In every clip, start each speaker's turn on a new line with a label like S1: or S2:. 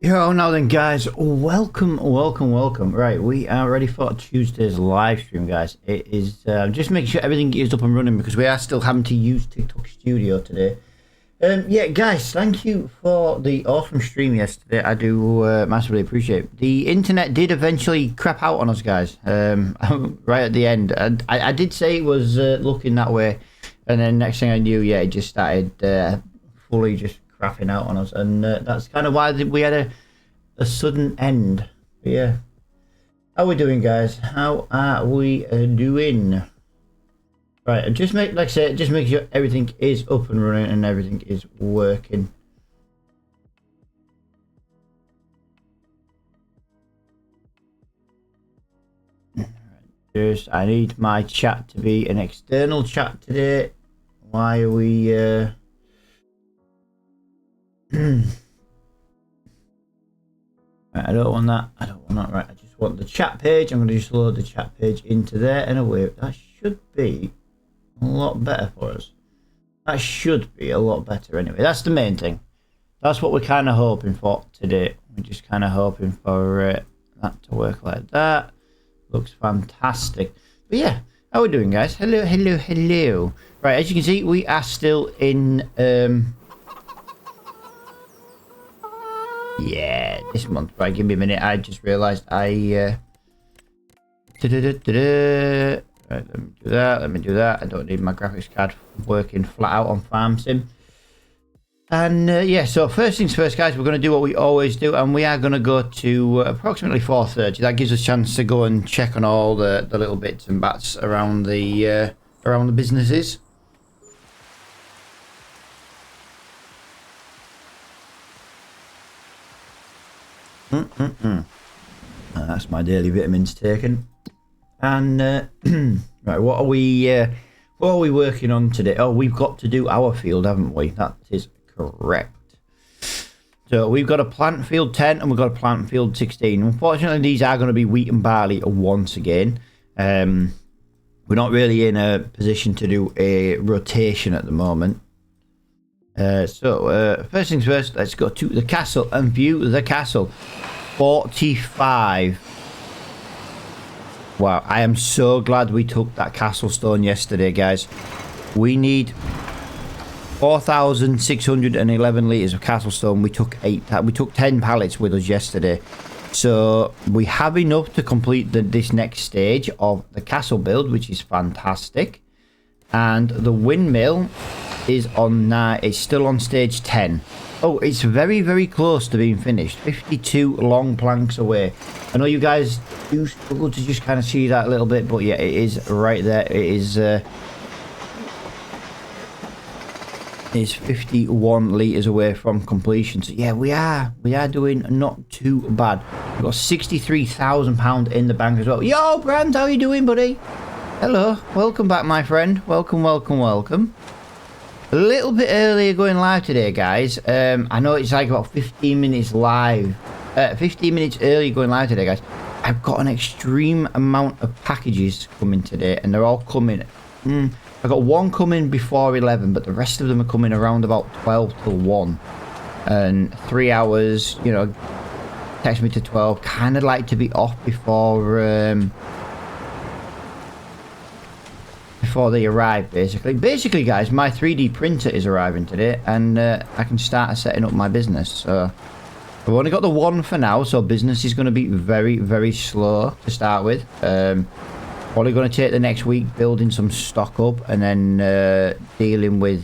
S1: Yo, now then, guys, welcome. Right, we are ready for Tuesday's live stream, guys. It is just making sure everything is up and running because we are still having to use TikTok Studio today. Yeah, guys, thank you for the awesome stream yesterday. I do massively appreciate it. The internet did eventually crap out on us, guys, right at the end. And I did say it was looking that way, and then next thing I knew, yeah, it just started fully just crapping out on us, and that's kind of why we had a sudden end. But yeah, how are we doing, guys? How are we doing? Right, just make, like I said, just make sure everything is up and running and everything is working. Just, I need my chat to be an external chat today. Why are we Right, I don't want that. Right, I just want the chat page. I'm going to just load the chat page into there and away. That should be a lot better for us. That should be a lot better anyway. That's the main thing. That's what we're kind of hoping for today. We're just kind of hoping for that to work like that. Looks fantastic. But yeah, how are we doing, guys? Hello. Right, as you can see, we are still in yeah, this month. Right, give me a minute. I just realised I right, let me do that. I don't need my graphics card working flat out on Farm Sim. And yeah, so first things first, guys, we're going to do what we always do, and we are going to go to approximately 4:30. That gives us a chance to go and check on all the little bits and bats around the businesses. That's my daily vitamins taken. And right, what are we working on today? Oh, we've got to do our field, haven't we? That is correct. So we've got a plant field 10 and we've got a plant field 16. Unfortunately, these are going to be wheat and barley once again. We're not really in a position to do a rotation at the moment. So first things first, let's go to the castle and view the castle. 45. Wow, I am so glad we took that castle stone yesterday, guys. We need 4,611 litres of castle stone. We took 10 pallets with us yesterday. So we have enough to complete this next stage of the castle build, which is fantastic. And the windmill is on it's still on stage 10. Oh, it's very, very close to being finished. 52 long planks away. I know you guys do struggle to just kind of see that a little bit, but yeah, it is right there. It is it's 51 litres away from completion. So yeah, we are doing not too bad. We've got £63,000 in the bank as well. Yo, Brand, how you doing, buddy? Hello, welcome back, my friend. Welcome. A little bit earlier going live today, guys. I know it's like about 15 minutes live. 15 minutes early going live today, guys. I've got an extreme amount of packages coming today, and they're all coming. I've got one coming before 11, but the rest of them are coming around about 12 till 1. And 3 hours, you know, takes me to 12. Kind of like to be off before they arrive, basically guys, my 3D printer is arriving today, and I can start setting up my business. So I've only got the one for now, so business is going to be very, very slow to start with. Probably going to take the next week building some stock up, and then dealing with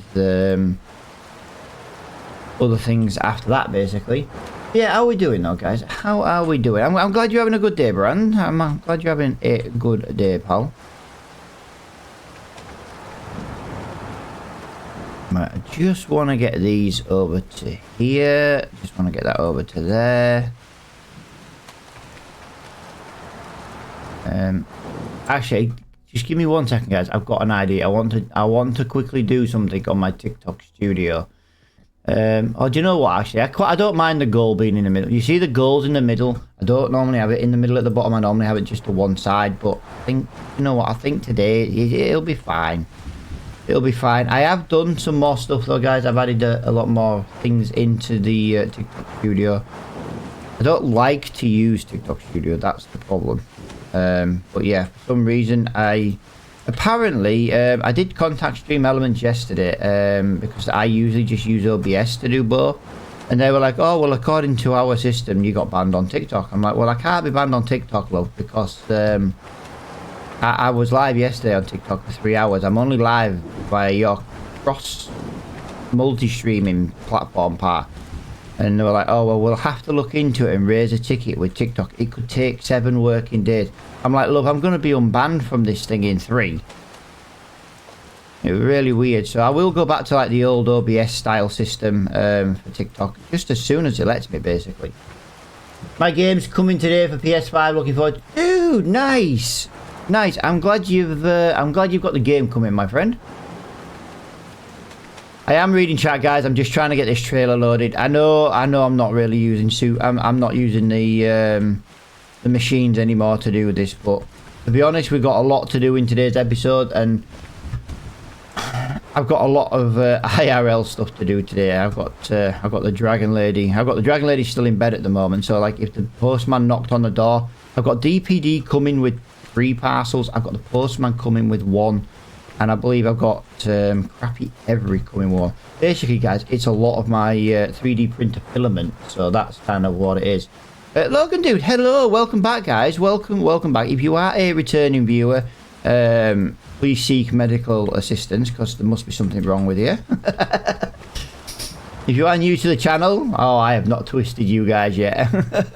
S1: other things after that, basically. Yeah, how are we doing though, guys? How are we doing? I'm glad you're having a good day, Brand. I'm glad you're having a good day, pal. Right, I just want to get these over to here. Just want to get that over to there. Actually, just give me 1 second, guys. I've got an idea. I want to quickly do something on my TikTok studio. Oh, do you know what? Actually, I don't mind the goal being in the middle. You see the goals in the middle. I don't normally have it in the middle at the bottom. I normally have it just to one side. But I think, you know what? I think today it'll be fine. It'll be fine. I have done some more stuff though, guys. I've added a lot more things into the TikTok studio. I don't like to use TikTok Studio. That's the problem. But yeah, for some reason I did contact Stream Elements yesterday because I usually just use OBS to do both. And they were like, oh, well, according to our system, you got banned on TikTok. I'm like, well, I can't be banned on TikTok, love, because I was live yesterday on TikTok for 3 hours. I'm only live via your cross multi-streaming platform part. And they were like, oh, well, we'll have to look into it and raise a ticket with TikTok. It could take 7 working days. I'm like, look, I'm going to be unbanned from this thing in 3. It was really weird. So I will go back to like the old OBS style system for TikTok just as soon as it lets me, basically. My game's coming today for PS5. Looking forward. Dude, nice, nice. I'm glad you've got the game coming, my friend. I am reading chat, guys. I'm just trying to get this trailer loaded. I know. I'm not really using I'm not using the machines anymore to do this. But to be honest, we've got a lot to do in today's episode, and I've got a lot of IRL stuff to do today. I've got the Dragon Lady. I've got the Dragon Lady still in bed at the moment. So like, if the postman knocked on the door, I've got DPD coming with 3 parcels. I've got the postman coming with 1, and I believe I've got crappy every coming one. Basically, guys, it's a lot of my 3D printer filament. So that's kind of what it is. Logan, dude, hello, welcome back, guys. Welcome back. If you are a returning viewer, please seek medical assistance, because there must be something wrong with you. If you are new to the channel, oh, I have not twisted you guys yet. But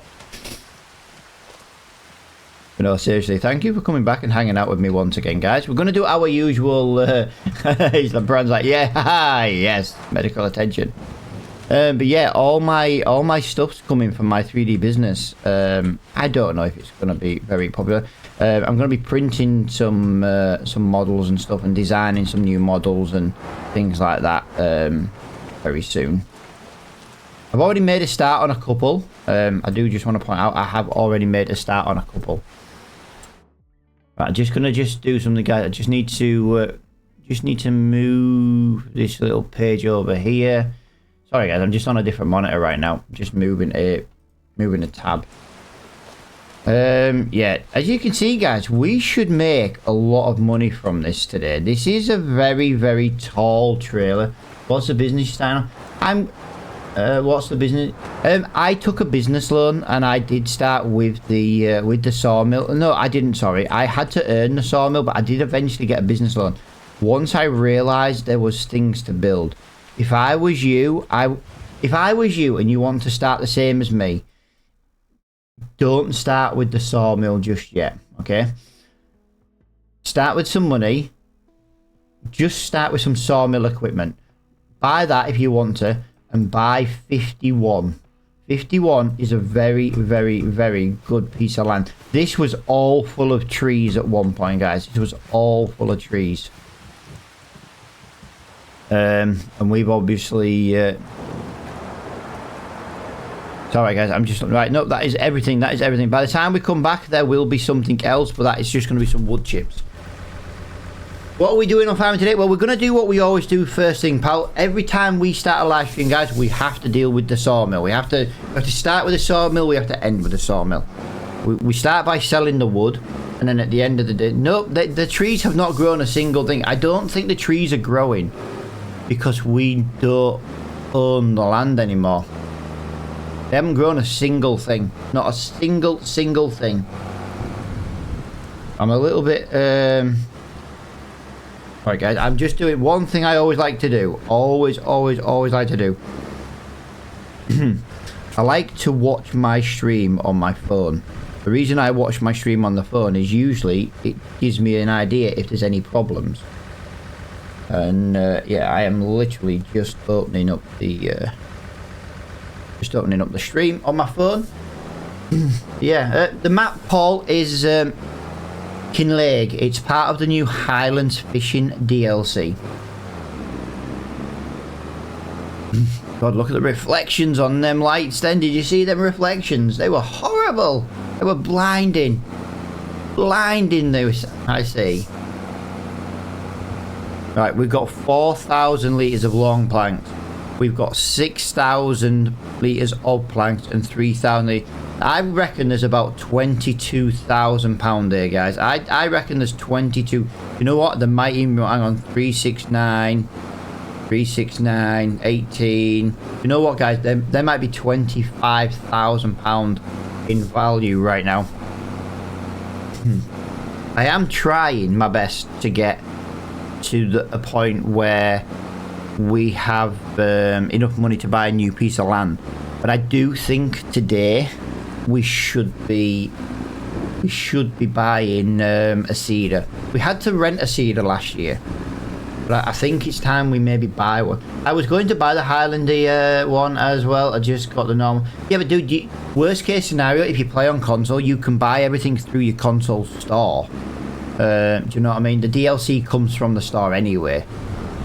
S1: no, seriously, thank you for coming back and hanging out with me once again, guys. We're going to do our usual... the brand's like, yeah, haha, yes, medical attention. But yeah, all my stuff's coming from my 3D business. I don't know if it's going to be very popular. I'm going to be printing some models and stuff, and designing some new models and things like that very soon. I've already made a start on a couple. I do just want to point out I have already made a start on a couple. Right, I'm just gonna do something, guys. I just need to move this little page over here. Sorry, guys, I'm just on a different monitor right now. Just moving a tab. Yeah, as you can see, guys, we should make a lot of money from this today. This is a very, very tall trailer. What's the business channel? What's the business? I took a business loan, and I did start with the sawmill. No, I didn't. Sorry, I had to earn the sawmill, but I did eventually get a business loan once I realised there was things to build. If I was you, and you want to start the same as me, don't start with the sawmill just yet. Okay. Start with some money. Just start with some sawmill equipment. Buy that if you want to. And buy 51. 51 is a very, very, very good piece of land. This was all full of trees at one point, guys. It was all full of trees. And we've obviously... Sorry, guys. I'm just... Right, no, that is everything. That is everything. By the time we come back, there will be something else. But that is just going to be some wood chips. What are we doing on farming today? Well, we're going to do what we always do first thing, pal. Every time we start a live stream, guys, we have to deal with the sawmill. We have to start with the sawmill. We have to end with the sawmill. We start by selling the wood, and then at the end of the day... No, the trees have not grown a single thing. I don't think the trees are growing because we don't own the land anymore. They haven't grown a single thing. Not a single thing. I'm a little bit... Alright, guys, I'm just doing one thing I always like to do. Always like to do. I like to watch my stream on my phone. The reason I watch my stream on the phone is usually it gives me an idea if there's any problems. And yeah, I am literally just opening up the stream on my phone. Yeah, the map, Paul, is Kinlaig. It's part of the new Highlands Fishing DLC. God, look at the reflections on them lights then. Did you see them reflections? They were horrible. They were blinding. Blinding, I see. Right, we've got 4,000 litres of long planks. We've got 6,000 litres of planks and 3,000. I reckon there's about £22,000 there, guys. I reckon there's 22. You know what? There might even be, hang on, 369, 369, 18. You know what, guys? There might be £25,000 in value right now. I am trying my best to get to a point where we have enough money to buy a new piece of land, but I do think today we should be buying a cedar. We had to rent a cedar last year, but I think it's time we maybe buy one. I was going to buy the Highlander one as well. I just got the normal. Yeah, but dude, worst case scenario, if you play on console, you can buy everything through your console store. Do you know what I mean? The DLC comes from the store anyway.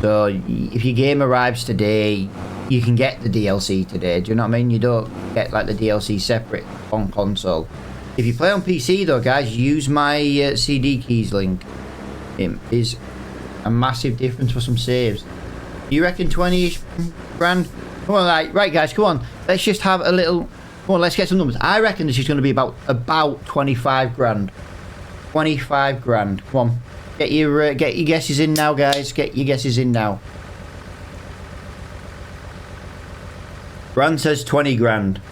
S1: So if your game arrives today, you can get the DLC today. Do you know what I mean? You don't get like the DLC separate on console. If you play on PC though, guys, use my CD keys link. It is a massive difference for some saves. You reckon 20-ish grand? Come on, right guys, come on. Let's just have a little. Come on, let's get some numbers. I reckon this is going to be about 25 grand. 25 grand. Come on. Get your guesses in now, guys. Get your guesses in now. Brand says 20 grand.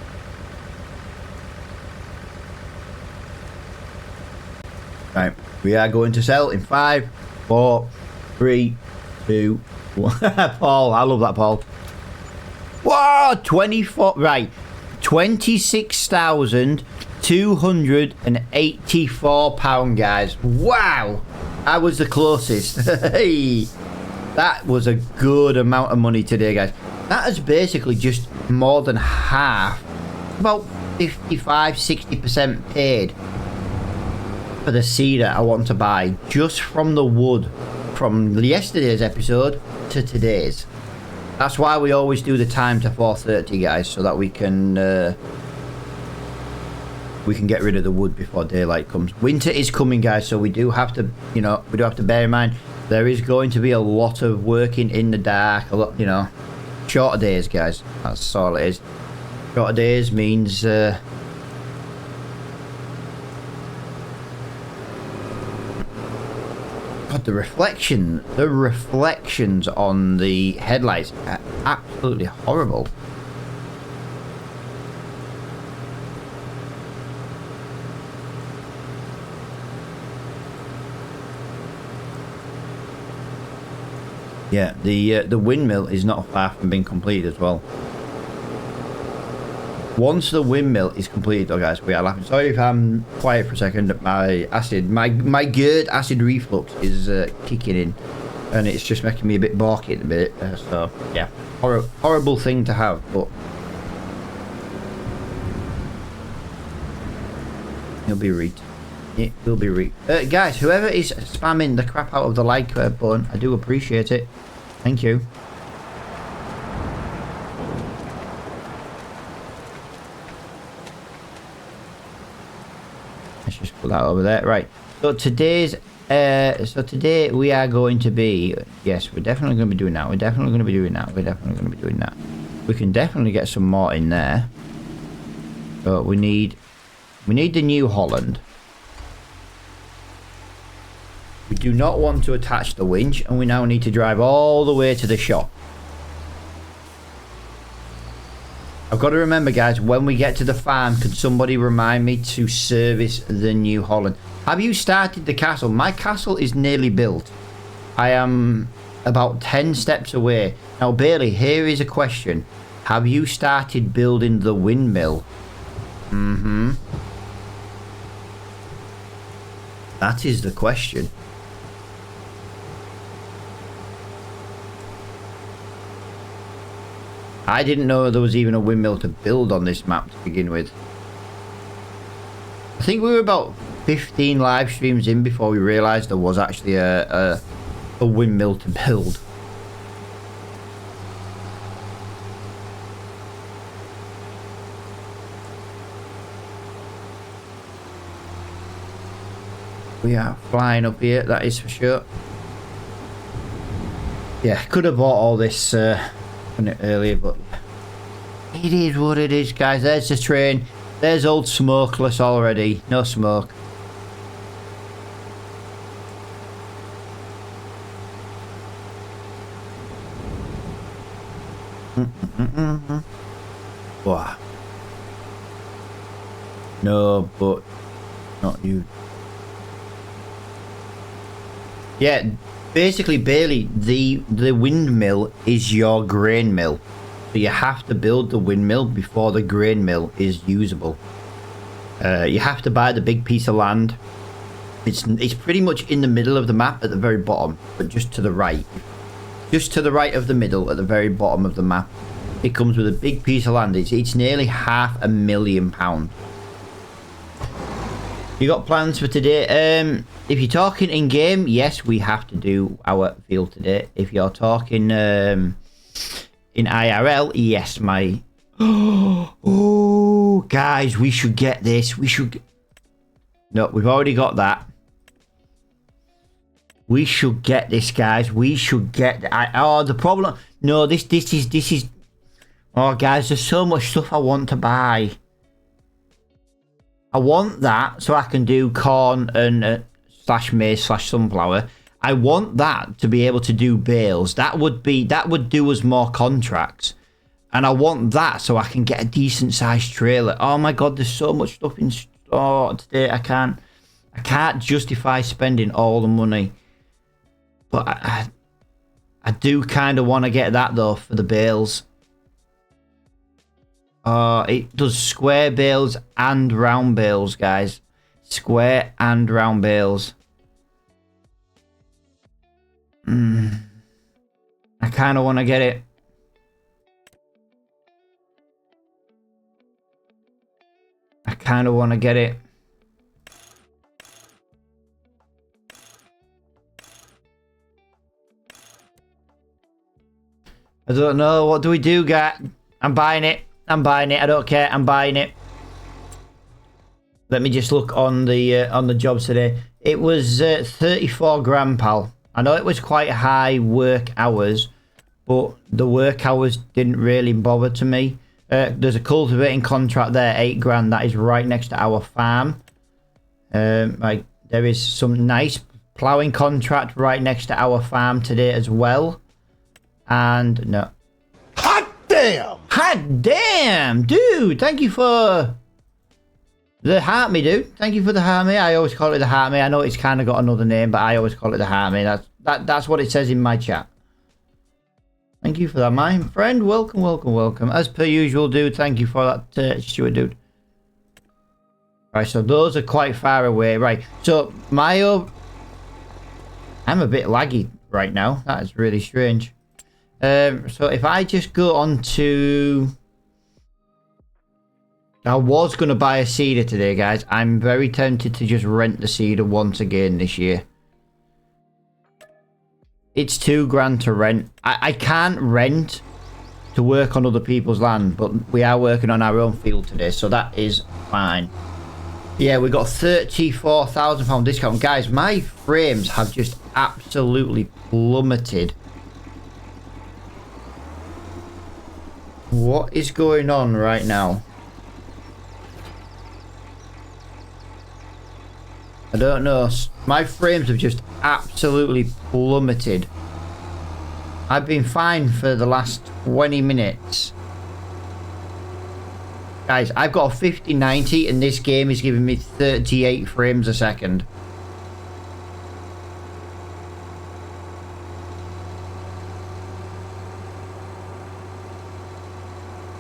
S1: Right. We are going to sell in 5, 4, 3, 2, 1. Paul, I love that, Paul. Whoa! 24. Right. 26,284 pound, guys. Wow. I was the closest. Hey, that was a good amount of money today, guys. That is basically just more than half, about 55-60% paid for the cedar I want to buy just from the wood from yesterday's episode to today's. That's why we always do the time to 4:30, guys, so that we can get rid of the wood before daylight comes. Winter is coming, guys, so we do have to, you know, we do have to bear in mind there is going to be a lot of working in the dark, a lot, you know, shorter days, guys. That's all it is. Shorter days means God, the reflections on the headlights are absolutely horrible. Yeah, the windmill is not far from being completed as well. Once the windmill is completed, though, guys, we are laughing. Sorry if I'm quiet for a second. My GERD acid reflux is kicking in, and it's just making me a bit balky at the minute. So yeah, horrible thing to have, but it'll be read. It will be read. Guys, whoever is spamming the crap out of the like button, I do appreciate it. Thank you. Let's just put that over there. Right. So today's today we are going to be, yes, we're definitely going to be doing that. We're definitely going to be doing that. We're definitely going to be doing that. We can definitely get some more in there. So we need the New Holland. We do not want to attach the winch, and we now need to drive all the way to the shop. I've got to remember, guys, when we get to the farm, can somebody remind me to service the New Holland? Have you started the castle? My castle is nearly built. I am about 10 steps away. Now, Bailey, here is a question. Have you started building the windmill? Mm-hmm. That is the question. I didn't know there was even a windmill to build on this map to begin with. I think we were about 15 live streams in before we realised there was actually a windmill to build. We are flying up here, that is for sure. Yeah, could have bought all this on it earlier, but it is what it is, guys. There's the train. There's old smokeless already. No smoke. Wow. No, but not you. Yeah, basically, Bailey, the windmill is your grain mill. So you have to build the windmill before the grain mill is usable. You have to buy the big piece of land. It's pretty much in the middle of the map at the very bottom, but just to the right. Just to the right of the middle at the very bottom of the map. It comes with a big piece of land. It's nearly £500,000. You got plans for today? If you're talking in game, yes, we have to do our field today. If you're talking in IRL, yes, my. Oh, guys, we should get this. We should. No, we've already got that. We should get this, guys. We should get. Oh, the problem. No, this is. Oh, guys, there's so much stuff I want to buy. I want that so I can do corn and slash maize slash sunflower. I want that to be able to do bales. That would do us more contracts. And I want that so I can get a decent sized trailer. Oh my god, there's so much stuff in store today. I can't justify spending all the money. But I do kind of want to get that though for the bales. It does square bales and round bales, guys. Square and round bales. I kind of want to get it. I kind of want to get it. I don't know. What do we do, guys? I'm buying it. I'm buying it. I don't care. I'm buying it. Let me just look on the jobs today. It was 34 grand, pal. I know it was quite high work hours, but the work hours didn't really bother to me. There's a cultivating contract there, 8 grand. That is right next to our farm. Like there is some nice ploughing contract right next to our farm today as well. And no.
S2: Hot damn!
S1: Hot damn, dude! Thank you for the heart me, dude. Thank you for the heart me. I always call it the heart me. I know it's kind of got another name, but I always call it the heart me. That's what it says in my chat. Thank you for that, my friend. Welcome, welcome, welcome. As per usual, dude. Thank you for that, Stuart, dude. Right, so those are quite far away. Right, so I'm a bit laggy right now. That is really strange. So if I just go on to... I was going to buy a seeder today, guys. I'm very tempted to just rent the seeder once again this year. It's 2 grand to rent. I can't rent to work on other people's land, but we are working on our own field today, so that is fine. Yeah, we got £34,000 discount. Guys, my frames have just absolutely plummeted. What is going on right now? I don't know. My frames have just absolutely plummeted. I've been fine for the last 20 minutes. Guys, I've got a 5090 and this game is giving me 38 frames a second.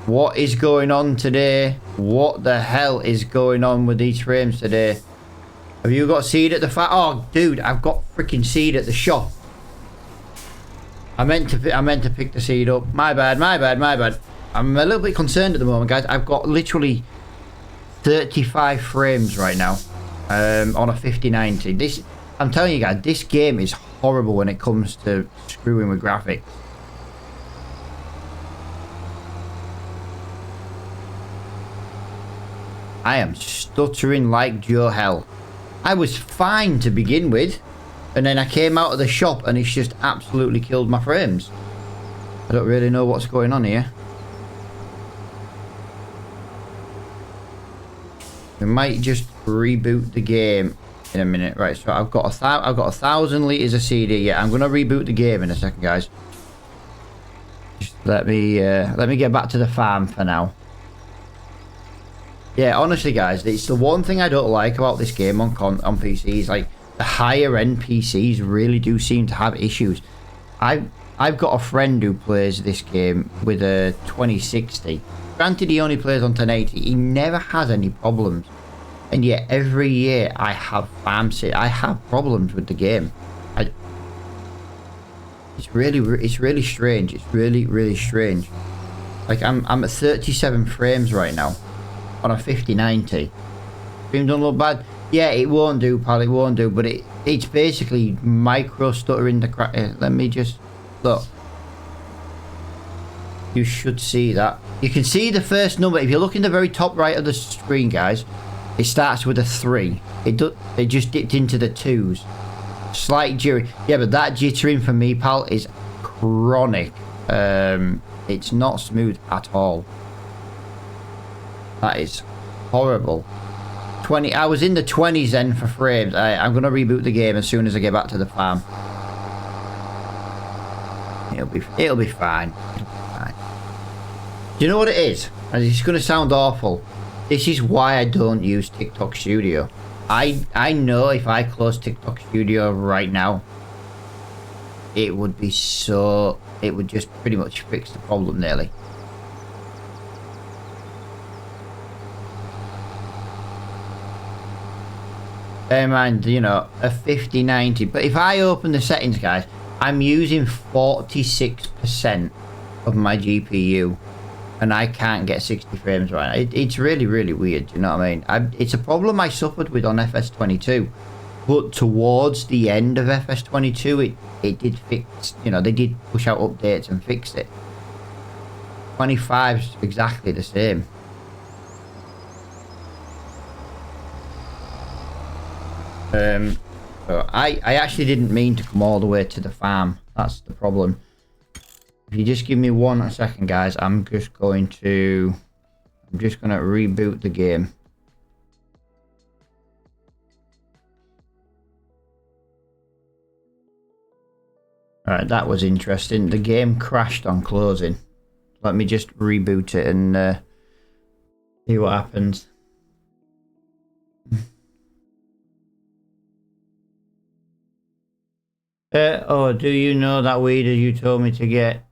S1: What is going on today? What the hell is going on with these frames today? Have you got seed at the Oh, dude, I've got freaking seed at the shop. I meant to pick the seed up. My bad, my bad, my bad. I'm a little bit concerned at the moment, guys. I've got literally 35 frames right now on a 5090. I'm telling you guys, this game is horrible when it comes to screwing with graphics. I am stuttering like Joe hell. I was fine to begin with, and then I came out of the shop and it's just absolutely killed my frames. I don't really know what's going on here. We might just reboot the game in a minute. Right, so I've got 1,000 liters of CD. Yeah, I'm gonna reboot the game in a second, guys. Just let me get back to the farm for now. Yeah, honestly, guys, it's the one thing I don't like about this game on PCs. Like, the higher end PCs really do seem to have issues. I've got a friend who plays this game with a 2060. Granted, he only plays on 1080. He never has any problems, and yet every year I have I have problems with the game. It's really strange. It's really strange. Like, I'm at 37 frames right now on a 5090. Stream don't look bad. Yeah, it won't do, pal. It won't do. But it's basically micro stuttering the crack. Let me just look. You should see that. You can see the first number. If you look in the very top right of the screen, guys, it starts with a 3. It just dipped into the 2s. Slight jittering. Yeah, but that jittering for me, pal, is chronic. It's not smooth at all. That is horrible. 20. I was in the 20s then for frames. I'm gonna reboot the game as soon as I get back to the farm. It'll be fine. It'll be fine. Do you know what it is? And it's gonna sound awful. This is why I don't use TikTok Studio. I know if I close TikTok Studio right now, it would be so. It would just pretty much fix the problem nearly. Bear in mind, you know, a 5090. But if I open the settings, guys, I'm using 46% of my GPU, and I can't get 60 frames right now. It's really weird. You know what I mean? It's a problem I suffered with on FS22, but towards the end of FS22, it did fix. You know, they did push out updates and fix it. 25's exactly the same. So I actually didn't mean to come all the way to the farm. That's the problem. If you just give me 1 second, guys, I'm just gonna reboot the game. Alright, that was interesting. The game crashed on closing. Let me just reboot it and see what happens. Oh, do you know that weed you told me to get?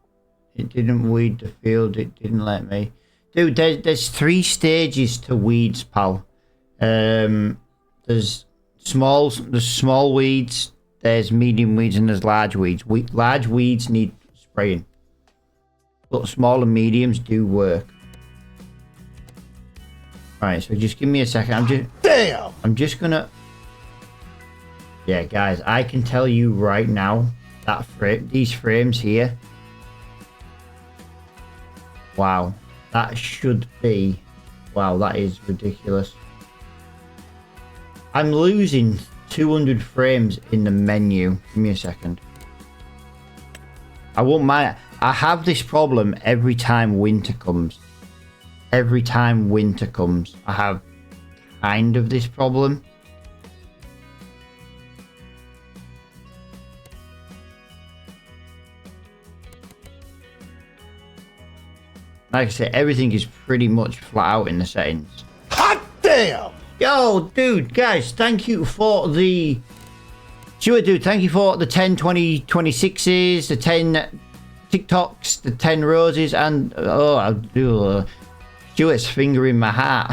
S1: It didn't weed the field. It didn't let me. Dude, there's 3 stages to weeds, pal. There's small weeds, there's medium weeds, and there's large weeds. Large weeds need spraying, but small and mediums do work. Right, so just give me a second. I'm just gonna. Yeah, guys, I can tell you right now that these frames here. Wow, that should be. Wow, that is ridiculous. I'm losing 200 frames in the menu. Give me a second. I won't mind. I have this problem every time winter comes. Every time winter comes, I have kind of this problem. Like I said, everything is pretty much flat out in the settings.
S2: Hot damn!
S1: Yo, dude, guys, thank you for the... Stuart, dude, thank you for the 10 2026s, the 10 TikToks, the 10 roses, and... Oh, I'll do... Stuart's fingering my heart.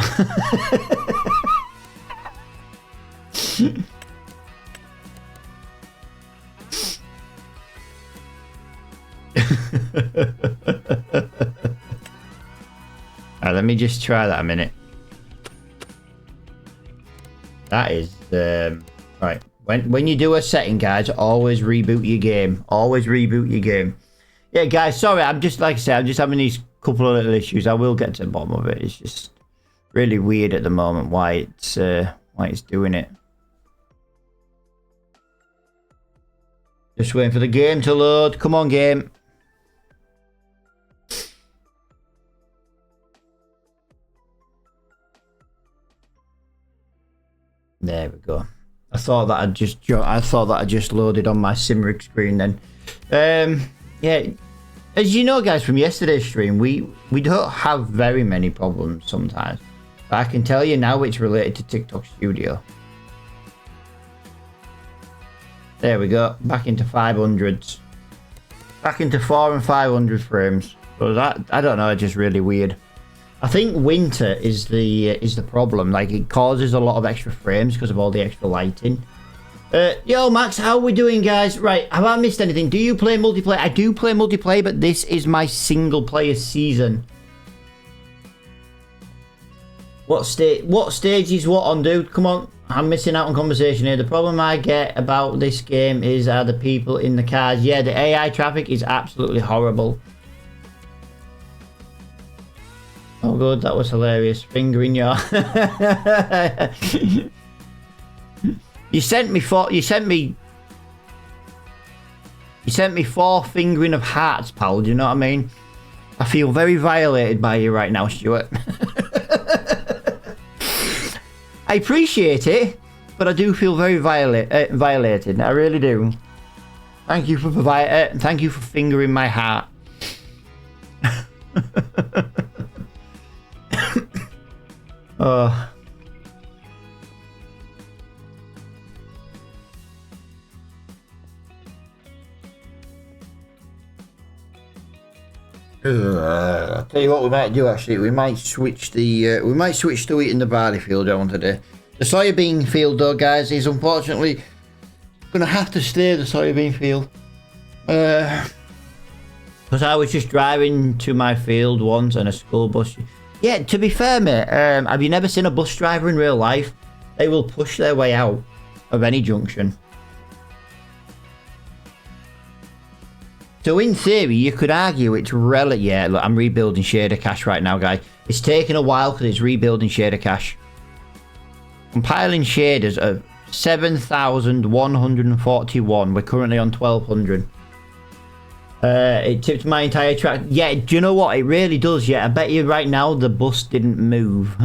S1: Alright, let me just try that a minute. That is right. When you do a setting, guys, always reboot your game. Always reboot your game. Yeah, guys, sorry, I'm just like I said, I'm just having these couple of little issues. I will get to the bottom of it. It's just really weird at the moment why it's doing it. Just waiting for the game to load. Come on, game. thought that I just loaded on my Simrig screen then. Yeah, as you know, guys, from yesterday's stream, we don't have very many problems sometimes. But I can tell you now it's related to TikTok Studio. There we go, back into 500s. Back into 400 and 500 frames. So that, I don't know, it's just really weird. I think winter is the problem. Like, it causes a lot of extra frames because of all the extra lighting. Yo, Max, how are we doing, guys? Right, have I missed anything? Do you play multiplayer? I do play multiplayer, but this is my single player season. What stage is what on, dude? Come on, I'm missing out on conversation here. The problem I get about this game is the people in the cars. Yeah, the AI traffic is absolutely horrible. Oh, good, that was hilarious. Fingering your... You sent me 4 fingering of hearts, pal. Do you know what I mean? I feel very violated by you right now, Stuart. I appreciate it, but I do feel very violated. I really do. Thank you for thank you for fingering my heart. Oh. I'll tell you what we might do. Actually, we might switch to eating the barley field on today. The soybean field, though, guys, is unfortunately gonna have to stay the soybean field. Because I was just driving to my field once and a school bus. Yeah, to be fair, mate, have you never seen a bus driver in real life? They will push their way out of any junction. So in theory, you could argue it's relative. Yeah, look, I'm rebuilding shader cache right now, guys. It's taking a while because it's rebuilding shader cache. Compiling shaders of 7,141. We're currently on 1,200. It tipped my entire track. Yeah, do you know what? It really does. Yeah, I bet you right now the bus didn't move.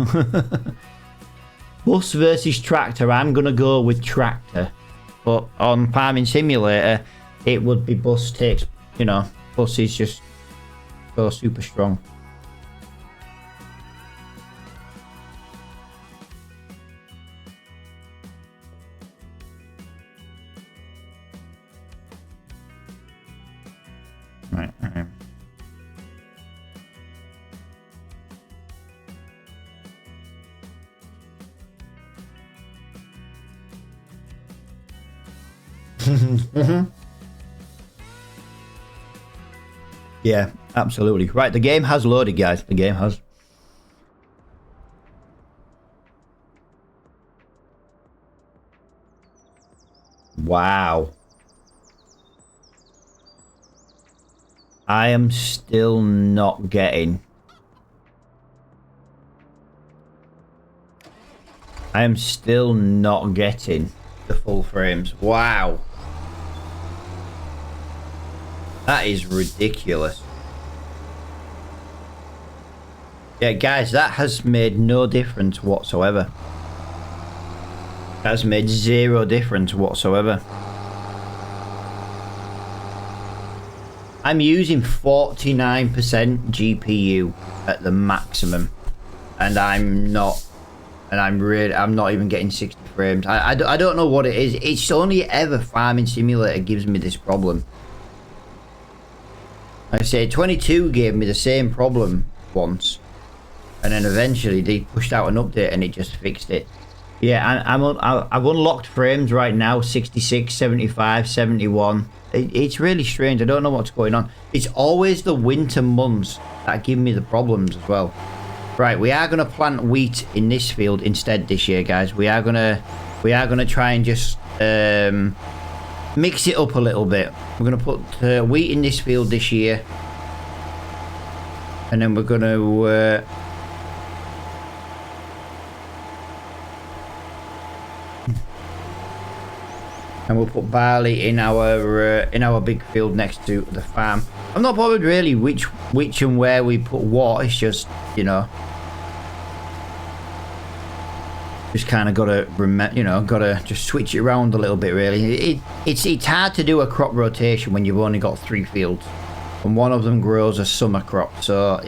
S1: Bus versus tractor. I'm gonna go with tractor, but on Farming Simulator, it would be bus takes. You know, bus is just so super strong. Right. Yeah, absolutely. Right, the game has loaded, guys. The game has. Wow. I am still not getting. The full frames. Wow. That is ridiculous. Yeah, guys, that has made no difference whatsoever. That has made zero difference whatsoever. I'm using 49% GPU at the maximum, and I'm not even getting 60 frames. I don't know what it is. It's only ever Farming Simulator gives me this problem. Like I say, 22 gave me the same problem once, and then eventually they pushed out an update and it just fixed it. Yeah, I've unlocked frames right now, 66, 75, 71. It's really strange. I don't know what's going on. It's always the winter months that give me the problems as well. Right, we are gonna plant wheat in this field instead this year, guys. We are gonna try and just mix it up a little bit. We're gonna put wheat in this field this year, and then we're gonna and we'll put barley in our big field next to the farm. I'm not bothered really which and where we put what. It's just, you know. Just kind of got to, you know, got to just switch it around a little bit, really. It's hard to do a crop rotation when you've only got 3 fields. And one of them grows a summer crop, so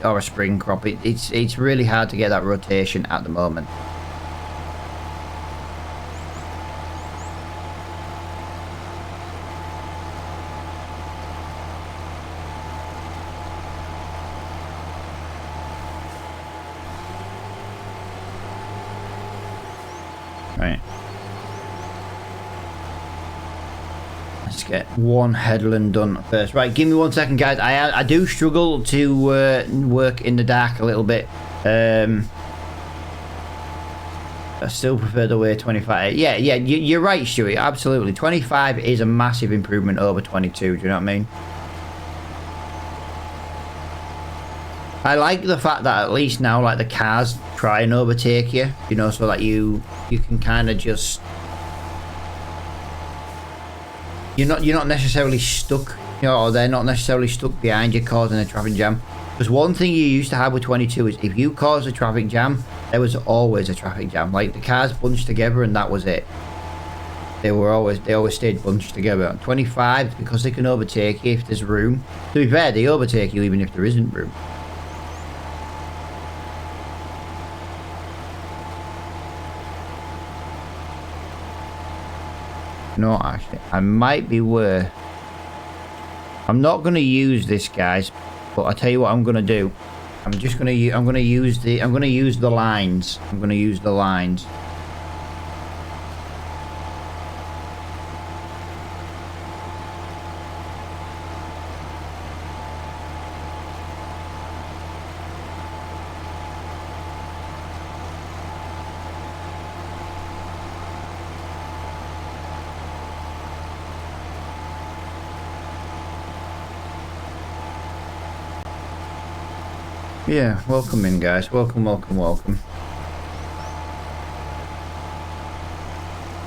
S1: or a spring crop. It's really hard to get that rotation at the moment. Right. Let's get one headland done first. Right, give me 1 second, guys. I do struggle to work in the dark a little bit. I still prefer the way 25. Yeah, you're right, Stuart. Absolutely. 25 is a massive improvement over 22. Do you know what I mean? I like the fact that at least now, like, the cars try and overtake you, you know, so that you can kind of just, you're not necessarily stuck, you know, or they're not necessarily stuck behind you causing a traffic jam. Because one thing you used to have with 22 is if you caused a traffic jam, there was always a traffic jam. Like, the cars bunched together and that was it. They always stayed bunched together. 25, because they can overtake you if there's room. To be fair, they overtake you even if there isn't room. No, actually, I might be worth. I'm not going to use this, guys, but I tell you what I'm going to do. I'm just going to use. I'm going to use the lines. I'm going to use the lines. Yeah, welcome in, guys. Welcome. I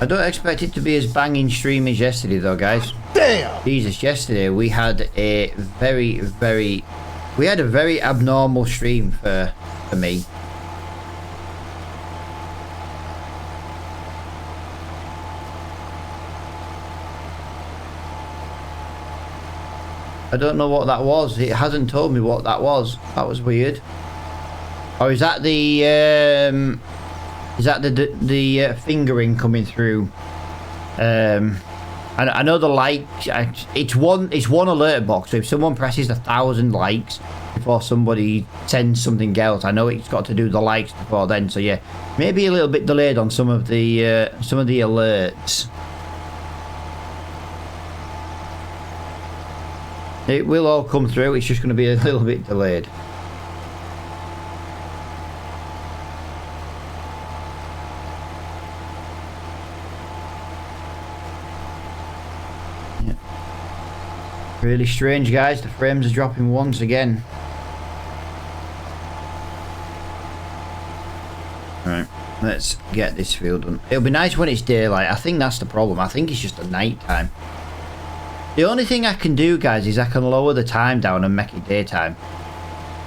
S1: don't expect it to be as banging stream as yesterday, though, guys.
S2: Damn!
S1: Jesus, yesterday we had a very abnormal stream for me. I don't know what that was. It hasn't told me what that was. That was weird. Or is that the fingering coming through? I know the likes. It's one alert box. So if someone presses 1,000 likes before somebody sends something else, I know it's got to do the likes before then. So yeah, maybe a little bit delayed on some of the alerts. It will all come through, it's just going to be a little bit delayed. Yeah. Really strange, guys, the frames are dropping once again. Right, let's get this field done. It'll be nice when it's daylight. I think that's the problem. I think it's just the night time. The only thing I can do, guys, is I can lower the time down and make it daytime.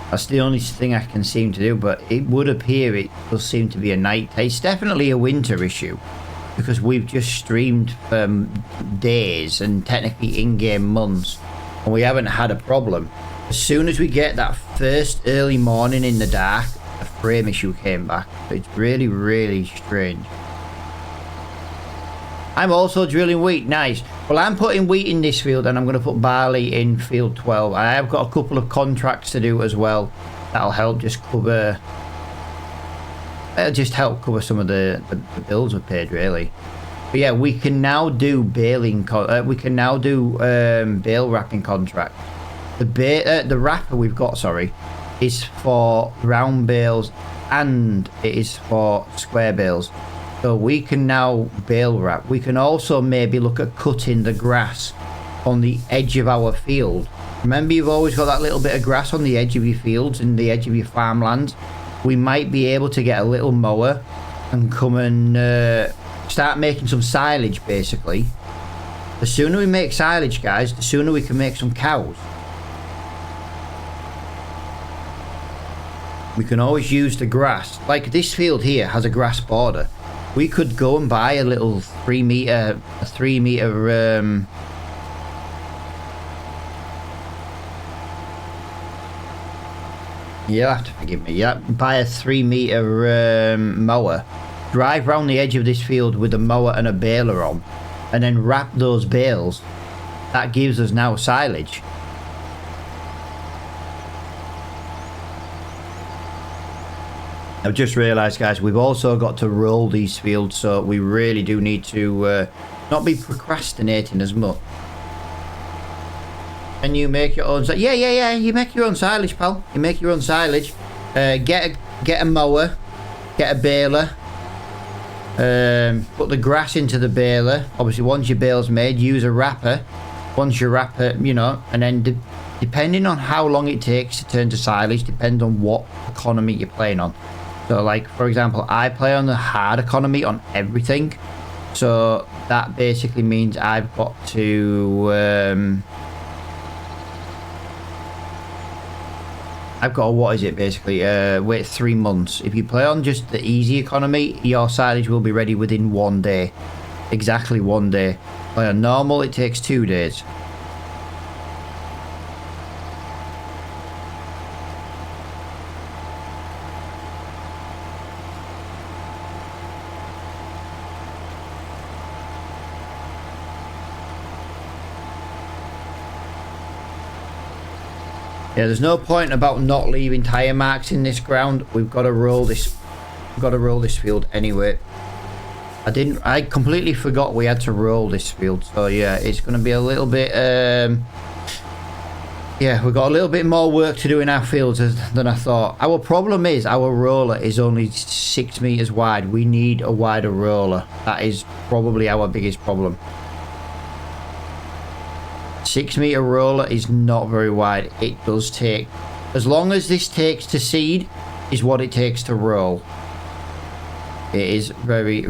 S1: That's the only thing I can seem to do, but it would appear it does seem to be a night. It's definitely a winter issue because we've just streamed for days and technically in-game months and we haven't had a problem. As soon as we get that first early morning in the dark, the frame issue came back. It's really, really strange. I'm also drilling wheat. Nice. Well, I'm putting wheat in this field and I'm going to put barley in field 12. I have got a couple of contracts to do as well. That'll help just cover... It'll just help cover some of the bills we've paid, really. But yeah, we can now do baling... we can now do bale wrapping contract. The wrapper we've got, sorry, is for round bales and it is for square bales. So we can now bale wrap. We can also maybe look at cutting the grass on the edge of our field. Remember, you've always got that little bit of grass on the edge of your fields and the edge of your farmlands. We might be able to get a little mower and come and start making some silage, basically. The sooner we make silage, guys, the sooner we can make some cows. we can always use the grass. Like this field here has a grass border. We could go and buy a little 3 meter, you'll have to forgive me. Yeah, buy a 3 meter mower. Drive round the edge of this field with a mower and a baler on, and then wrap those bales. That gives us now silage. I've just realised, guys, we've also got to roll these fields, so we really do need to not be procrastinating as much. And you make your own... Yeah. You make your own silage, pal. You make your own silage. Get a mower. Get a baler. Put the grass into the baler. Obviously, once your bale's made, use a wrapper. Once your wrapper, you know, and then depending on how long it takes to turn to silage, depends on what economy you're playing on. So, like, for example, I play on the hard economy on everything. So, that basically means I've got to... what is it, basically? Wait 3 months. If you play on just the easy economy, your silage will be ready within 1 day. Exactly 1 day. Play on normal, it takes 2 days. Yeah, there's no point about not leaving tire marks in this ground. We've got to roll this. We've got to roll this field anyway. I completely forgot we had to roll this field. So yeah, it's going to be a little bit. Yeah, we've got a little bit more work to do in our fields than I thought. Our problem is our roller is only 6 meters wide. We need a wider roller. That is probably our biggest problem. 6 meter roller is not very wide. It does take, as long as this takes to seed, is what it takes to roll. It is very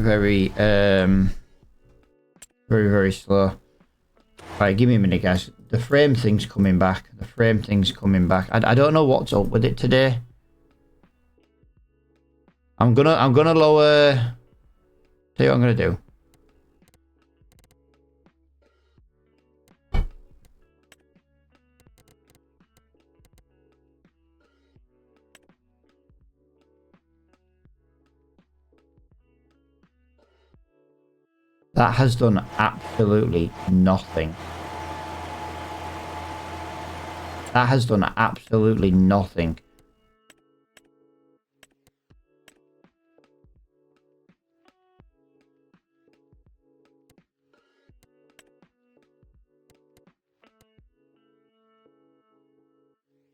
S1: slow. Right, give me a minute, guys. The frame thing's coming back. The frame thing's coming back. I don't know what's up with it today. I'm gonna lower. See what I'm gonna do. That has done absolutely nothing. That has done absolutely nothing.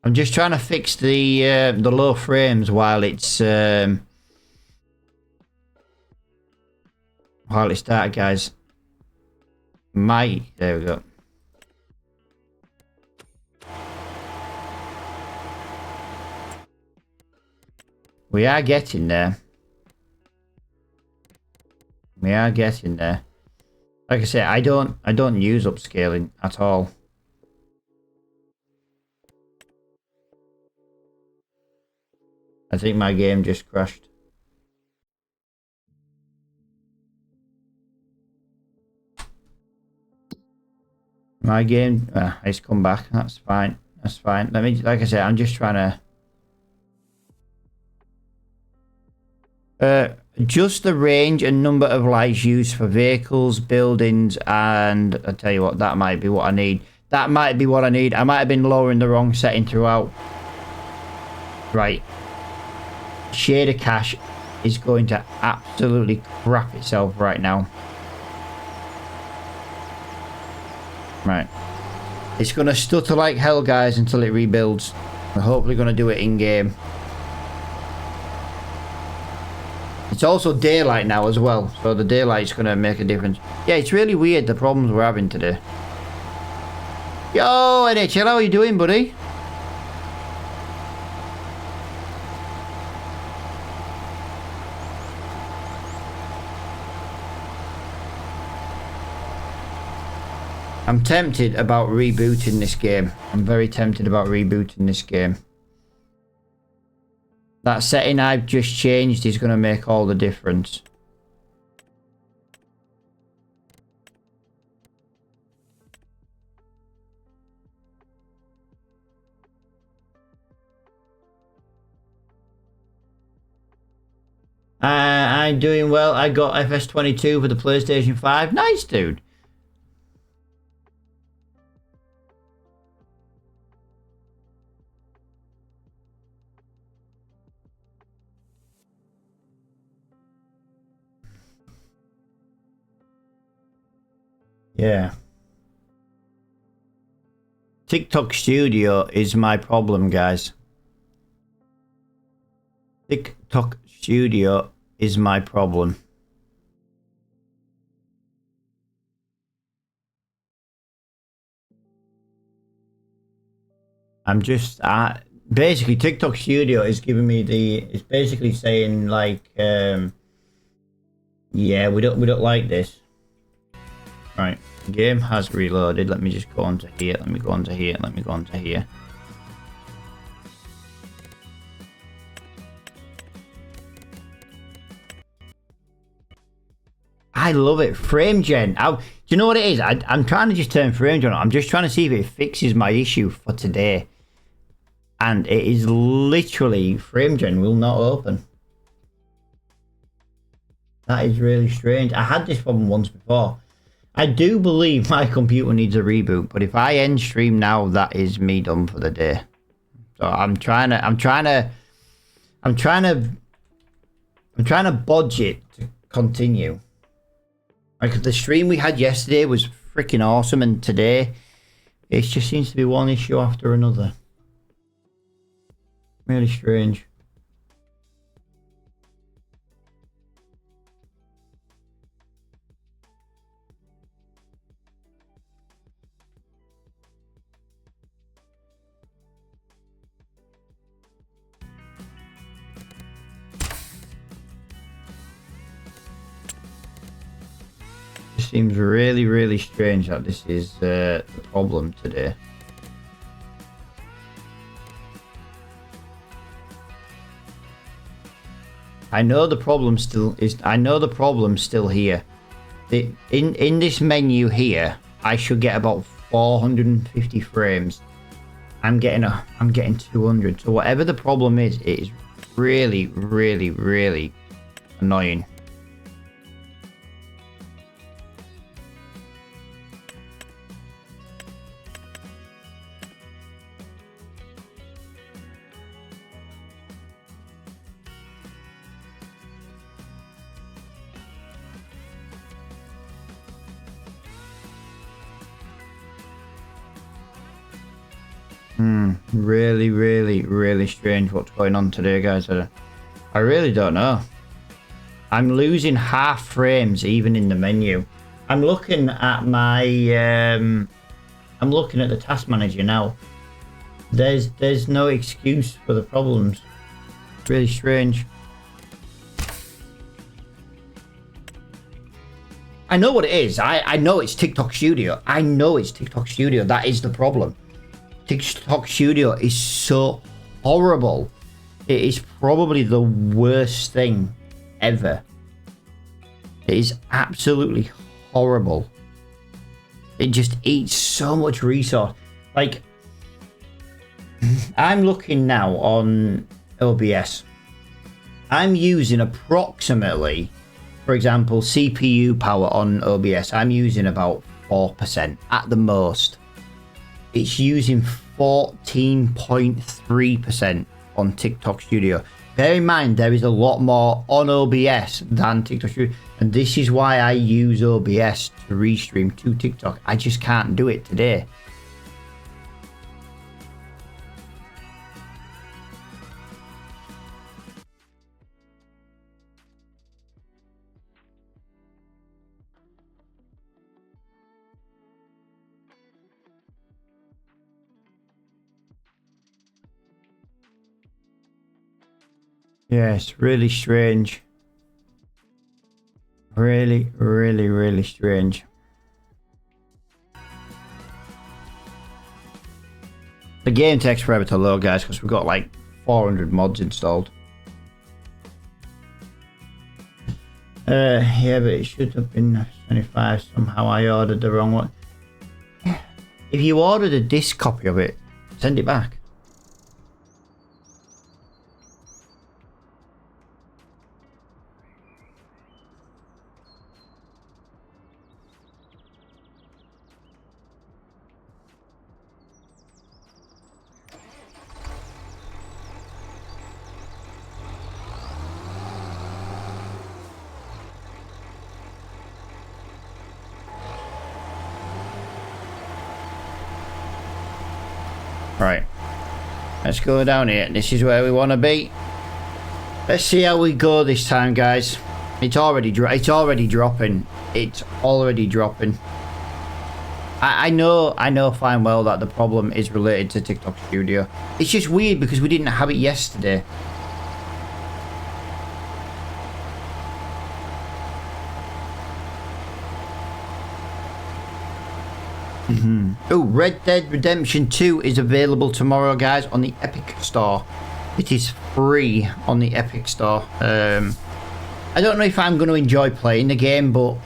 S1: I'm just trying to fix the low frames while it's dark, guys. There we go. We are getting there. We are getting there. Like I say, I don't use upscaling at all. I think my game just crashed. My game, it's come back. That's fine. That's fine. Let me, like I said, I'm just trying to adjust the range and number of lights used for vehicles, buildings, and I tell you what, that might be what I need. That might be what I need. I might have been lowering the wrong setting throughout. Right. Shader cache is going to absolutely crap itself right now. Right. It's going to stutter like hell, guys, until it rebuilds. We're hopefully going to do it in-game. It's also daylight now as well, so the daylight's going to make a difference. Yeah, it's really weird, the problems we're having today. Yo, NHL, how are you doing, buddy? I'm tempted about rebooting this game. I'm very tempted about rebooting this game. That setting I've just changed is going to make all the difference. I'm doing well. I got FS22 for the PlayStation 5. Nice, dude. Yeah. TikTok Studio is my problem, guys. TikTok Studio is my problem. I'm just basically TikTok Studio is giving me it's basically saying like yeah, we don't like this. Right, game has reloaded. Let me just go onto here. Let me go onto here. Let me go onto here. I love it. Frame gen. Do you know what it is? I'm trying to just turn frame gen on. I'm just trying to see if it fixes my issue for today. And it is literally frame gen will not open. That is really strange. I had this problem once before. I do believe my computer needs a reboot, but if I end stream now, that is me done for the day. So I'm trying to budget to continue. Like the stream we had yesterday was freaking awesome, and today it just seems to be one issue after another. Really strange. Seems really, really strange that this is the problem today. I know the problem still here. In this menu here, I should get about 450 frames. I'm getting 200. So whatever the problem is, it is really, really, really annoying. Really, really, really strange what's going on today, guys. I really don't know. I'm losing half frames even in the menu. I'm looking at my I'm looking at the task manager now. There's no excuse for the problems. It's really strange. I know what it is. I know it's TikTok Studio. I know it's TikTok Studio. That is the problem. TikTok Studio is so horrible. It is probably the worst thing ever. It is absolutely horrible. It just eats so much resource. Like, I'm looking now on OBS. I'm using approximately, for example, CPU power on OBS. I'm using about 4% at the most. It's using 14.3% on TikTok Studio. Bear in mind, there is a lot more on OBS than TikTok Studio. And this is why I use OBS to restream to TikTok. I just can't do it today. Yes, really strange. Really, really, really strange. The game takes forever to load, guys, because we've got like 400 mods installed. Yeah, but it should have been 25. Somehow I ordered the wrong one. If you ordered a disc copy of it, send it back. Right, let's go down here. This is where we want to be. Let's see how we go this time, guys. It's already dropping. It's already dropping. I know fine well that the problem is related to TikTok Studio. It's just weird because we didn't have it yesterday. Oh, Red Dead Redemption 2 is available tomorrow, guys, on the Epic Store. It is free on the Epic Store. I don't know if I'm going to enjoy playing the game, but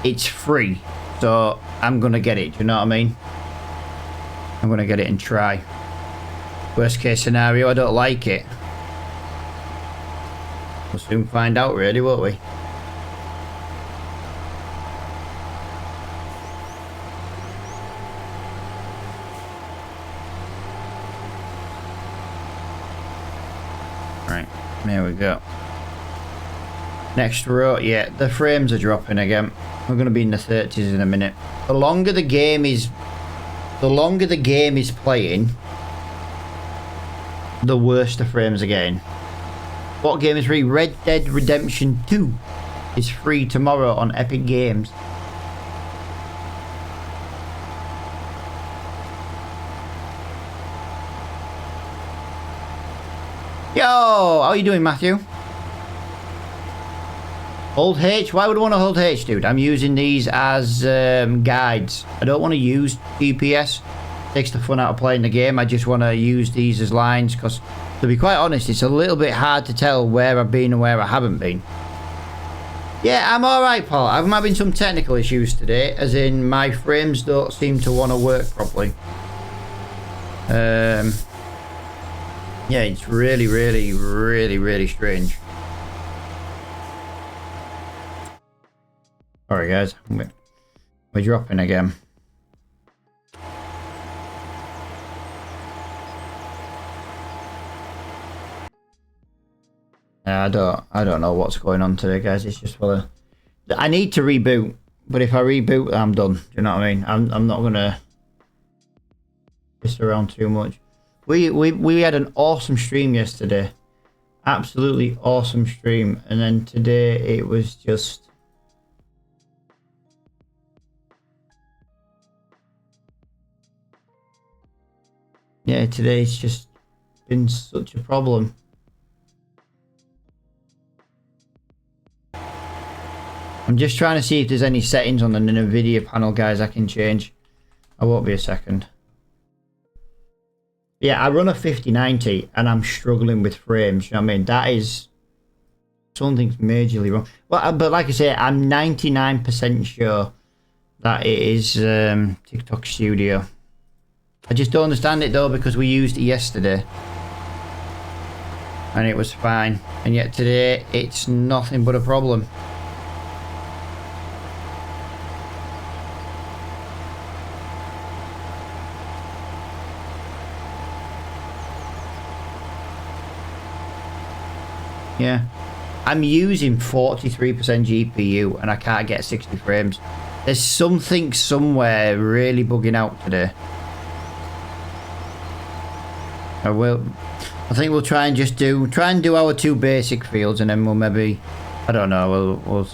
S1: it's free. So I'm going to get it, do you know what I mean? I'm going to get it and try. Worst case scenario, I don't like it. We'll soon find out, really, won't we? Right, there we go. Next row, yeah, the frames are dropping again. We're going to be in the 30s in a minute. The longer the game is playing, the worse the frames are getting. What game is free? Red Dead Redemption 2 is free tomorrow on Epic Games. Yo, how are you doing, Matthew? Hold H? Why would I want to hold H, dude? I'm using these as guides. I don't want to use GPS. Takes the fun out of playing the game. I just want to use these as lines because, to be quite honest, it's a little bit hard to tell where I've been and where I haven't been. Yeah, I'm alright, Paul. I'm having some technical issues today, as in my frames don't seem to want to work properly. Yeah, it's really strange. Alright, guys, we're dropping again. I don't know what's going on today, guys. It's just full of... I need to reboot, but if I reboot, I'm done. Do you know what I mean? I'm not gonna piss around too much. We had an awesome stream yesterday, absolutely awesome stream, and then today it was just... Yeah, today's just been such a problem. I'm just trying to see if there's any settings on the NVIDIA panel, guys, I can change. I won't be a second. Yeah, I run a 5090 and I'm struggling with frames. You know what I mean? That is... something's majorly wrong. Well, but like I say, I'm 99% sure that it is TikTok Studio. I just don't understand it though, because we used it yesterday and it was fine, and yet today it's nothing but a problem. Yeah, I'm using 43% GPU and I can't get 60 frames. There's something somewhere really bugging out today. I think we'll try and just do our two basic fields, and then we'll maybe, I don't know, we'll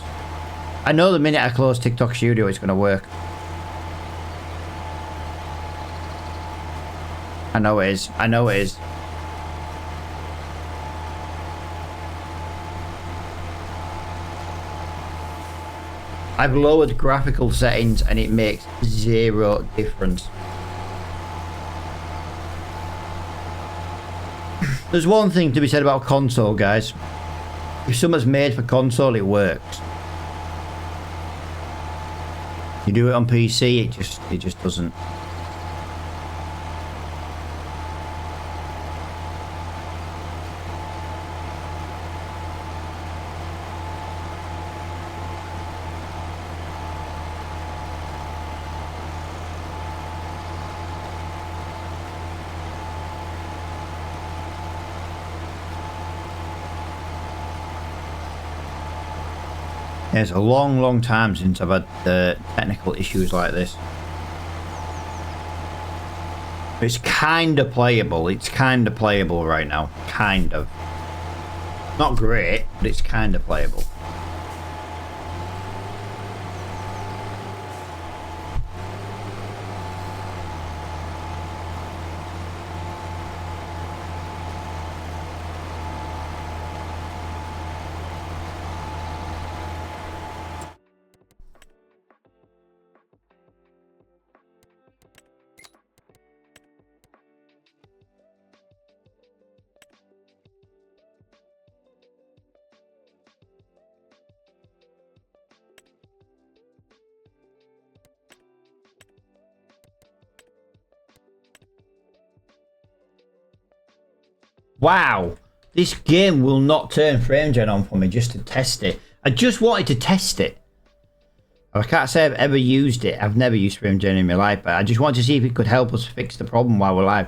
S1: I know the minute I close TikTok Studio it's gonna work. I know it is. I've lowered graphical settings and it makes zero difference. There's one thing to be said about console, guys. If something's made for console, it works. You do it on PC, it just doesn't. It's a long time since I've had technical issues like this. It's kind of playable. It's kind of playable right now. Kind of. Not great, but it's kind of playable. Wow, this game will not turn frame gen on for me just to test it. I just wanted to test it. I can't say I've ever used it. I've never used frame gen in my life, but I just wanted to see if it could help us fix the problem while we're live.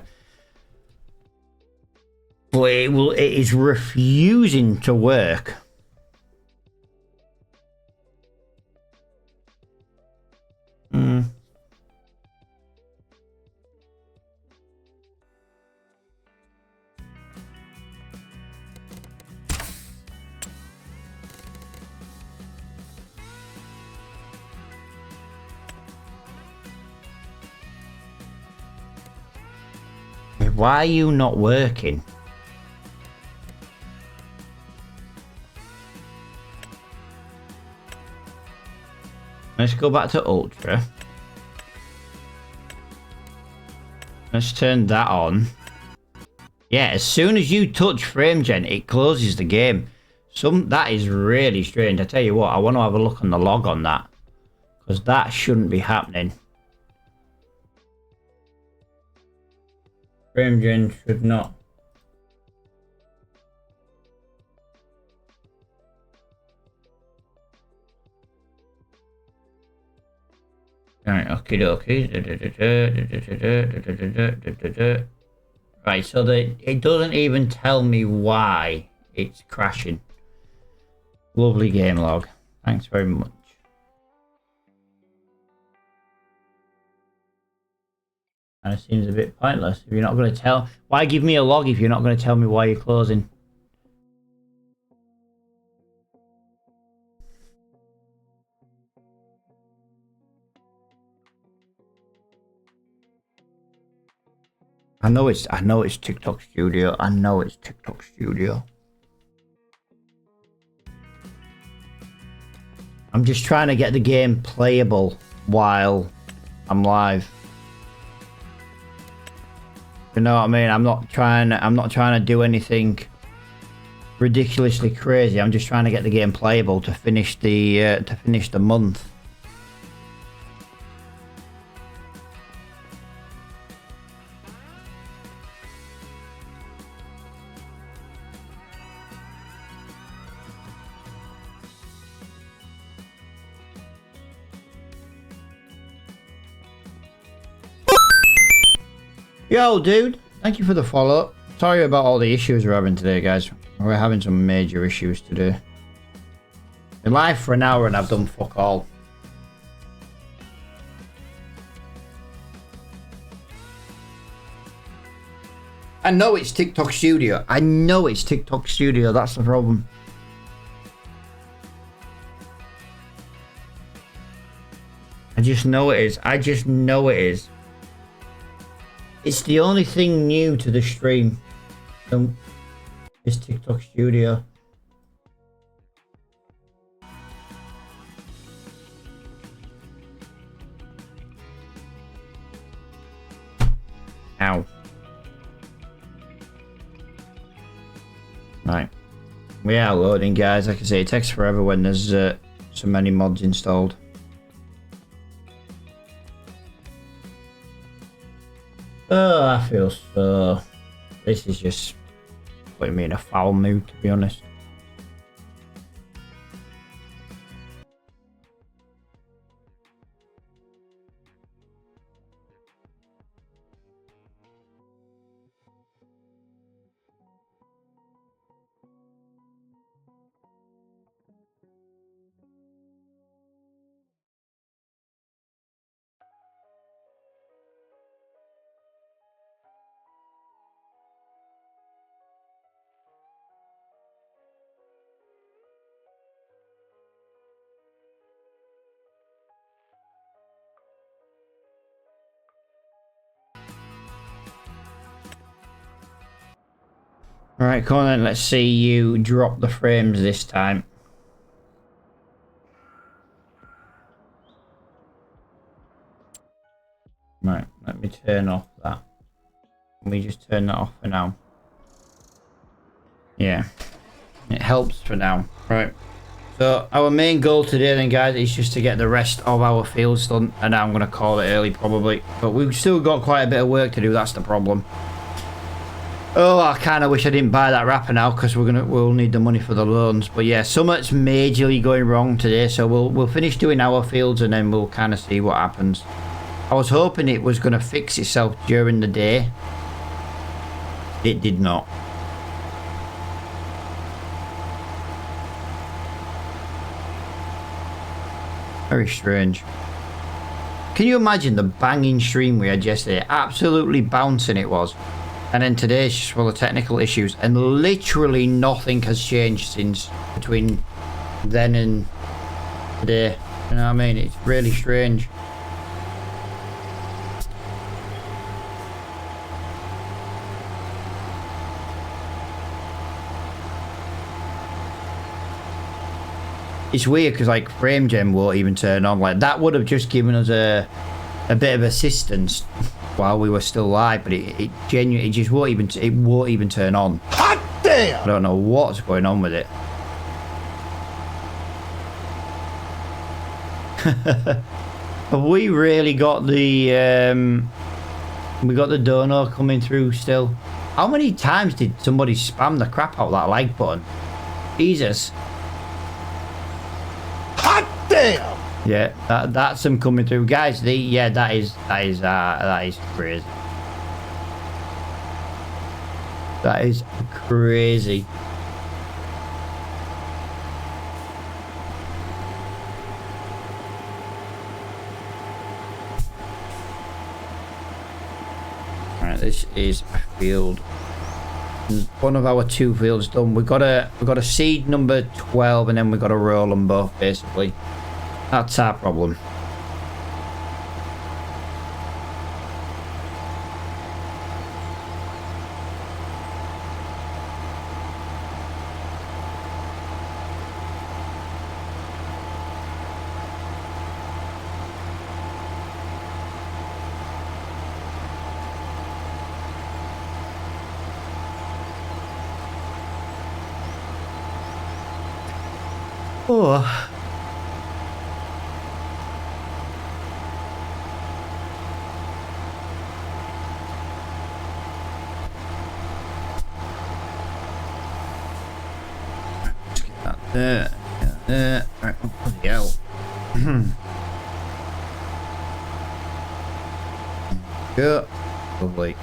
S1: But it is refusing to work. Why are you not working? Let's go back to Ultra. Let's turn that on. Yeah, as soon as you touch frame gen, it closes the game. That is really strange. I tell you what, I want to have a look on the log on that, because that shouldn't be happening. Frame gen should not. Right, okie dokie. Right, so it doesn't even tell me why it's crashing. Lovely game log. Thanks very much. And it seems a bit pointless if you're not going to tell. Why give me a log if you're not going to tell me why you're closing? I know it's TikTok Studio. I know it's TikTok Studio. I'm just trying to get the game playable while I'm live. You know what I mean? I'm not trying to do anything ridiculously crazy. I'm just trying to get the game playable to finish the month. Yo, dude, thank you for the follow-up. Sorry about all the issues we're having today, guys. We're having some major issues today. Been live for an hour and I've done fuck all. I know it's TikTok Studio. I know it's TikTok Studio. That's the problem. I just know it is. I just know it is. It's the only thing new to the stream. It's TikTok Studio. Ow. Right. I'm We are loading, guys. Like I say, it takes forever when there's so many mods installed. Oh, I feel so... This is just putting me in a foul mood, to be honest. Alright, come on then, let's see you drop the frames this time. Right, let me turn off that. Let me just turn that off for now. Yeah, it helps for now. Right, so our main goal today then, guys, is just to get the rest of our fields done. And I'm going to call it early probably. But we've still got quite a bit of work to do, that's the problem. Oh, I kind of wish I didn't buy that wrapper now because we'll need the money for the loans. But yeah, something's majorly going wrong today, so we'll finish doing our fields and then we'll kind of see what happens. I was hoping it was going to fix itself during the day. It did not. Very strange. Can you imagine the banging stream we had yesterday? Absolutely bouncing it was. And then today's just full of technical issues, and literally nothing has changed since between then and today. You know what I mean? It's really strange. It's weird because like frame gen won't even turn on. Like that would have just given us a bit of assistance while we were still live, but it genuinely just won't even turn on.
S2: Hot damn!
S1: I don't know what's going on with it. Have we really got the we got the dono coming through still? How many times did somebody spam the crap out of that like button? Jesus.
S2: Hot damn!
S1: Yeah, that's them coming through, guys. That is crazy. That is crazy. Alright, this is a field. One of our two fields done. We've got a seed number 12, and then we've got to roll them both basically. That's our problem. Oh. Right, oh, bloody hell. Go. Lovely.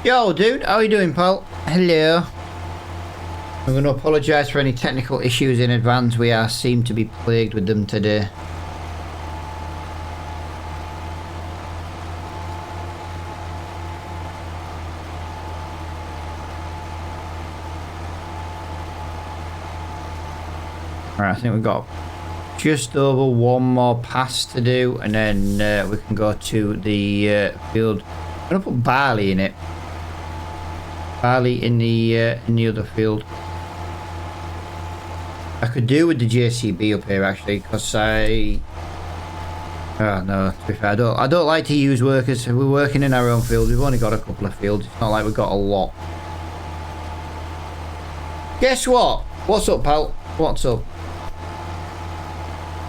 S1: Yo, dude, how are you doing, pal? Hello. I'm going to apologise for any technical issues in advance. We seem to be plagued with them today. Alright, I think we've got just over one more pass to do, and then we can go to the field. I'm going to put barley in it. Barley in the other field. I could do with the JCB up here actually, because oh no, to be fair, I don't like to use workers. We're working in our own field. We've only got a couple of fields. It's not like we've got a lot. Guess what? What's up, pal? What's up?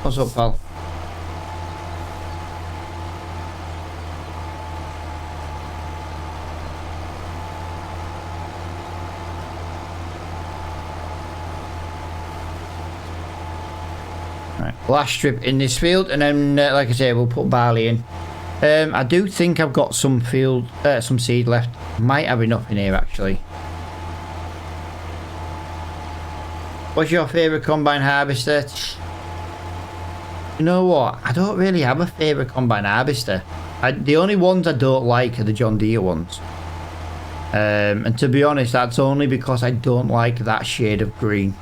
S1: What's up, pal? Right, last strip in this field, and then, like I say, we'll put barley in. I do think I've got some seed left. Might have enough in here, actually. What's your favourite combine harvester? You know what? I don't really have a favourite combine harvester. The only ones I don't like are the John Deere ones. And to be honest, that's only because I don't like that shade of green.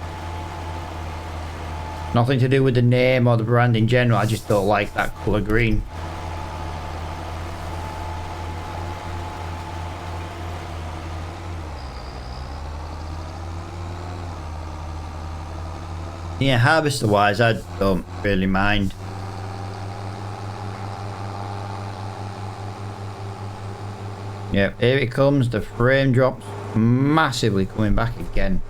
S1: Nothing to do with the name or the brand in general, I just don't like that colour green. Yeah, harvester wise, I don't really mind. Yep, here it comes, the frame drops massively coming back again.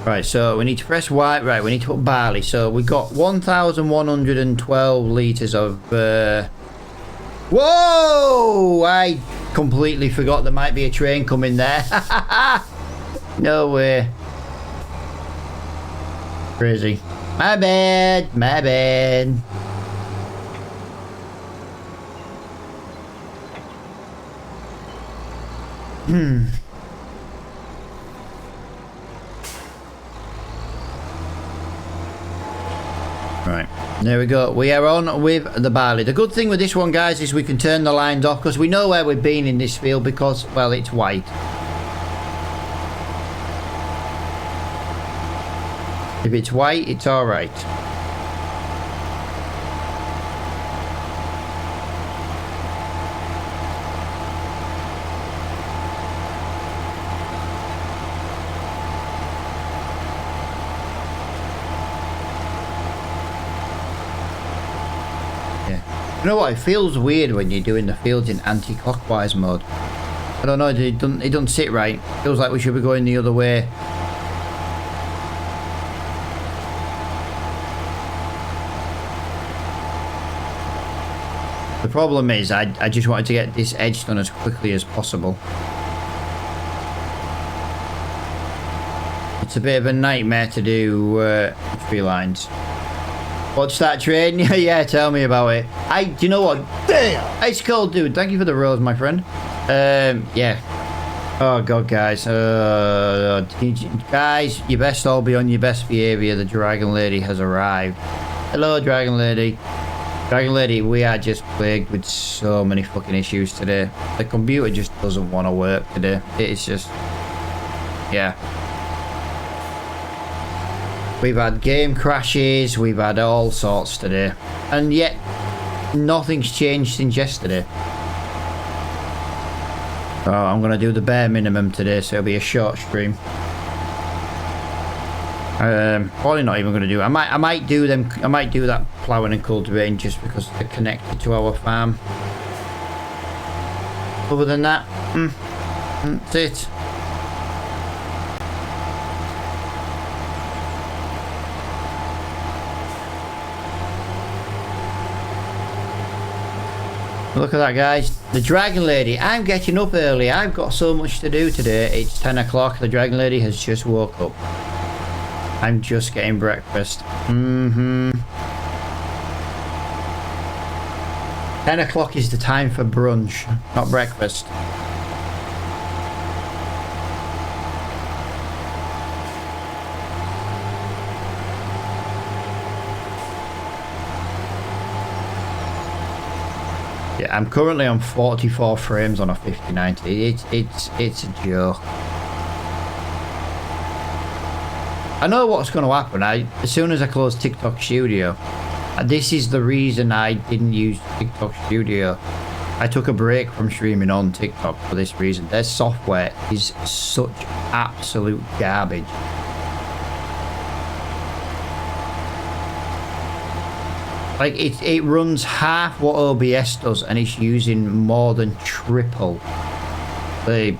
S1: Right, so we need to press Y. Right, we need to put barley. So we got 1,112 litres of... Whoa! I completely forgot there might be a train coming there. No way. Crazy. My bad. My bad. Right, there we go. We are on with the barley. The good thing with this one, guys, is we can turn the lines off because we know where we've been in this field because, well, it's white. If it's white, it's all right. You know what? It feels weird when you're doing the fields in anti-clockwise mode. I don't know. It doesn't sit right. Feels like we should be going the other way. The problem is, I just wanted to get this edge done as quickly as possible. It's a bit of a nightmare to do 3 lines. Watch that train? Yeah, tell me about it. Do you know what?
S2: Damn!
S1: It's cool, dude. Thank you for the rose, my friend. Yeah. Oh, God, guys. Guys, you best all be on your best behaviour. The Dragon Lady has arrived. Hello, Dragon Lady. Dragon Lady, we are just plagued with so many fucking issues today. The computer just doesn't want to work today. It's just... yeah. We've had game crashes, we've had all sorts today. And yet, nothing's changed since yesterday. Oh, I'm going to do the bare minimum today, so it'll be a short stream. Probably not even going to do it. I might do that ploughing and cultivating just because they're connected to our farm. Other than that, that's it. Look at that, guys. The Dragon Lady. I'm getting up early. I've got so much to do today. It's 10 o'clock. The Dragon Lady has just woke up. I'm just getting breakfast. 10 o'clock is the time for brunch, not breakfast. Yeah, I'm currently on 44 frames on a 5090. It's a joke. I know what's going to happen. As soon as I close TikTok Studio, this is the reason I didn't use TikTok Studio. I took a break from streaming on TikTok for this reason. Their software is such absolute garbage. Like, it runs half what OBS does, and it's using more than triple the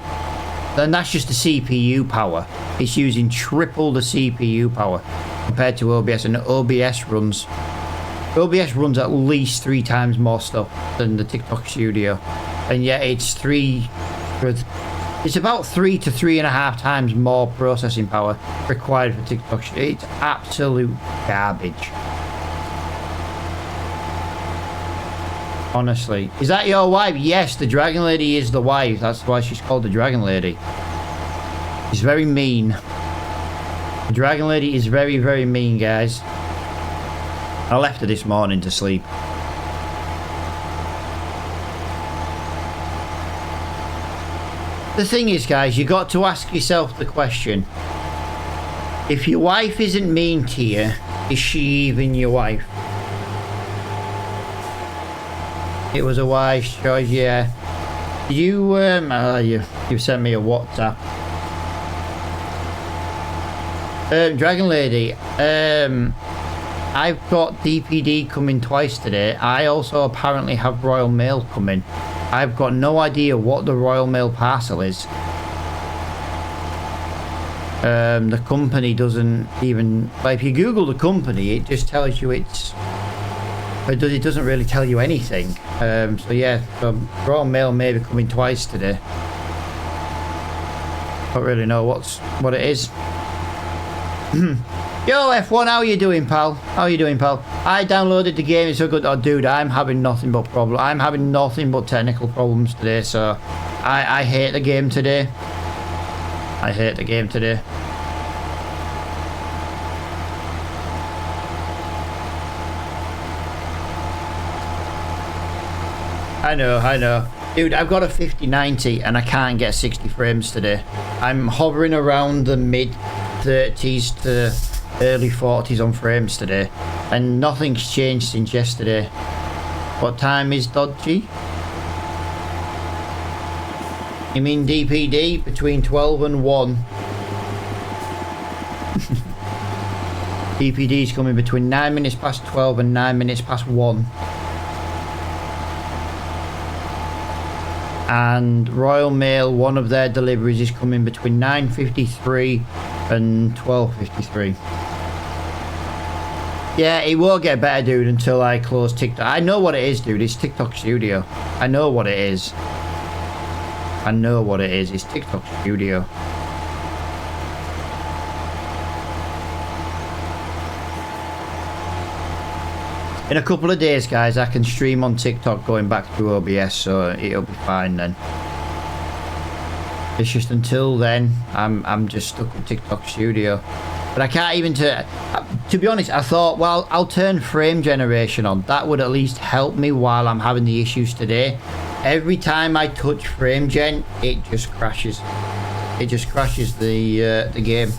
S1: then that's just the CPU power. It's using triple the CPU power compared to OBS, and OBS runs at least 3 times more stuff than the TikTok Studio, and yet it's about 3 to 3.5 times more processing power required for TikTok. It's absolute garbage. Honestly. Is that your wife? Yes, the Dragon Lady is the wife. That's why she's called the Dragon Lady. She's very mean. The Dragon Lady is very, very mean, guys. I left her this morning to sleep. The thing is, guys, you got to ask yourself the question. If your wife isn't mean to you, is she even your wife? It was a wise choice, yeah. You sent me a WhatsApp. Dragon Lady, I've got DPD coming twice today. I also apparently have Royal Mail coming. I've got no idea what the Royal Mail parcel is. The company doesn't even... Like, if you Google the company, it just tells you it's... It doesn't really tell you anything. So yeah, Royal Mail may be coming twice today. Don't really know what it is. Yo, F1, how you doing, pal? How you doing, pal? I downloaded the game, it's so good. Oh, dude, I'm having nothing but problems. I'm having nothing but technical problems today, so... I hate the game today. I hate the game today. I know. Dude, I've got a 5090 and I can't get 60 frames today. I'm hovering around the mid-30s to early 40s on frames today. And nothing's changed since yesterday. What time is dodgy? You mean DPD? Between 12 and 1. DPD's coming between 9 minutes past 12 and 9 minutes past 1. And Royal Mail, one of their deliveries is coming between 9:53 and 12:53. Yeah, it will get better, dude, until I close TikTok. I know what it is, dude. It's TikTok Studio. I know what it is. I know what it is. It's TikTok Studio. In a couple of days, guys, I can stream on TikTok going back to OBS, so it'll be fine then. It's just until then, I'm just stuck with TikTok Studio. But I can't even to be honest, I thought, well, I'll turn frame generation on. That would at least help me while I'm having the issues today. Every time I touch frame gen, it just crashes. It just crashes the game.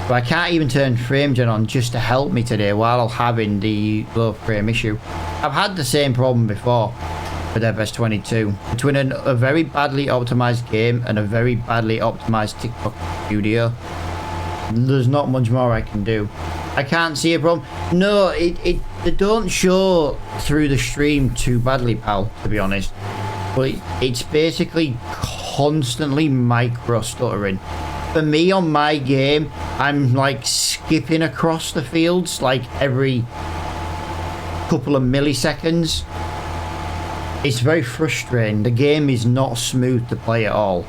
S1: So I can't even turn frame gen on just to help me today while having the low frame issue. I've had the same problem before with FS22. Between a very badly optimized game and a very badly optimized TikTok Studio, there's not much more I can do. I can't see a problem. No, they don't show through the stream too badly, pal, to be honest. But it's basically constantly micro stuttering. For me on my game, I'm like skipping across the fields like every couple of milliseconds. It's very frustrating. The game is not smooth to play at all.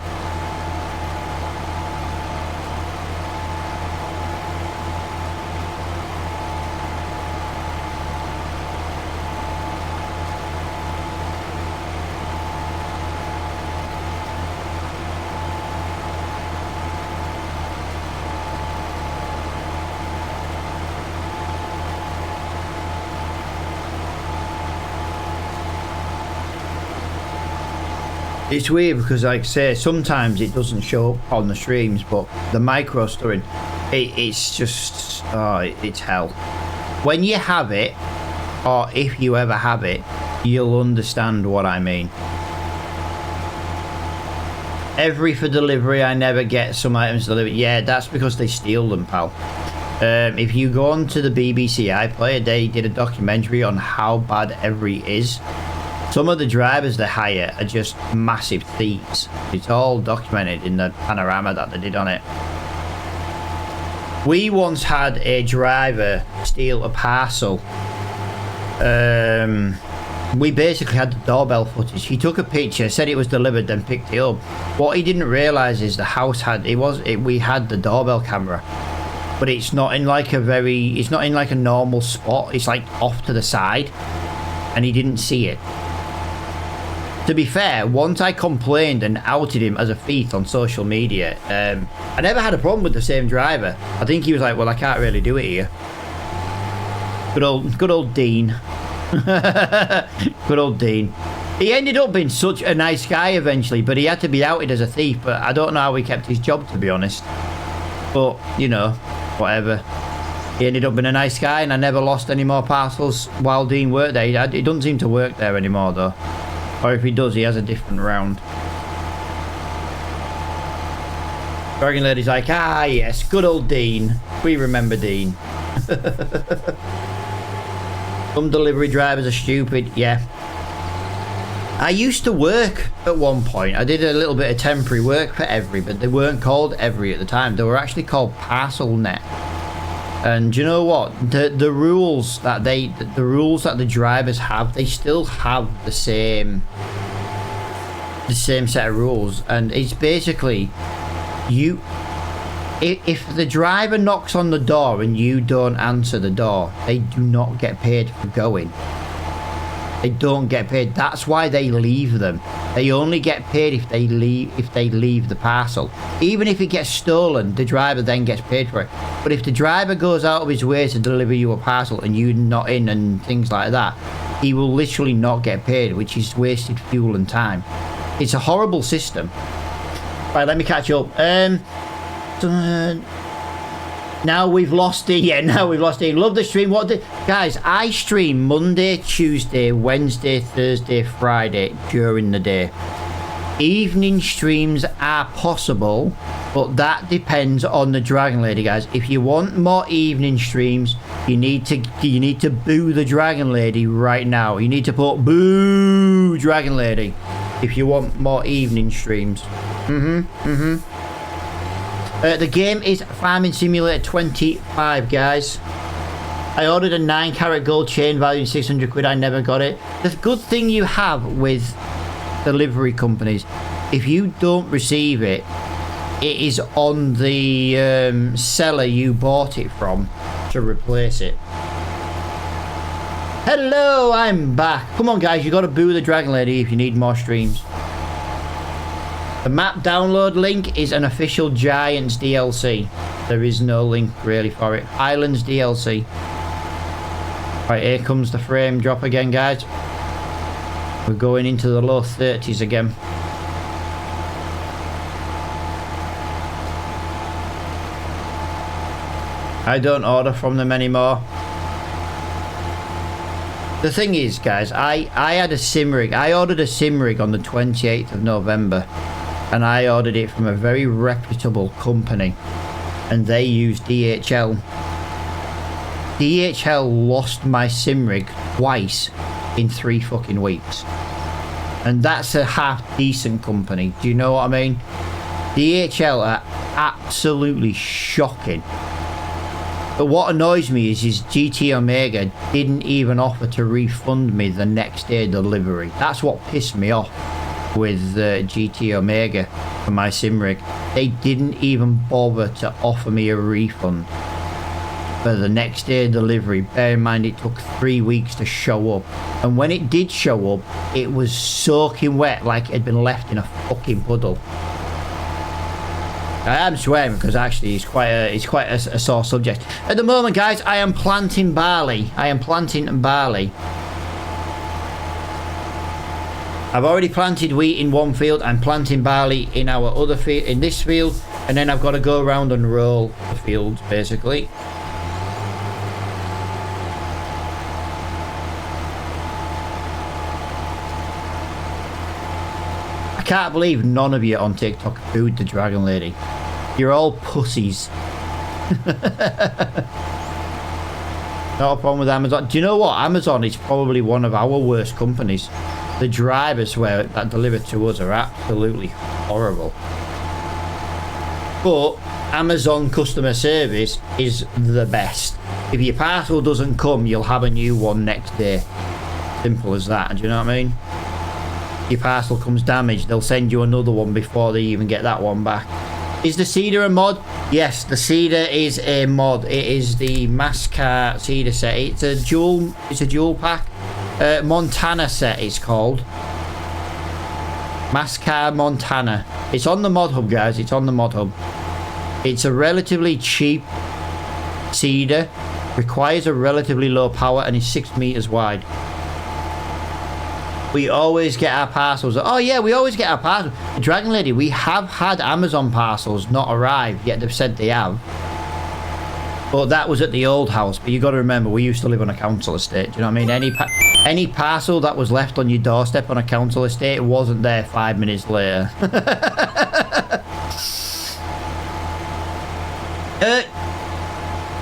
S1: It's weird because, like I say, sometimes it doesn't show up on the streams, but the micro stuttering, it's just, it's hell. When you have it, or if you ever have it, you'll understand what I mean. Every for delivery, I never get some items delivered. Yeah, that's because they steal them, pal. If you go on to the BBC iPlayer, they did a documentary on how bad every is. Some of the drivers they hire are just massive thieves. It's all documented in the panorama that they did on it. We once had a driver steal a parcel. We basically had the doorbell footage. He took a picture, said it was delivered, then picked it up. What he didn't realise is the house had we had the doorbell camera, but it's not in like a normal spot. It's like off to the side, and he didn't see it. To be fair, once I complained and outed him as a thief on social media, I never had a problem with the same driver. I think he was like, well, I can't really do it here. Good old Dean. Good old Dean. He ended up being such a nice guy eventually, but he had to be outed as a thief. But I don't know how he kept his job, to be honest. But, you know, whatever. He ended up being a nice guy, and I never lost any more parcels while Dean worked there. He doesn't seem to work there anymore, though. Or if he does, he has a different round. Dragon Lady's like, ah, yes, good old Dean. We remember Dean. Some delivery drivers are stupid, yeah. I used to work at one point. I did a little bit of temporary work for Every, but they weren't called Every at the time. They were actually called ParcelNet. And do you know what? The rules that the drivers have, they still have the same set of rules, and it's basically if the driver knocks on the door and you don't answer the door, they do not get paid for going. They don't get paid. That's why they leave them. They only get paid if they leave the parcel. Even if it gets stolen, the driver then gets paid for it. But if the driver goes out of his way to deliver you a parcel and you're not in and things like that, he will literally not get paid, which is wasted fuel and time. It's a horrible system. Right, let me catch up. Now we've lost it. Yeah, now we've lost it. Love the stream. Guys, I stream Monday, Tuesday, Wednesday, Thursday, Friday during the day. Evening streams are possible, but that depends on the Dragon Lady, guys. If you want more evening streams, you need to boo the Dragon Lady right now. You need to put boo Dragon Lady if you want more evening streams. The game is Farming Simulator 25, guys. I ordered a 9-carat gold chain valued 600 quid. I never got it. The good thing you have with delivery companies, if you don't receive it, it is on the seller you bought it from to replace it. Hello, I'm back. Come on, guys. You got to boo the Dragon Lady if you need more streams. The map download link is an official Giants DLC. There is no link really for it. Islands DLC. Right, here comes the frame drop again, guys. We're going into the low 30s again. I don't order from them anymore. The thing is, guys, I had a sim rig. I ordered a sim rig on the 28th of November. And I ordered it from a very reputable company, and they used DHL. DHL lost my sim rig twice in 3 fucking weeks, and that's a half decent company. Do you know what I mean? DHL are absolutely shocking. But what annoys me is GT Omega didn't even offer to refund me the next day delivery. That's what pissed me off with GT Omega for my sim rig. They didn't even bother to offer me a refund for the next day delivery. Bear in mind, it took 3 weeks to show up, and when it did show up, it was soaking wet, like it had been left in a fucking puddle. I am swearing because actually it's quite a sore subject at the moment, guys. I am planting barley. I've already planted wheat in one field. I'm planting barley in our other field, in this field, and then I've got to go around and roll the fields, basically. I can't believe none of you on TikTok booed the Dragon Lady. You're all pussies. Not a problem with Amazon. Do you know what? Amazon is probably one of our worst companies. the drivers that deliver to us are absolutely horrible. But Amazon customer service is the best. If your parcel doesn't come, you'll have a new one next day. Simple as that. Do you know what I mean? Your parcel comes damaged, they'll send you another one before they even get that one back. Is the Cedar a mod? Yes, the Cedar is a mod. It is the Mascar Cedar set. It's a dual pack. Montana set it's called. Mascar Montana. It's on the mod hub, guys. It's on the mod hub. It's a relatively cheap Cedar. Requires a relatively low power and is 6 meters wide. We always get our parcels. Oh yeah, we always get our parcels. Dragon Lady, we have had Amazon parcels not arrive, yet they've said they have. But that was at the old house. But you got to remember, we used to live on a council estate. Do you know what I mean? Any parcel that was left on your doorstep on a council estate wasn't there 5 minutes later.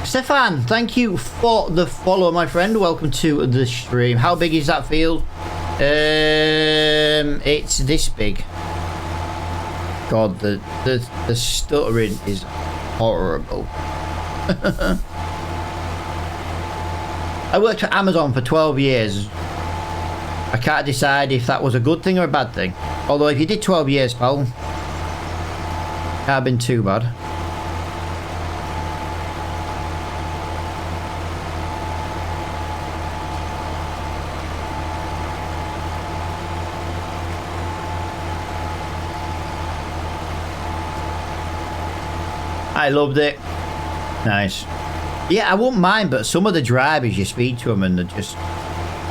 S1: Stefan, thank you for the follow, my friend. Welcome to the stream. How big is that field? It's this big. God, the stuttering is horrible. I worked for Amazon for 12 years. I can't decide if that was a good thing or a bad thing. Although if you did 12 years, pal, can't have been too bad. I loved it. Nice. Yeah, I wouldn't mind, but some of the drivers, you speak to them and they're just...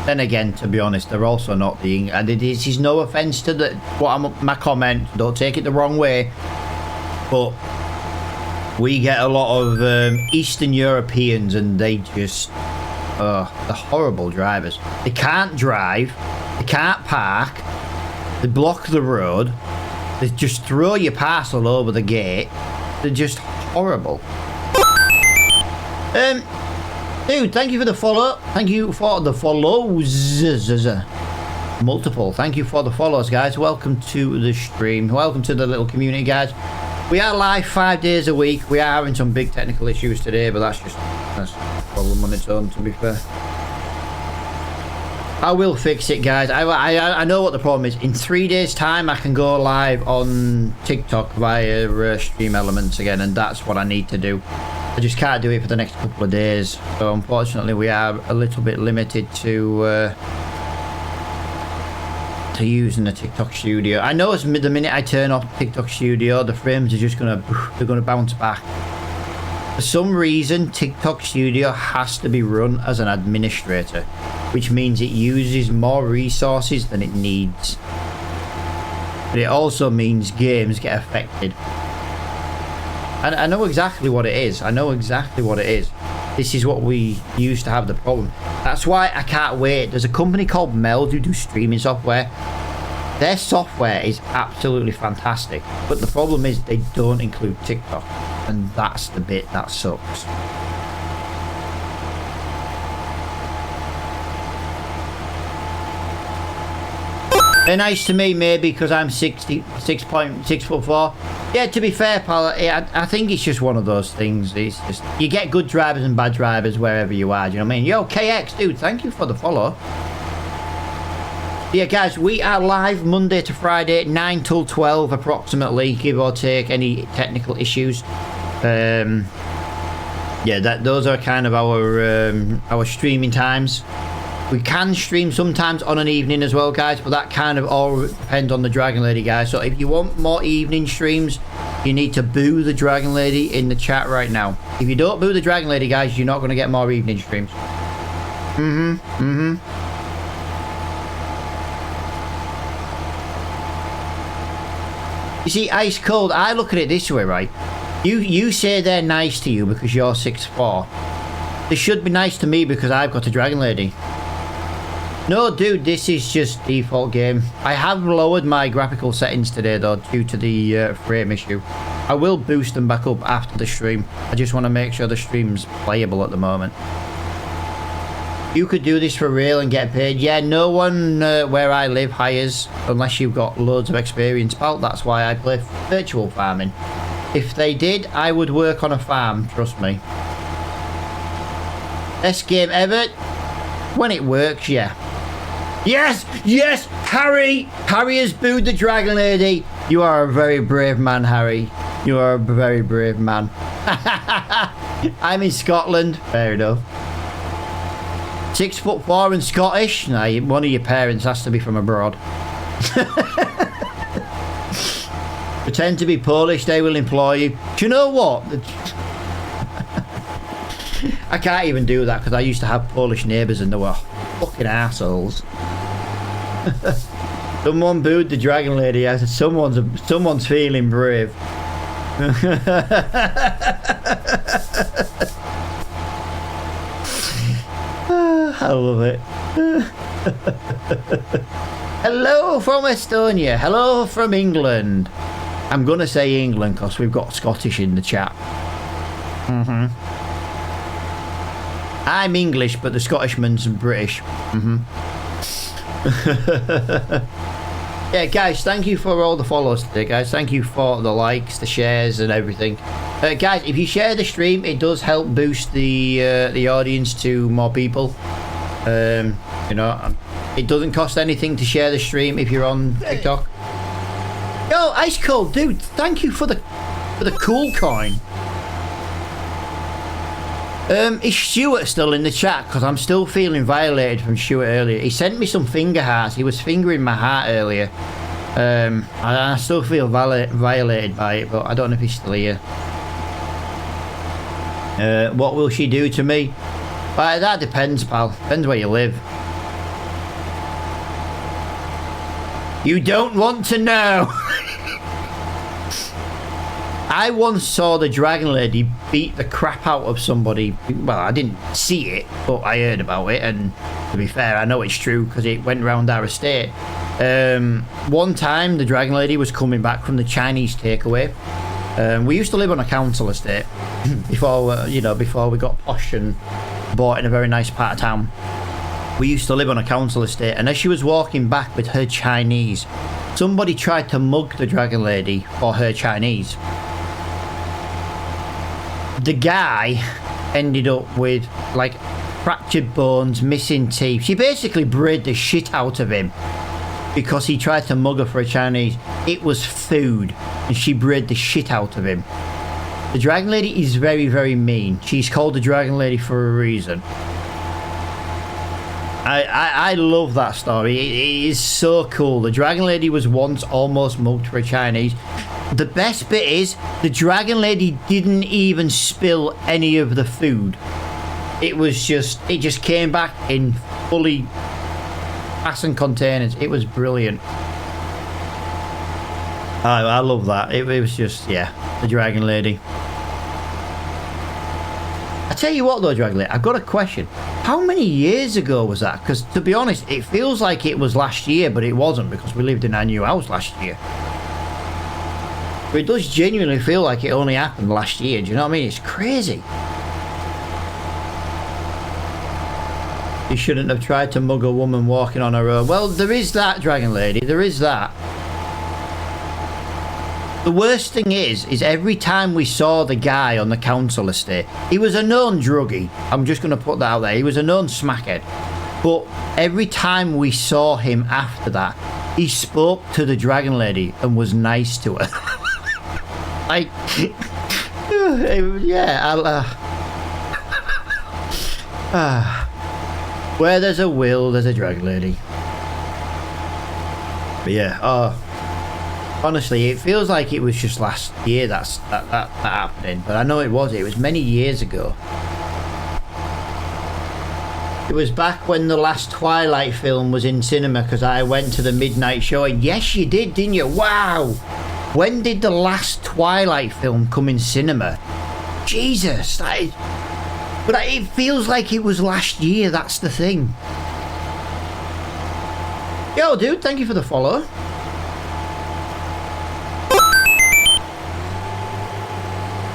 S1: Then again, to be honest, they're also not the... And this is no offence to my comment. Don't take it the wrong way. But we get a lot of Eastern Europeans and they just... they're horrible drivers. They can't drive. They can't park. They block the road. They just throw your parcel over the gate. They're just horrible. Dude, thank you for the follow. Thank you for the follows. Multiple. Thank you for the follows, guys. Welcome to the stream. Welcome to the little community, guys. We are live 5 days a week. We are having some big technical issues today, but that's a problem on its own, to be fair. I will fix it, guys. I know what the problem is. In 3 days' time, I can go live on TikTok via Stream Elements again, and that's what I need to do. I just can't do it for the next couple of days. So unfortunately, we are a little bit limited to using the TikTok Studio. I know the minute I turn off TikTok Studio, the frames are just gonna bounce back. For some reason, TikTok Studio has to be run as an administrator, which means it uses more resources than it needs. But it also means games get affected. And I know exactly what it is. I know exactly what it is. This is what we used to have the problem. That's why I can't wait. There's a company called Meld who do streaming software. Their software is absolutely fantastic. But the problem is they don't include TikTok. And that's the bit that sucks. They're nice to me, maybe because I'm 6'4". Yeah, to be fair, pal, I think it's just one of those things. It's just, you get good drivers and bad drivers wherever you are. Do you know what I mean? Yo, KX, dude, thank you for the follow. Yeah, guys, we are live Monday to Friday, 9 till 12 approximately, give or take any technical issues. Yeah, those are kind of our streaming times. We can stream sometimes on an evening as well, guys, but that kind of all depends on the Dragon Lady, guys. So if you want more evening streams, you need to boo the Dragon Lady in the chat right now. If you don't boo the Dragon Lady, guys, you're not going to get more evening streams. You see, Ice Cold, I look at it this way, right? You say they're nice to you because you're 6'4". They should be nice to me because I've got a Dragon Lady. No, dude, this is just default game. I have lowered my graphical settings today, though, due to the frame issue. I will boost them back up after the stream. I just want to make sure the stream's playable at the moment. You could do this for real and get paid. Yeah, no one where I live hires unless you've got loads of experience, pal. That's why I play virtual farming. If they did, I would work on a farm, trust me. Best game ever? When it works, yeah. Yes! Yes! Harry! Harry has booed the Dragon Lady. You are a very brave man, Harry. You are a very brave man. I'm in Scotland. Fair enough. 6'4" and Scottish? Nah, one of your parents has to be from abroad. Pretend to be Polish, they will employ you. Do you know what? I can't even do that because I used to have Polish neighbours and they were fucking assholes. Someone booed the Dragon Lady. I said, someone's feeling brave. I love it. Hello from Estonia. Hello from England. I'm gonna say England because we've got Scottish in the chat. I'm English, but the Scottishman's British. Yeah, guys, thank you for all the follows today, guys. Thank you for the likes, the shares, and everything. Guys, if you share the stream, it does help boost the audience to more people. You know, it doesn't cost anything to share the stream if you're on TikTok. Yo, Ice Cold, dude, thank you for the cool coin. Is Stuart still in the chat? Because I'm still feeling violated from Stuart earlier. He sent me some finger hearts. He was fingering my heart earlier. I still feel violated by it, but I don't know if he's still here. What will she do to me? But that depends, pal. Depends where you live. You don't want to know. I once saw the Dragon Lady beat the crap out of somebody. Well, I didn't see it, but I heard about it. And to be fair, I know it's true because it went around our estate. One time, the Dragon Lady was coming back from the Chinese takeaway. We used to live on a council estate before, before we got posh and bought in a very nice part of town. We used to live on a council estate, and as she was walking back with her Chinese, somebody tried to mug the Dragon Lady for her Chinese. The guy ended up with like fractured bones, missing teeth. She basically brayed the shit out of him because he tried to mug her for a Chinese. It was food, and she brayed the shit out of him. The Dragon Lady is very, very mean. She's called the Dragon Lady for a reason. I love that story. It is so cool. The Dragon Lady was once almost mugged for a Chinese. The best bit is the Dragon Lady didn't even spill any of the food. It just came back in fully passing containers. It was brilliant. I love that. It was just, yeah, the Dragon Lady. I tell you what though, Dragon Lady, I've got a question. How many years ago was that? Because to be honest, it feels like it was last year, but it wasn't because we lived in our new house last year. But it does genuinely feel like it only happened last year. Do you know what I mean? It's crazy. You shouldn't have tried to mug a woman walking on her own. Well, there is that, Dragon Lady. There is that. The worst thing is every time we saw the guy on the council estate, he was a known druggie. I'm just going to put that out there. He was a known smackhead. But every time we saw him after that, he spoke to the Dragon Lady and was nice to her. Like, yeah, where there's a will, there's a Dragon Lady. But yeah, honestly, it feels like it was just last year that happening, but I know it was many years ago. It was back when the last Twilight film was in cinema because I went to the midnight showing. Yes, you did, didn't you? Wow! When did the last Twilight film come in cinema? Jesus, that is... But it feels like it was last year, that's the thing. Yo, dude, thank you for the follow.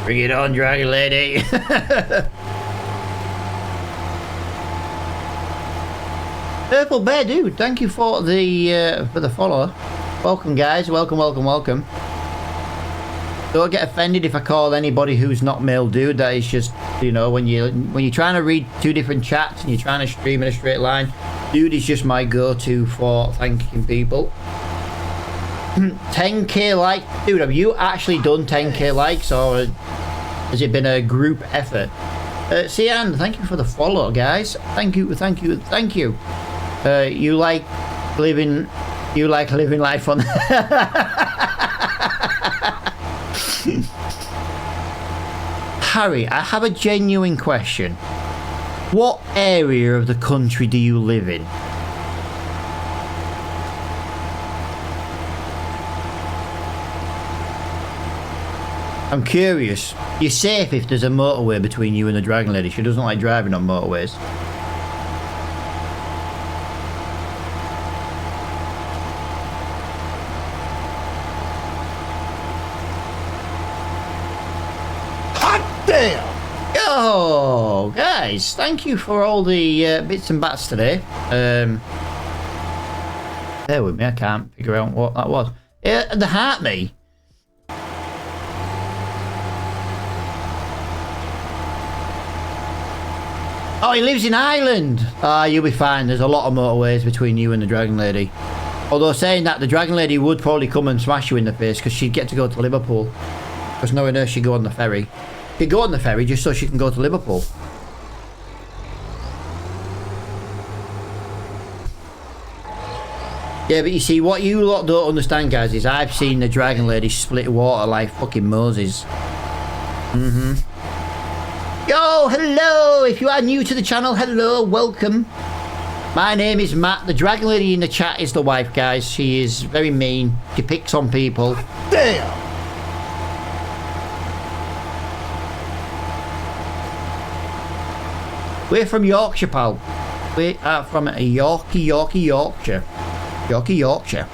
S1: Bring it on, Dragon Lady. Purple Bear, dude. Thank you for the follow. Welcome, guys. Welcome. Don't get offended if I call anybody who's not male dude. That is just, you know, when you're trying to read two different chats and you're trying to stream in a straight line, dude is just my go-to for thanking people. 10k like, dude. Have you actually done 10k likes, or has it been a group effort? Sian, thank you for the follow, guys. Thank you. You like living life on. Harry, I have a genuine question. What area of the country do you live in? I'm curious. You're safe if there's a motorway between you and the Dragon Lady. She doesn't like driving on motorways.
S2: Hot damn!
S1: Oh, guys, thank you for all the bits and bats today. Bear with me, I can't figure out what that was. The heart me. Oh, he lives in Ireland. You'll be fine. There's a lot of motorways between you and the Dragon Lady. Although saying that, the Dragon Lady would probably come and smash you in the face because she'd get to go to Liverpool. Because knowing her, she'd go on the ferry. She'd go on the ferry just so she can go to Liverpool. Yeah, but you see, what you lot don't understand, guys, is I've seen the Dragon Lady split water like fucking Moses. Yo, hello! If you are new to the channel, hello, welcome. My name is Matt. The Dragon Lady in the chat is the wife, guys. She is very mean. She picks on people.
S2: Damn!
S1: We're from Yorkshire, pal. We are from Yorkie, Yorkshire. Yorkie, Yorkshire.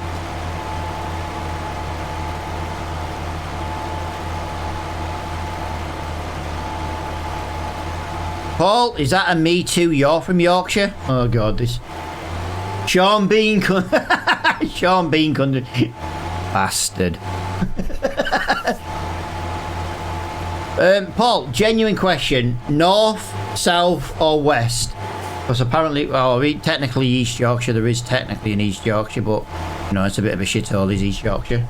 S1: Paul, is that a me too? You're from Yorkshire? Oh god, this Sean Bean Sean Bean country. Bastard. Paul, genuine question. North, south or west? Because apparently, well, technically East Yorkshire, there is technically an East Yorkshire, but you know, it's a bit of a shithole, is East Yorkshire.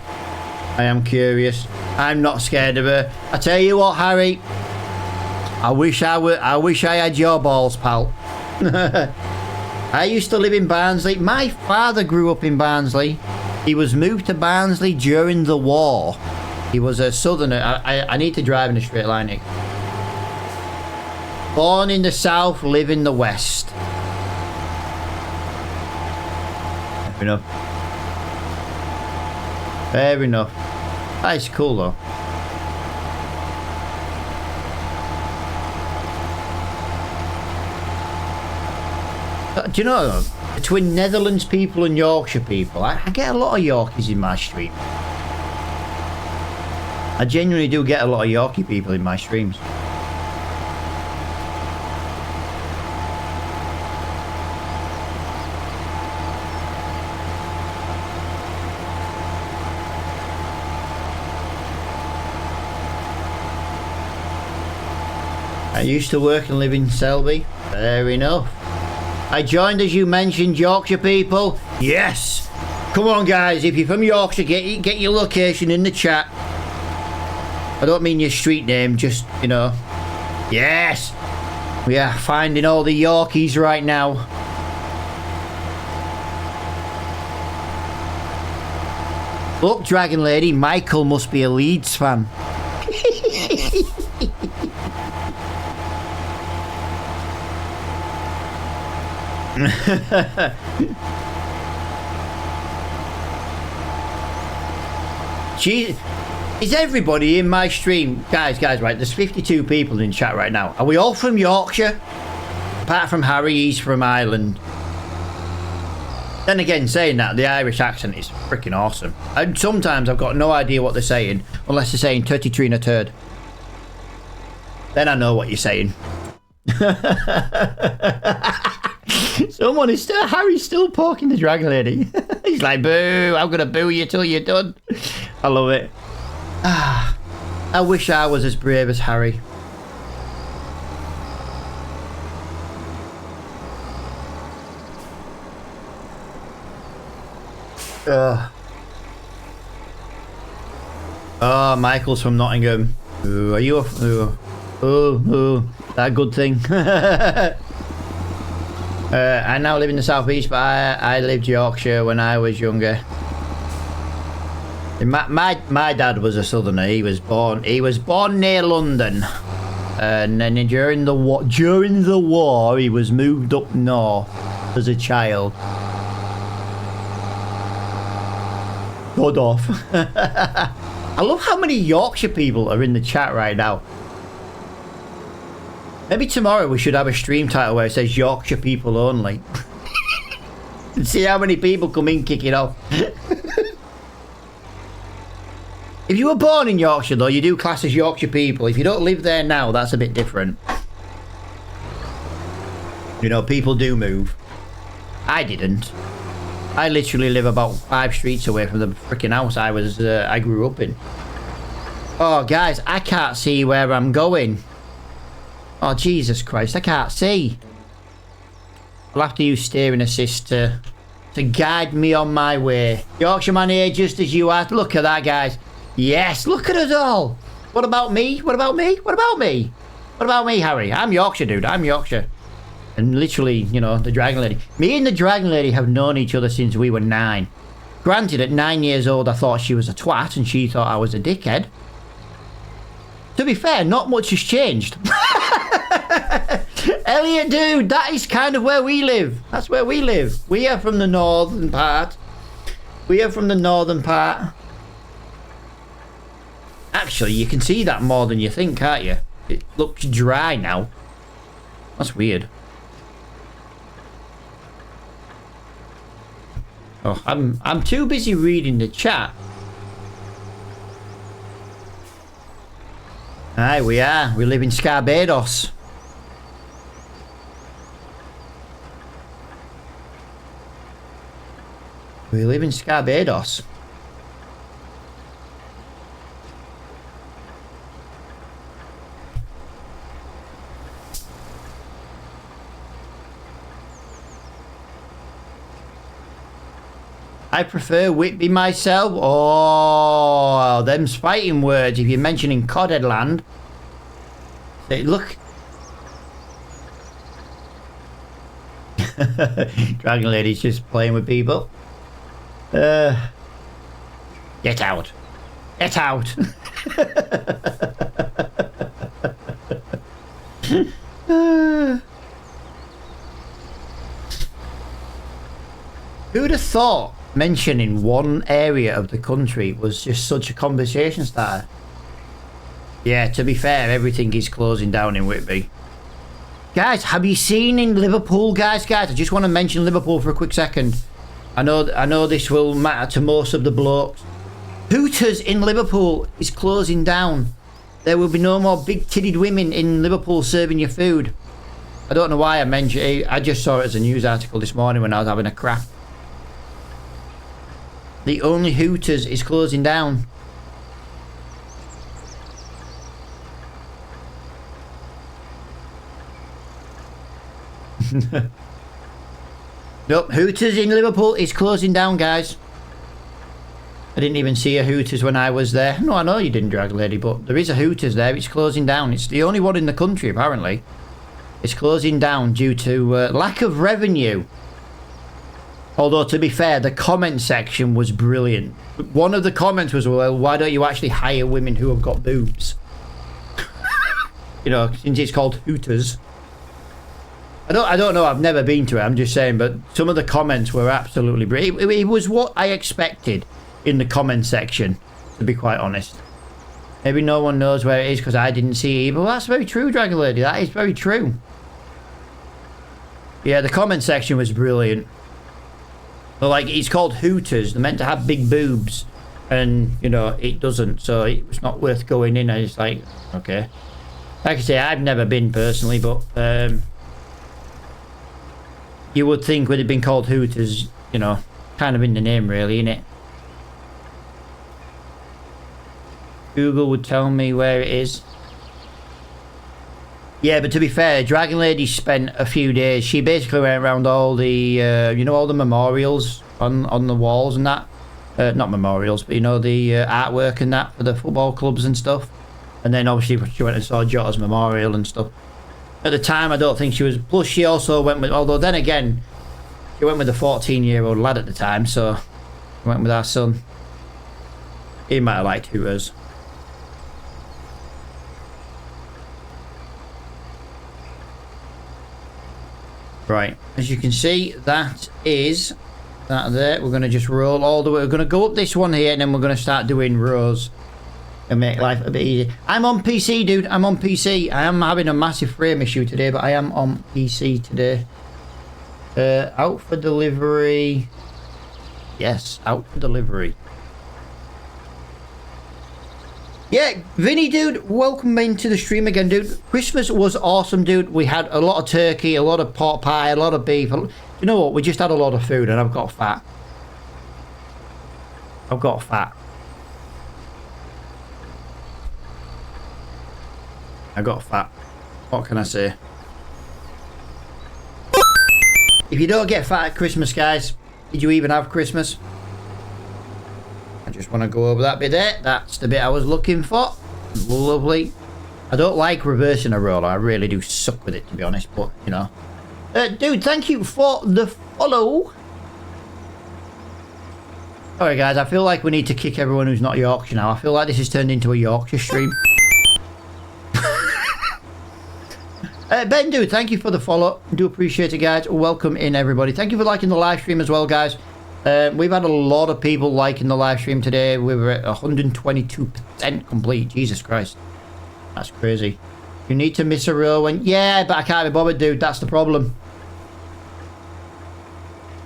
S1: I am curious. I'm not scared of her. I tell you what, Harry, I wish I had your balls, pal. I used to live in Barnsley. My father grew up in Barnsley. He was moved to Barnsley during the war. He was a southerner. I need to drive in a straight line here. Born in the south, live in the west. Fair enough. Fair enough. That's cool though. Do you know, between Netherlands people and Yorkshire people, I get a lot of Yorkies in my stream. I genuinely do get a lot of Yorkie people in my streams. I used to work and live in Selby. Fair enough. I joined as you mentioned, Yorkshire people. Yes. Come on, guys. If you're from Yorkshire, get your location in the chat. I don't mean your street name, just, you know. Yes. We are finding all the Yorkies right now. Look, Dragon Lady, Michael must be a Leeds fan. Jeez, is everybody in my stream? Guys, right, there's 52 people in chat right now. Are we all from Yorkshire? Apart from Harry, he's from Ireland. Then again, saying that, the Irish accent is freaking awesome. And sometimes I've got no idea what they're saying, unless they're saying 33 and a turd. Then I know what you're saying. Someone is still... Harry's still poking the dragon lady. He's like, boo, I'm going to boo you till you're done. I love it. Ah, I wish I was as brave as Harry. Oh, Michael's from Nottingham. Ooh, are you a... that good thing. I now live in the southeast, but I lived Yorkshire when I was younger. My dad was a southerner. He was born near London, and then during the war he was moved up north as a child. God off. I love how many Yorkshire people are in the chat right now. Maybe tomorrow we should have a stream title where it says Yorkshire people only. And see how many people come in kicking off. If you were born in Yorkshire though, you do class as Yorkshire people. If you don't live there now, that's a bit different. You know, people do move. I didn't. I literally live about 5 streets away from the freaking house I grew up in. Oh, guys, I can't see where I'm going. Oh, Jesus Christ, I can't see. I'll have to use steering assist to guide me on my way. Yorkshireman here, just as you are. Look at that, guys. Yes, look at us all. What about me? What about me? What about me? What about me, Harry? I'm Yorkshire, dude. I'm Yorkshire. And literally, you know, the Dragon Lady. Me and the Dragon Lady have known each other since we were 9. Granted, at 9 years old, I thought she was a twat and she thought I was a dickhead. To be fair, not much has changed. Elliot, dude, that is kind of where we live. That's where we live. We are from the northern part. Actually, you can see that more than you think, can't you? It looks dry now. That's weird. Oh, I'm too busy reading the chat. Aye, we are. We live in Scarbados. We live in Scarbados. I prefer Whitby myself. Oh, them's fighting words if you're mentioning Codhead land. Say, look. Dragon Lady's just playing with people. Get out. Get out. Who'd have thought mentioning one area of the country was just such a conversation starter? Yeah, to be fair, everything is closing down in Whitby. Guys, have you seen in Liverpool, guys, I just want to mention Liverpool for a quick second. I know this will matter to most of the blokes. Hooters in Liverpool is closing down. There will be no more big-titted women in Liverpool serving your food. I don't know why I mentioned it. I just saw it as a news article this morning when I was having a crap. The only Hooters is closing down. Nope, Hooters in Liverpool is closing down, guys. I didn't even see a Hooters when I was there. No, I know you didn't, Drag Lady, but there is a Hooters there. It's closing down. It's the only one in the country, apparently. It's closing down due to lack of revenue. Although, to be fair, the comment section was brilliant. One of the comments was, well, why don't you actually hire women who have got boobs? You know, since it's called Hooters. I don't know, I've never been to it, I'm just saying, but some of the comments were absolutely brilliant. It was what I expected in the comment section, to be quite honest. Maybe no one knows where it is because I didn't see it either. Well, that's very true, Dragon Lady, that is very true. Yeah, the comment section was brilliant. But like, it's called Hooters, they're meant to have big boobs, and, you know, it doesn't, so it's not worth going in, and it's like, okay. Like I say, I've never been personally, but, you would think would have been called Hooters, you know, kind of in the name really, innit? Google would tell me where it is. Yeah, but to be fair, Dragon Lady spent a few days. She basically went around all the, you know, all the memorials on the walls and that. Not memorials, but you know, the artwork and that for the football clubs and stuff. And then obviously she went and saw Jota's memorial and stuff. At the time, I don't think she was... Plus, she also went with... Although then again, she went with a 14-year-old lad at the time, so... She went with our son. He might have liked Hooters. Right, as you can see, that is that there. We're going to just roll all the way. We're going to go up this one here, and then we're going to start doing rows and make life a bit easier. I'm on PC, dude. I'm on PC. I am having a massive frame issue today, but I am on PC today. Out for delivery. Yes, out for delivery. Yeah, Vinny, dude, welcome into the stream again, dude. Christmas was awesome, dude. We had a lot of turkey, a lot of pork pie, a lot of beef. You know what? We just had a lot of food, and I've got fat. I've got fat. I got fat. What can I say? If you don't get fat at Christmas, guys, did you even have Christmas? I just want to go over that bit there. That's the bit I was looking for. Lovely. I don't like reversing a roller. I really do suck with it, to be honest. But, you know. Dude, thank you for the follow. Sorry, guys. I feel like we need to kick everyone who's not Yorkshire now. I feel like this has turned into a Yorkshire stream. Ben, dude, thank you for the follow. Do appreciate it, guys. Welcome in, everybody. Thank you for liking the live stream as well, guys. We've had a lot of people liking the live stream today. We were at 122% complete. Jesus Christ. That's crazy. You need to miss a row when... Yeah, but I can't be bothered, dude. That's the problem.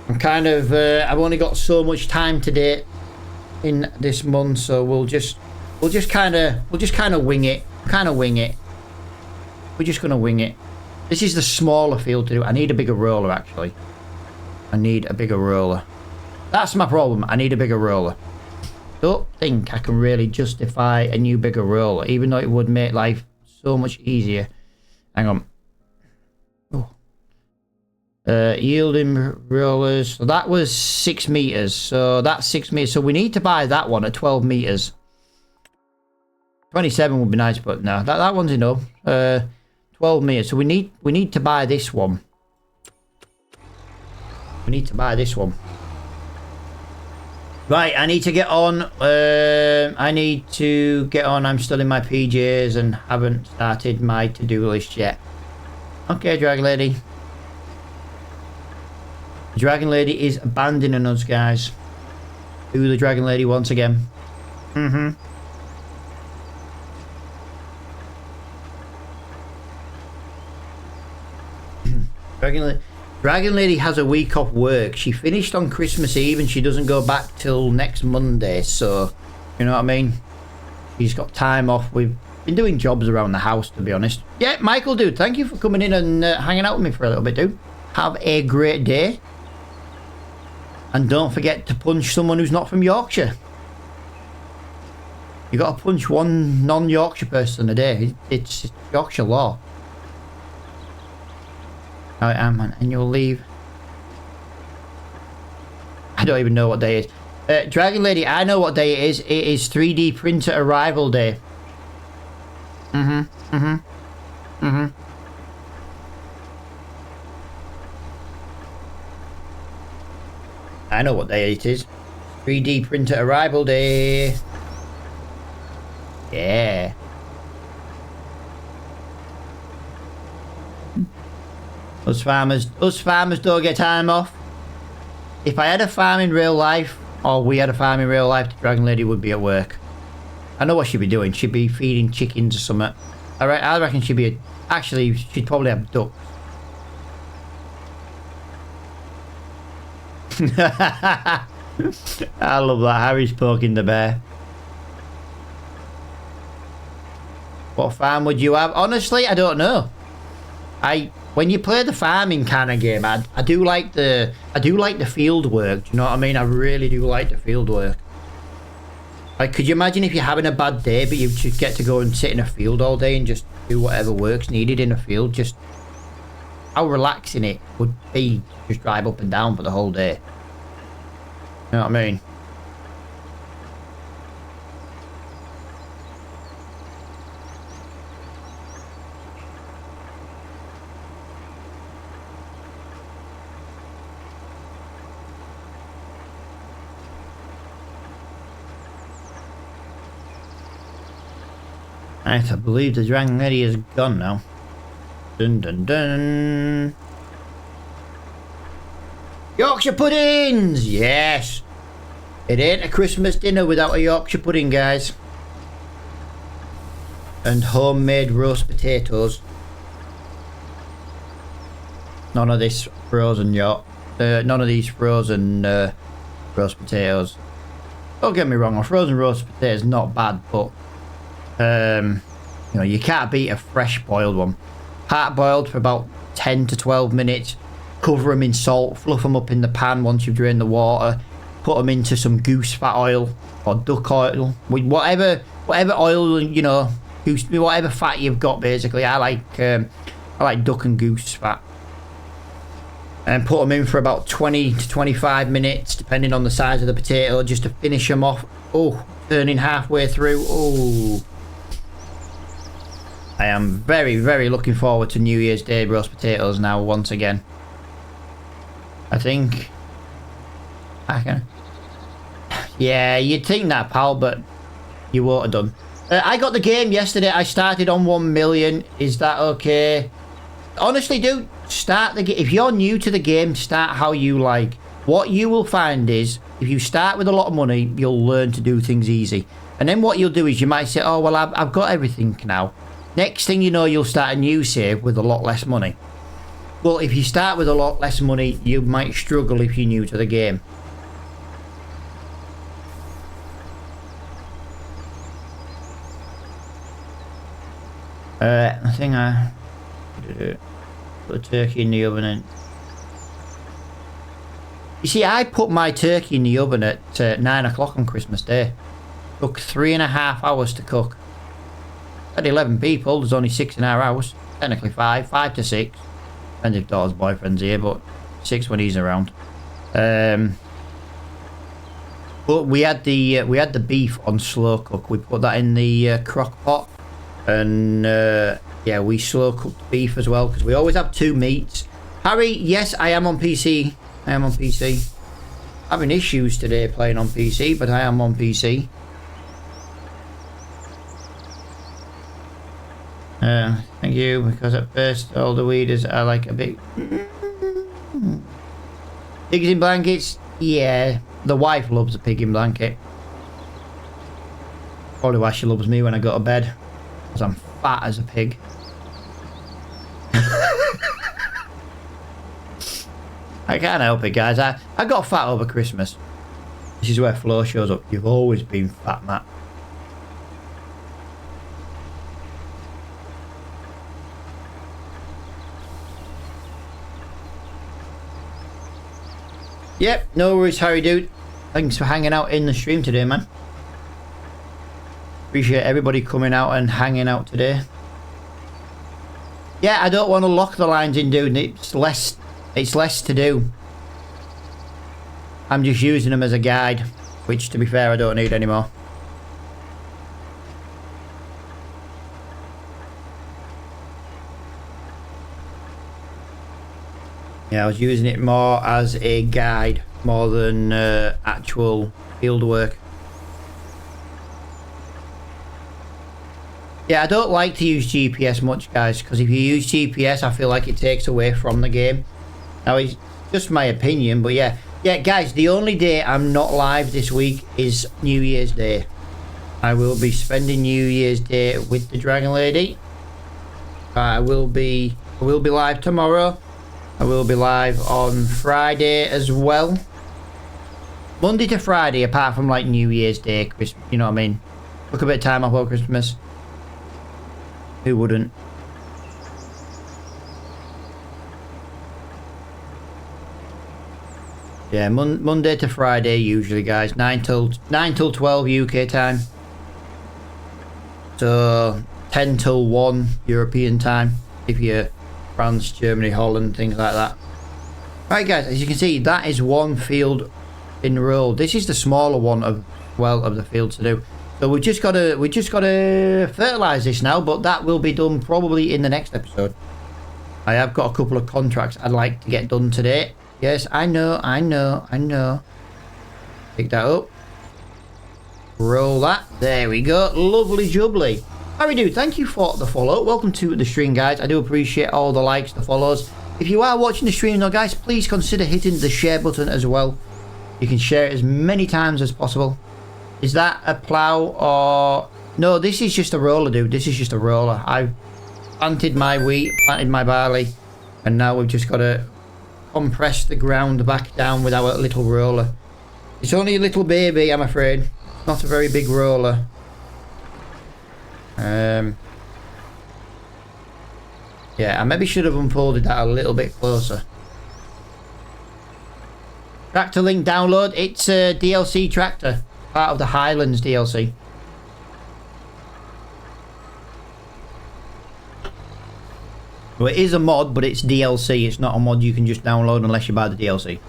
S1: I'm kind of... I've only got so much time today in this month, so we'll just kind of wing it. We're just going to wing it. This is the smaller field to do. I need a bigger roller, actually. I need a bigger roller. That's my problem. I need a bigger roller. Don't think I can really justify a new bigger roller, even though it would make life so much easier. Hang on. Oh. Yielding rollers. So that was 6 meters. So that's 6 meters. So we need to buy that one at 12 meters. 27 would be nice, but no, that one's enough. 12 meters. So we need to buy this one. We need to buy this one. Right, I need to get on. I'm still in my PJs and haven't started my to-do list yet. Okay, Dragon Lady. Dragon Lady is abandoning us, guys. Do the Dragon Lady once again. Dragon Lady has a week off work. She finished on Christmas Eve and she doesn't go back till next Monday. So, you know what I mean? She's got time off. We've been doing jobs around the house, to be honest. Yeah, Michael, dude, thank you for coming in and hanging out with me for a little bit, dude. Have a great day. And don't forget to punch someone who's not from Yorkshire. You got to punch one non-Yorkshire person a day. It's Yorkshire law. I am on annual leave. I don't even know what day it is. Dragon Lady, I know what day it is. It is 3D printer arrival day. I know what day it is. 3D printer arrival day. Yeah. Us farmers don't get time off. If I had a farm in real life, or we had a farm in real life, the Dragon Lady would be at work. I know what she'd be doing. She'd be feeding chickens or something. I reckon she'd be... Actually, she'd probably have ducks. I love that. Harry's poking the bear. What farm would you have? Honestly, I don't know. when you play the farming kind of game, I do like the field work. Do you know what I mean? I really do like the field work. Like, could you imagine if you're having a bad day, but you just get to go and sit in a field all day and just do whatever work's needed in a field? Just how relaxing it would be. Just drive up and down for the whole day. You know what I mean? Right, I believe the Dragon Lady is gone now. Dun dun dun. Yorkshire puddings! Yes! It ain't a Christmas dinner without a Yorkshire pudding, guys. And homemade roast potatoes. None of this frozen none of these frozen roast potatoes. Don't get me wrong, a frozen roast potato is not bad, but you know, you can't beat a fresh boiled one. Part boiled for about 10 to 12 minutes. Cover them in salt, fluff them up in the pan once you've drained the water. Put them into some goose fat oil or duck oil, whatever oil, you know, goose, whatever fat you've got. Basically, I like duck and goose fat. And put them in for about 20 to 25 minutes, depending on the size of the potato, just to finish them off. Oh, turning halfway through. Oh. I am very, very looking forward to New Year's Day roast potatoes now, once again. I think I can. Yeah, you'd think that, pal, but you won't have done. I got the game yesterday. I started on 1 million. Is that okay? Honestly, dude, start the game. If you're new to the game, start how you like. What you will find is, if you start with a lot of money, you'll learn to do things easy. And then what you'll do is you might say, oh, well, I've got everything now. Next thing you know, you'll start a new save with a lot less money. Well, if you start with a lot less money, you might struggle if you're new to the game. I think I put the turkey in the oven. And you see, I put my turkey in the oven at 9 o'clock on Christmas Day. Took 3.5 hours to cook. At 11 people, there's only 6 in our house. Technically 5 to 6. Depends if daughter's boyfriend's here, but 6 when he's around. But we had the beef on slow cook. We put that in the crock pot, and yeah, we slow cooked beef as well because we always have 2 meats. Harry, yes, I am on PC. I am on PC. Having issues today playing on PC, but I am on PC. Thank you, because at first all the weeders are like a bit... Pigs in blankets? Yeah, the wife loves a pig in blanket. Probably why she loves me when I go to bed. Because I'm fat as a pig. I can't help it, guys. I got fat over Christmas. This is where Flo shows up. You've always been fat, Matt. Yep, no worries, Harry, dude. Thanks for hanging out in the stream today, man. Appreciate everybody coming out and hanging out today. Yeah, I don't want to lock the lines in, dude. It's less to do. I'm just using them as a guide, which, to be fair, I don't need anymore. Yeah, I was using it more as a guide, more than actual field work. Yeah, I don't like to use GPS much, guys, because if you use GPS, I feel like it takes away from the game. Now, it's just my opinion, but yeah. Yeah, guys, the only day I'm not live this week is New Year's Day. I will be spending New Year's Day with the Dragon Lady. I will be live tomorrow. I will be live on Friday as well. Monday to Friday, apart from like New Year's Day, Christmas, you know what I mean? Took a bit of time off over Christmas. Who wouldn't? Yeah, Monday to Friday usually, guys. 9 till 12 UK time. So 10 till 1 European time. If you're France, Germany, Holland, things like that. Right, guys, as you can see, that is one field enrolled. This is the smaller one of the fields to do. So we just gotta fertilize this now, but that will be done probably in the next episode. I have got a couple of contracts I'd like to get done today. Yes, I know. Pick that up. Roll that. There we go. Lovely jubbly. How we do? Thank you for the follow. Welcome to the stream, guys. I do appreciate all the likes, the follows. If you are watching the stream though, guys, please consider hitting the share button as well. You can share it as many times as possible. Is that a plow or... No, this is just a roller, dude. This is just a roller. I've planted my wheat, planted my barley, and now we've just got to compress the ground back down with our little roller. It's only a little baby, I'm afraid. Not a very big roller. Yeah, I maybe should have unfolded that a little bit closer. Tractor link download. It's a DLC tractor. Part of the Highlands DLC. Well, it is a mod, but it's DLC. It's not a mod you can just download unless you buy the DLC.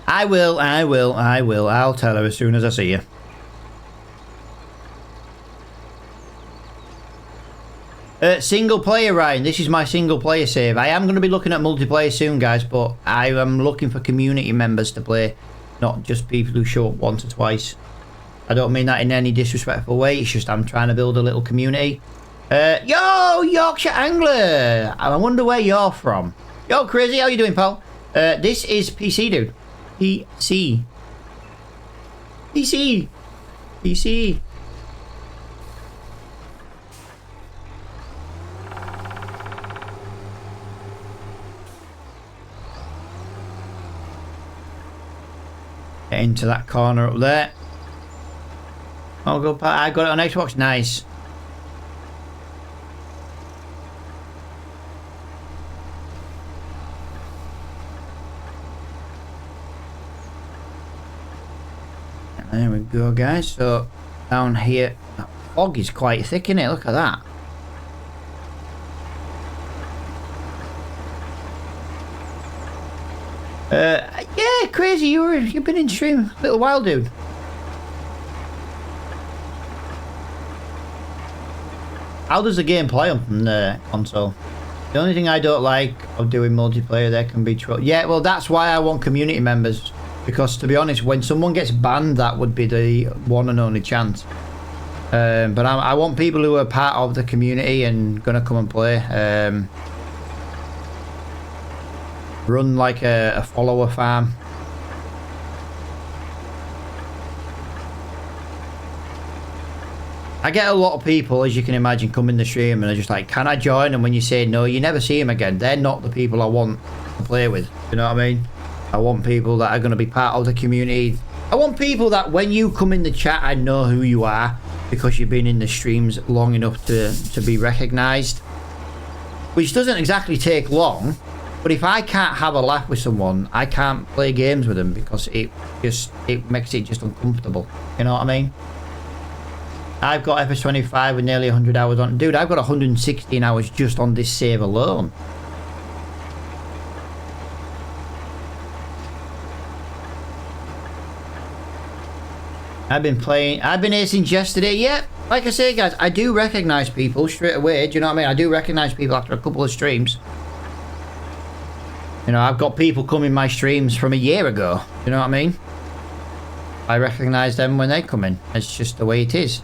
S1: I will. I'll tell her as soon as I see you. Single player, Ryan. This is my single player save. I am going to be looking at multiplayer soon, guys, but I am looking for community members to play, not just people who show up once or twice. I don't mean that in any disrespectful way. It's just I'm trying to build a little community. Yo, Yorkshire Angler. I wonder where you're from. Yo, Crazy, how you doing, pal? This is PC, dude. PC. Get into that corner up there. I'll go. I got it on Xbox. Nice. There we go, guys. So down here, that fog is quite thick, isn't it? Look at that. Yeah, Crazy. You've been in stream a little while, dude. How does the game play on the console? The only thing I don't like of doing multiplayer, there can be trouble. Yeah, well, that's why I want community members. Because, to be honest, when someone gets banned, that would be the one and only chance. But I want people who are part of the community and going to come and play. Run like a follower farm. I get a lot of people, as you can imagine, come in the stream and are just like, can I join? And when you say no, you never see them again. They're not the people I want to play with. You know what I mean? I want people that are going to be part of the community. I want people that when you come in the chat, I know who you are because you've been in the streams long enough to be recognised. Which doesn't exactly take long, but if I can't have a laugh with someone, I can't play games with them because it makes it just uncomfortable. You know what I mean? I've got FS25 with nearly 100 hours on. Dude, I've got 116 hours just on this save alone. I've been acing yesterday. Yeah, like I say, guys, I do recognise people straight away. Do you know what I mean? I do recognise people after a couple of streams. You know, I've got people come in my streams from a year ago. You know what I mean? I recognise them when they come in. It's just the way it is.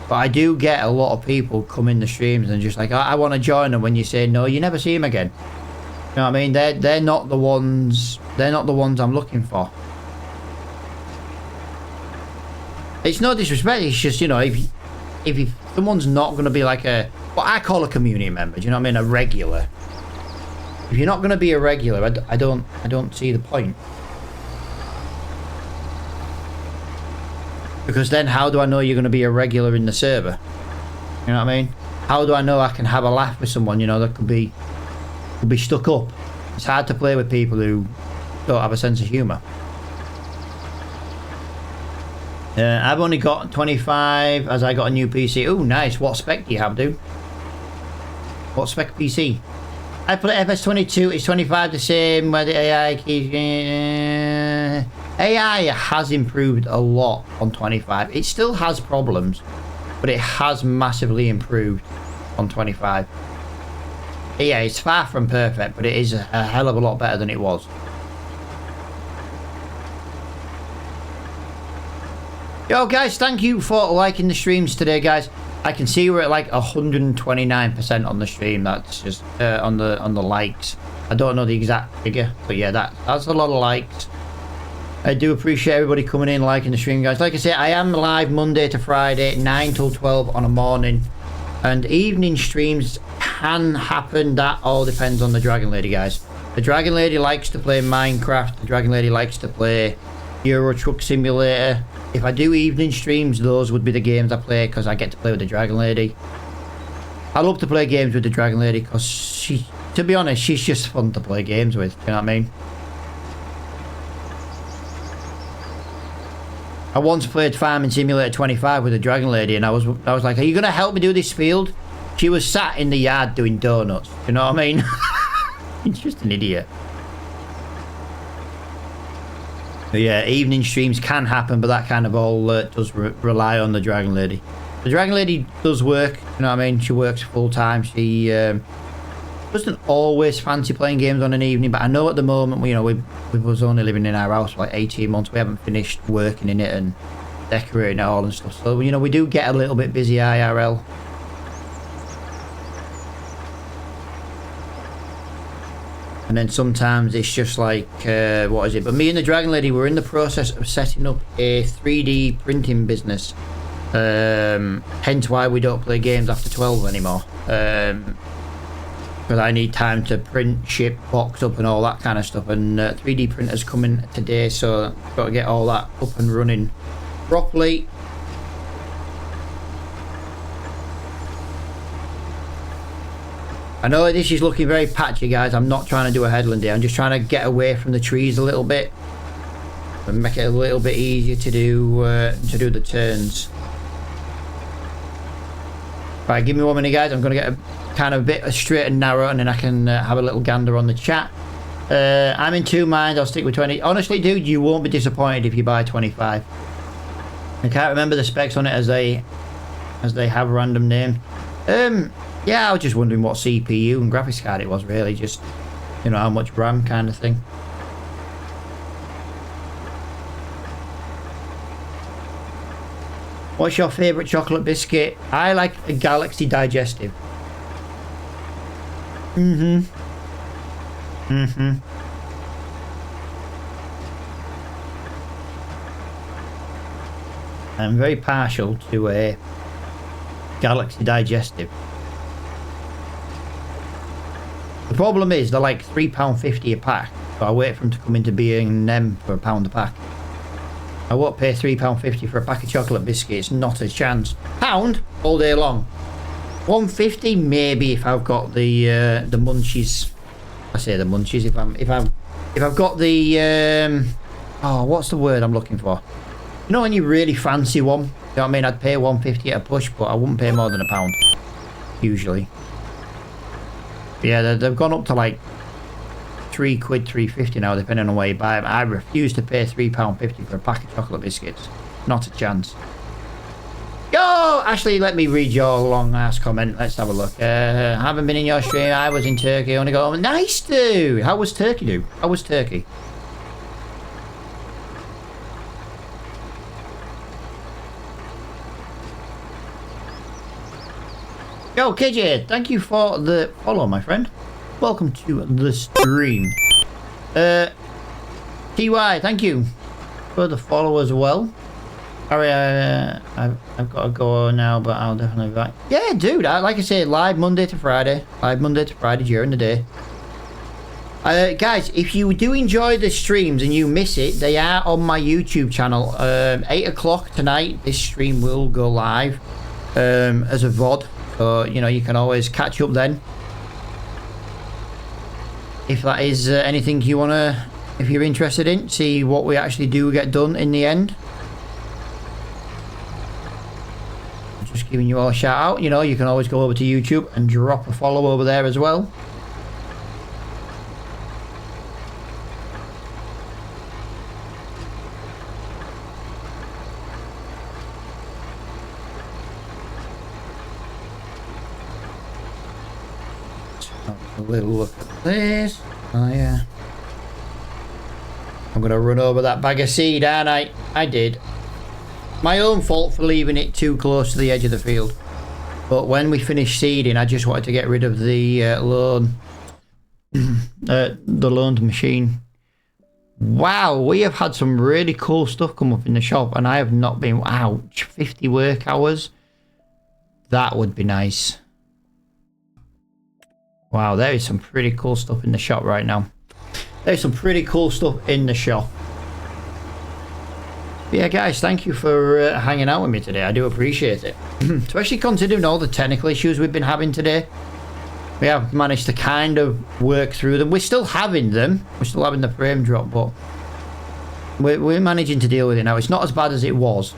S1: But I do get a lot of people come in the streams and just like, I want to join them. When you say no, you never see them again. You know what I mean? They're not the ones. They're not the ones I'm looking for. It's no disrespect. It's just, you know, if someone's not going to be like what I call a community member, do you know what I mean? A regular. If you're not going to be a regular, I don't see the point. Because then how do I know you're going to be a regular in the server? You know what I mean? how do I know I can have a laugh with someone, you know, that could be stuck up? It's hard to play with people who don't have a sense of humour. I've only got 25 as I got a new PC. Oh, nice. What spec do you have, dude? What spec PC? I put FS22. It's 25 the same where the AI keeps... AI has improved a lot on 25. It still has problems, but it has massively improved on 25. Yeah, it's far from perfect, but it is a hell of a lot better than it was. Yo guys, thank you for liking the streams today, guys. I can see we're at like 129% on the stream. That's just on the likes. I don't know the exact figure, but yeah, that's a lot of likes. I do appreciate everybody coming in, liking the stream, guys. Like I say, I am live Monday to Friday, 9 till 12 on a morning, and evening streams can happen. That all depends on the Dragon Lady, guys. The Dragon Lady likes to play Minecraft. The Dragon Lady likes to play Euro Truck Simulator. If I do evening streams, those would be the games I play because I get to play with the Dragon Lady. I love to play games with the Dragon Lady because she, to be honest, she's just fun to play games with. Do you know what I mean? I once played Farming Simulator 25 with the Dragon Lady, and I was like, "Are you gonna help me do this field?" She was sat in the yard doing donuts. You know what I mean? She's just an idiot. But yeah, evening streams can happen, but that kind of all does rely on the Dragon Lady. The Dragon Lady does work, you know what I mean? She works full time. She doesn't always fancy playing games on an evening, but I know at the moment, you know, we was only living in our house for like 18 months. We haven't finished working in it and decorating it all and stuff. So, you know, we do get a little bit busy IRL. And then sometimes it's just like, what is it? But me and the Dragon Lady were in the process of setting up a 3D printing business. Hence why we don't play games after 12 anymore. Because I need time to print, ship, box up and all that kind of stuff. And 3D printers coming today, so I've got to get all that up and running properly. I know this is looking very patchy, guys. I'm not trying to do a headland here. I'm just trying to get away from the trees a little bit and make it a little bit easier to do the turns. Right, give me 1 minute, guys. I'm going to get a kind of bit straight and narrow, and then I can have a little gander on the chat. I'm in 2 minds. I'll stick with 20. Honestly, dude, you won't be disappointed if you buy 25. I can't remember the specs on it as they have a random name. Yeah, I was just wondering what CPU and graphics card it was, really. Just, you know, how much RAM kind of thing. What's your favourite chocolate biscuit? I like a Galaxy Digestive. I'm very partial to a Galaxy Digestive. The problem is they're like £3.50 a pack, so I wait for them to come into B&M for £1 a pack. I won't pay £3.50 for a pack of chocolate biscuits, not a chance. £1 all day long. £1.50 maybe if I've got the munchies. I say the munchies if I've got the oh, what's the word I'm looking for? You know when you really fancy one? You know what I mean? I'd pay £1.50 at a push, but I wouldn't pay more than £1 usually. Yeah, they've gone up to like £3, £3.50 now, depending on where you buy them. I refuse to pay £3.50 for a pack of chocolate biscuits. Not a chance. Yo, Ashley, let me read your long ass comment. Let's have a look. Haven't been in your stream. I was in Turkey. Only got home. Nice, dude. How was Turkey, dude? How was Turkey? Yo, KJ, thank you for the follow, my friend. Welcome to the stream. TY, thank you for the follow as well. Sorry, I've got to go now, but I'll definitely be back. Yeah, dude, like I say, live Monday to Friday. Live Monday to Friday during the day. Guys, if you do enjoy the streams and you miss it, they are on my YouTube channel. 8 o'clock tonight, this stream will go live as a VOD So, you know, you can always catch up then. If that is anything you want to, if you're interested in, see what we actually do get done in the end. Just giving you all a shout out. You know, you can always go over to YouTube and drop a follow over there as well. A little look at this. Oh yeah. I'm gonna run over that bag of seed, aren't I? I did. My own fault for leaving it too close to the edge of the field. But when we finished seeding, I just wanted to get rid of the loaned machine. Wow, we have had some really cool stuff come up in the shop, and I have not been. Ouch, 50 work hours. That would be nice. Wow, there is some pretty cool stuff in the shop right now. There's some pretty cool stuff in the shop. But yeah, guys, thank you for hanging out with me today. I do appreciate it. Especially considering all the technical issues we've been having today. We have managed to kind of work through them. We're still having them. We're still having the frame drop, but we're managing to deal with it now. It's not as bad as it was.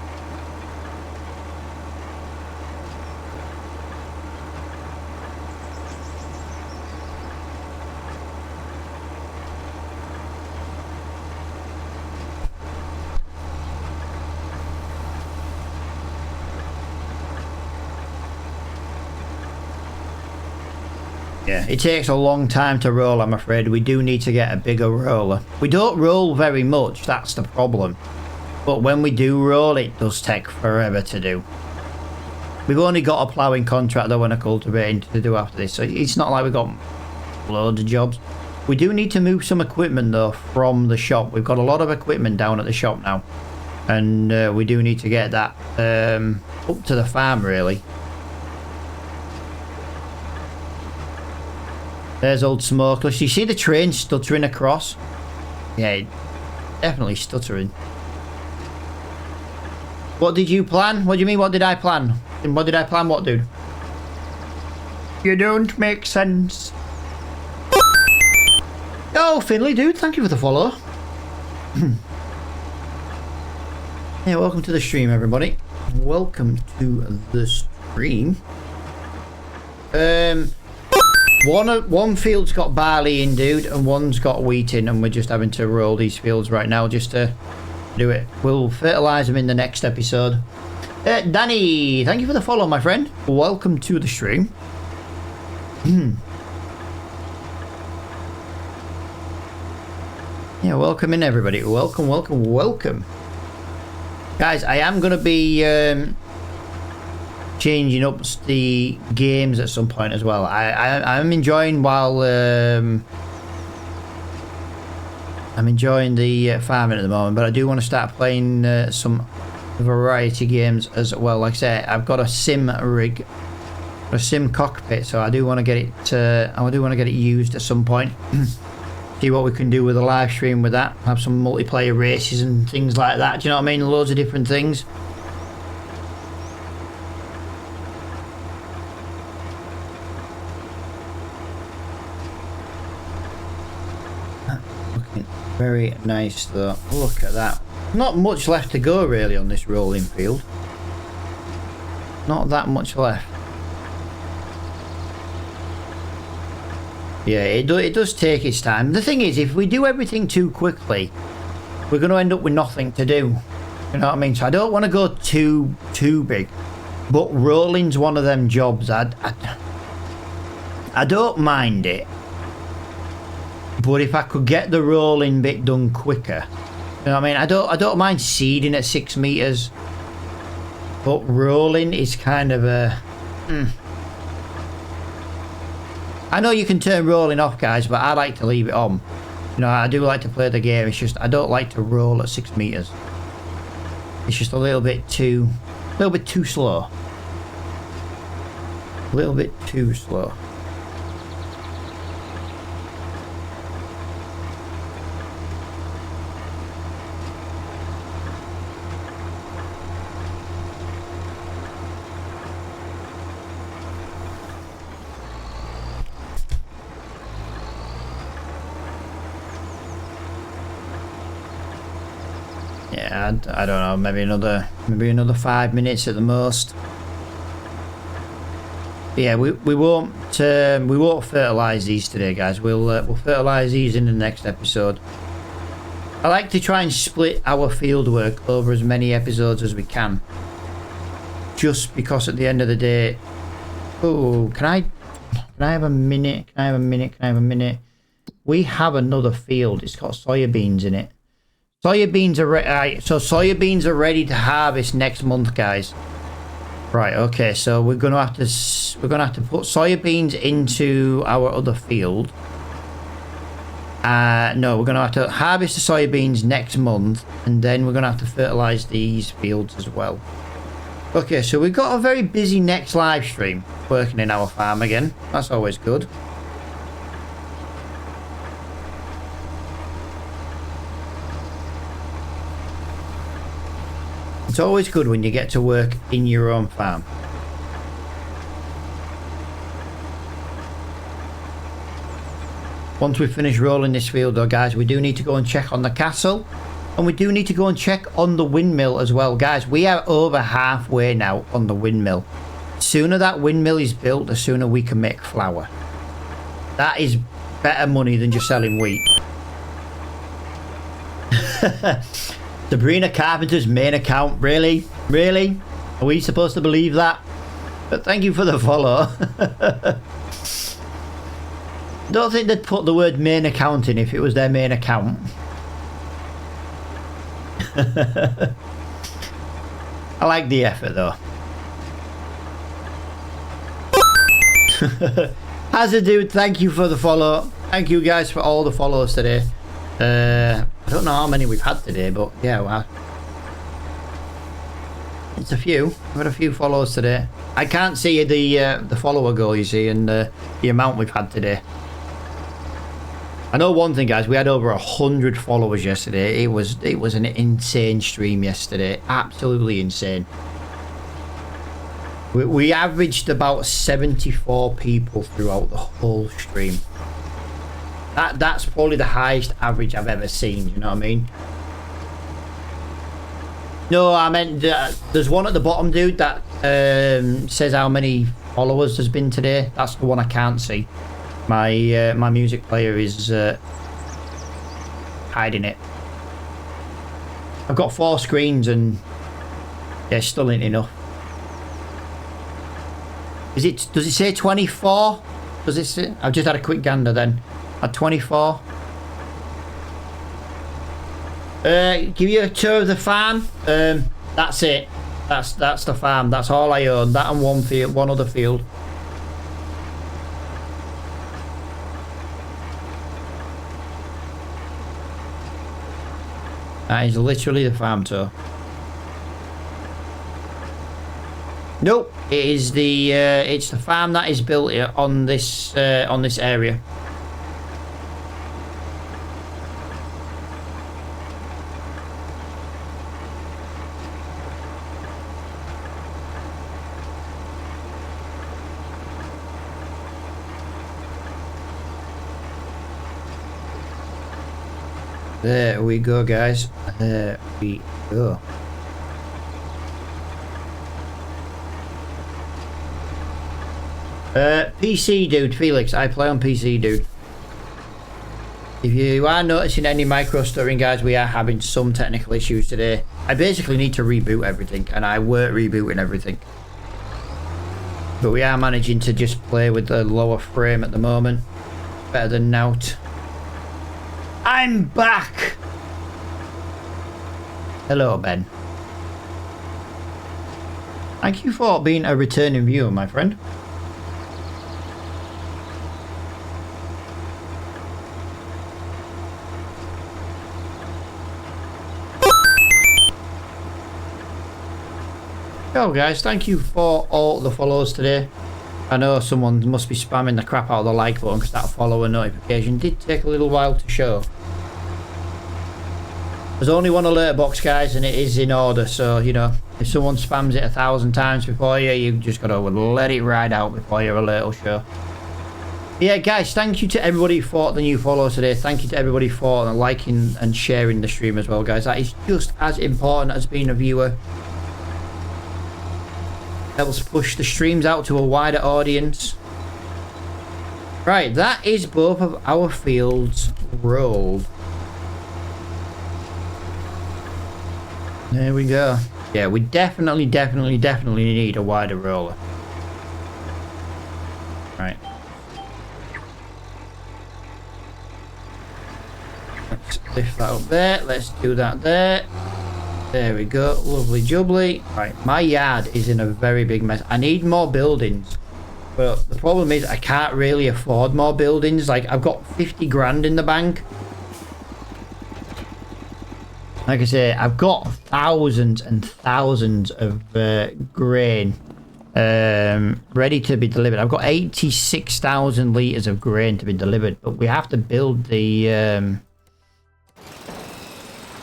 S1: Yeah, it takes a long time to roll, I'm afraid. We do need to get a bigger roller. We don't roll very much, that's the problem. But when we do roll, it does take forever to do. We've only got a ploughing contract though and a cultivating to do after this, so it's not like we've got loads of jobs. We do need to move some equipment though from the shop. We've got a lot of equipment down at the shop now. And we do need to get that up to the farm really. There's old Smokeless. You see the train stuttering across? Yeah, definitely stuttering. What did you plan? What do you mean, what did I plan? What did I plan what, dude? You don't make sense. Oh, Finley, dude, thank you for the follow. Yeah, welcome to the stream, everybody. Welcome to the stream. One field's got barley in, dude, and one's got wheat in, and we're just having to roll these fields right now just to do it. We'll fertilise them in the next episode. Danny, thank you for the follow, my friend. Welcome to the stream. Yeah, welcome in, everybody. Welcome, welcome, welcome. Guys, I am going to be changing up the games at some point as well. I'm enjoying while I'm enjoying the farming at the moment, but I do want to start playing some variety games as well. Like I say, I've got a sim rig, a sim cockpit, so I do want to get it. I do want to get it used at some point. See what we can do with a live stream with that. Have some multiplayer races and things like that. Do you know what I mean? Loads of different things. Looking very nice though. Look at that. Not much left to go really on this rolling field. Not that much left. Yeah, it does take its time. The thing is, if we do everything too quickly, we're going to end up with nothing to do. You know what I mean? So I don't want to go too big. But rolling's one of them jobs. I don't mind it. But if I could get the rolling bit done quicker, you know what I mean? I don't mind seeding at 6 meters. But rolling is kind of a... I know you can turn rolling off, guys, but I like to leave it on. You know, I do like to play the game. It's just I don't like to roll at 6 meters. It's just a little bit too slow. A little bit too slow. Yeah, I don't know. Maybe another 5 minutes at the most. Yeah, we won't fertilize these today, guys. We'll fertilize these in the next episode. I like to try and split our field work over as many episodes as we can. Just because at the end of the day... Oh, can I have a minute? Can I have a minute? We have another field. It's got soybeans in it. Soybeans are ready. So soybeans are ready to harvest next month, guys. Right. Okay. So we're gonna have to put soybeans into our other field. No, we're gonna have to harvest the soybeans next month, and then we're gonna have to fertilize these fields as well. Okay, so we've got a very busy next live stream working in our farm again. That's always good. It's always good when you get to work in your own farm. Once we finish rolling this field though, guys, we do need to go and check on the castle. And we do need to go and check on the windmill as well. Guys, we are over halfway now on the windmill. The sooner that windmill is built, the sooner we can make flour. That is better money than just selling wheat. Sabrina Carpenter's main account. Really? Really? Are we supposed to believe that? But thank you for the follow. Don't think they'd put the word main account in if it was their main account. I like the effort though. Hazard dude, thank you for the follow. Thank you guys for all the follows today. I don't know how many we've had today, but yeah, well, it's a few. We've had a few follows today. I can't see the follower goal, you see, and the amount we've had today. I know one thing, guys. We had over 100 followers yesterday. It was an insane stream yesterday. Absolutely insane. We averaged about 74 people throughout the whole stream. That's probably the highest average I've ever seen. You know what I mean? No, I meant there's one at the bottom, dude, that says how many followers there's been today. That's the one I can't see. My music player is hiding it. I've got 4 screens and yeah, still ain't enough. Does it say 24? Does it say? I've just had a quick gander then. At 24. Give you a tour of the farm. That's it. That's the farm. That's all I own. That and one other field. That is literally the farm tour. Nope, it is it's the farm that is built here on this area. There we go, guys. There we go. PC dude, Felix. I play on PC, dude. If you are noticing any micro stuttering, guys, we are having some technical issues today. I basically need to reboot everything, and I weren't rebooting everything. But we are managing to just play with the lower frame at the moment. Better than Nout. I'm back! Hello, Ben. Thank you for being a returning viewer, my friend. Yo guys, thank you for all the follows today. I know someone must be spamming the crap out of the like button because that follower notification did take a little while to show. There's only one alert box, guys, and it is in order, so you know, if someone spams it 1,000 times before you, you've just got to let it ride out before your alert will show. Yeah, guys, thank you to everybody for the new followers today. Thank you to everybody for liking and sharing the stream as well, guys. That is just as important as being a viewer. Helps push the streams out to a wider audience. Right, that is both of our fields rolled. There we go. Yeah, we definitely need a wider roller. Right. Let's lift that up there. Let's do that there. There we go. Lovely jubbly. Right, my yard is in a very big mess. I need more buildings. But the problem is I can't really afford more buildings. Like, I've got 50 grand in the bank. Like I say, I've got thousands and thousands of grain ready to be delivered. I've got 86,000 litres of grain to be delivered. But we have to build the...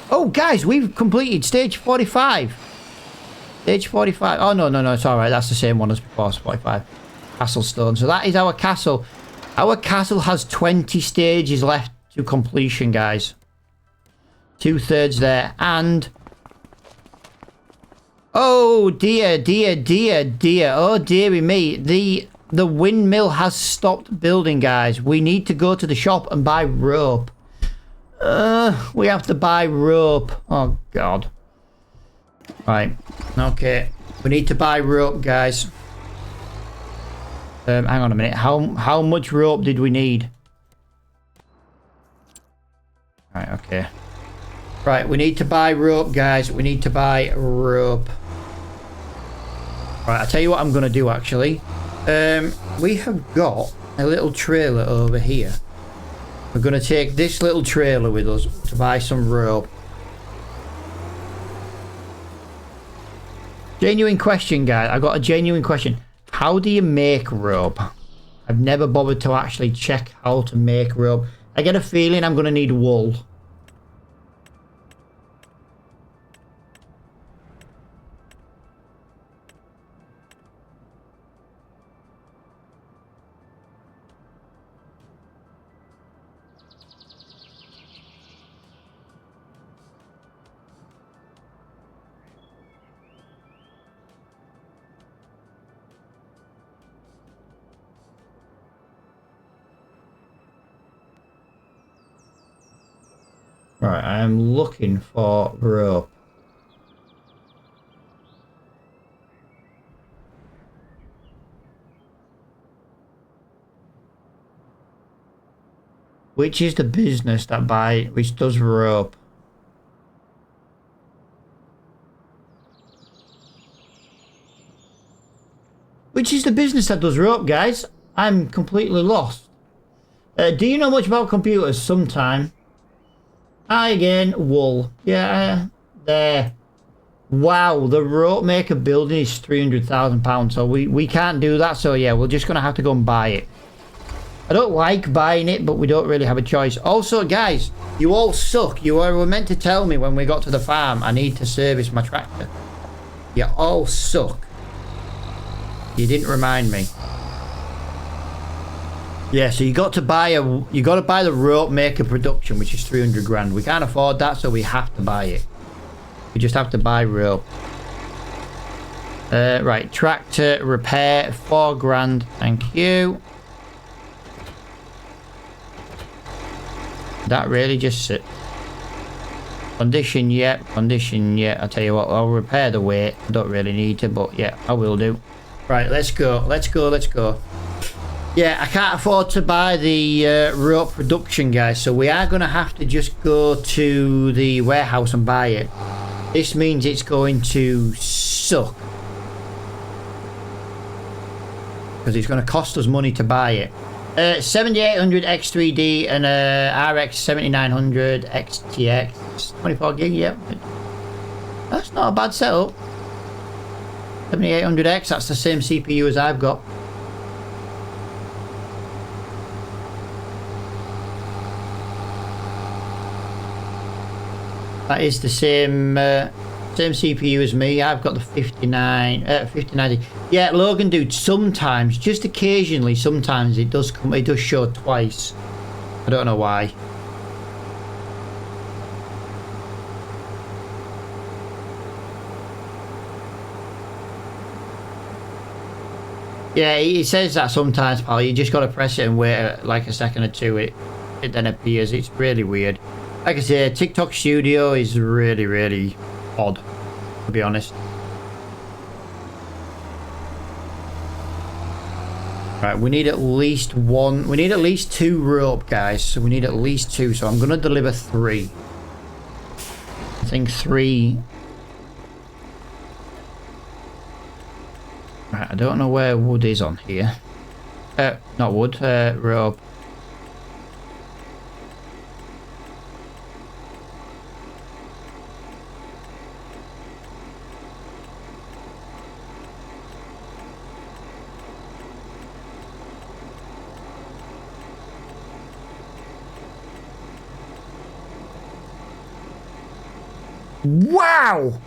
S1: Oh, guys, we've completed stage 45. Stage 45. Oh, no, it's all right. That's the same one as before, 45. Castle stone. So that is our castle. Our castle has 20 stages left to completion, guys. 2/3 there. And... oh, dear. Oh, dearie me. The windmill has stopped building, guys. We need to go to the shop and buy rope. We have to buy rope. Oh, God. Right. Okay. We need to buy rope, guys. Hang on a minute. How much rope did we need? Right, okay. Right, we need to buy rope, guys. We need to buy rope. Right, I'll tell you what I'm going to do, actually. We have got a little trailer over here. We're going to take this little trailer with us to buy some rope. Genuine question, guys. I've got a genuine question. How do you make rope? I've never bothered to actually check how to make rope. I get a feeling I'm going to need wool. Right, I am looking for rope. Which is the business which does rope? Which is the business that does rope, guys? I'm completely lost. Do you know much about computers? Sometime. Hi again, wool. Yeah, there. Wow, the rope maker building is £300,000, so we can't do that. So yeah, we're just gonna have to go and buy it. I don't like buying it, but we don't really have a choice. Also, guys, you all suck. You were meant to tell me when we got to the farm I need to service my tractor. You all suck. You didn't remind me. Yeah, so you got to buy the rope maker production, which is 300 grand. We can't afford that, so we have to buy it. We just have to buy rope. Right, tractor repair, 4 grand. Thank you. That really just sit. Condition, yeah. Condition, yeah. I'll tell you what, I'll repair the weight. I don't really need to, but yeah, I will do. Right, let's go. Let's go. Yeah, I can't afford to buy the rope production, guys, so we are going to have to just go to the warehouse and buy it. This means it's going to suck. Because it's going to cost us money to buy it. 7800 X3D and RX 7900 XTX. 24 gig, yep. That's not a bad setup. 7800X, that's the same CPU as I've got. That is the same Same CPU as me. I've got the 5090. Yeah, Logan, dude. Sometimes, just occasionally, sometimes it does come. It does show twice. I don't know why. Yeah, it says that sometimes, pal. You just got to press it and wait like a second or two. It then appears. It's really weird. Like I say, TikTok Studio is really, really odd, to be honest. Right, we need at least one. We need at least 2 rope, guys. So we need at least 2. So I'm going to deliver 3. I think 3. Right, I don't know where wood is on here. Not wood, rope. Wow!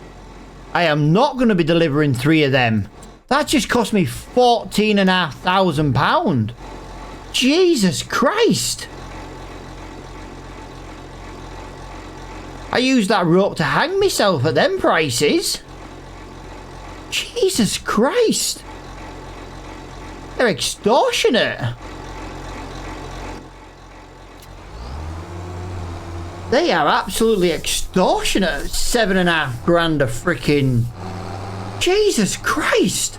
S1: I am not going to be delivering 3 of them. That just cost me £14,500. Jesus Christ! I used that rope to hang myself at them prices. Jesus Christ! They're extortionate. They are absolutely extortionate. 7.5 grand a freaking... Jesus Christ!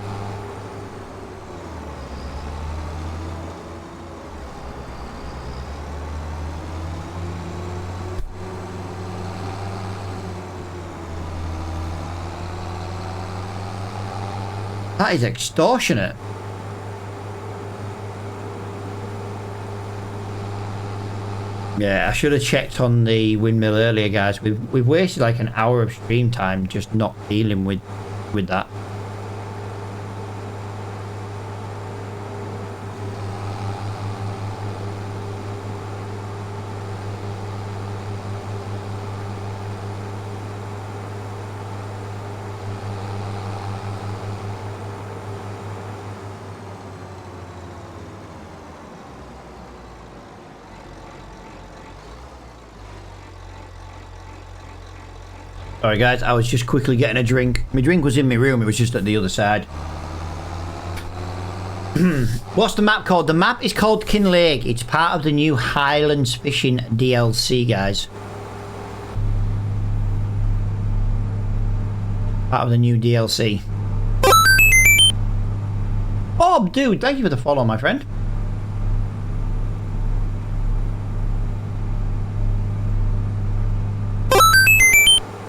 S1: That is extortionate. Yeah, I should have checked on the windmill earlier, guys. We've wasted like an hour of stream time just not dealing with that. Sorry guys, I was just quickly getting a drink. My drink was in my room, it was just at the other side. What's the map called? The map is called Kinlaig. It's part of the new Highlands Fishing DLC, guys. Part of the new DLC. Bob, dude, thank you for the follow, my friend.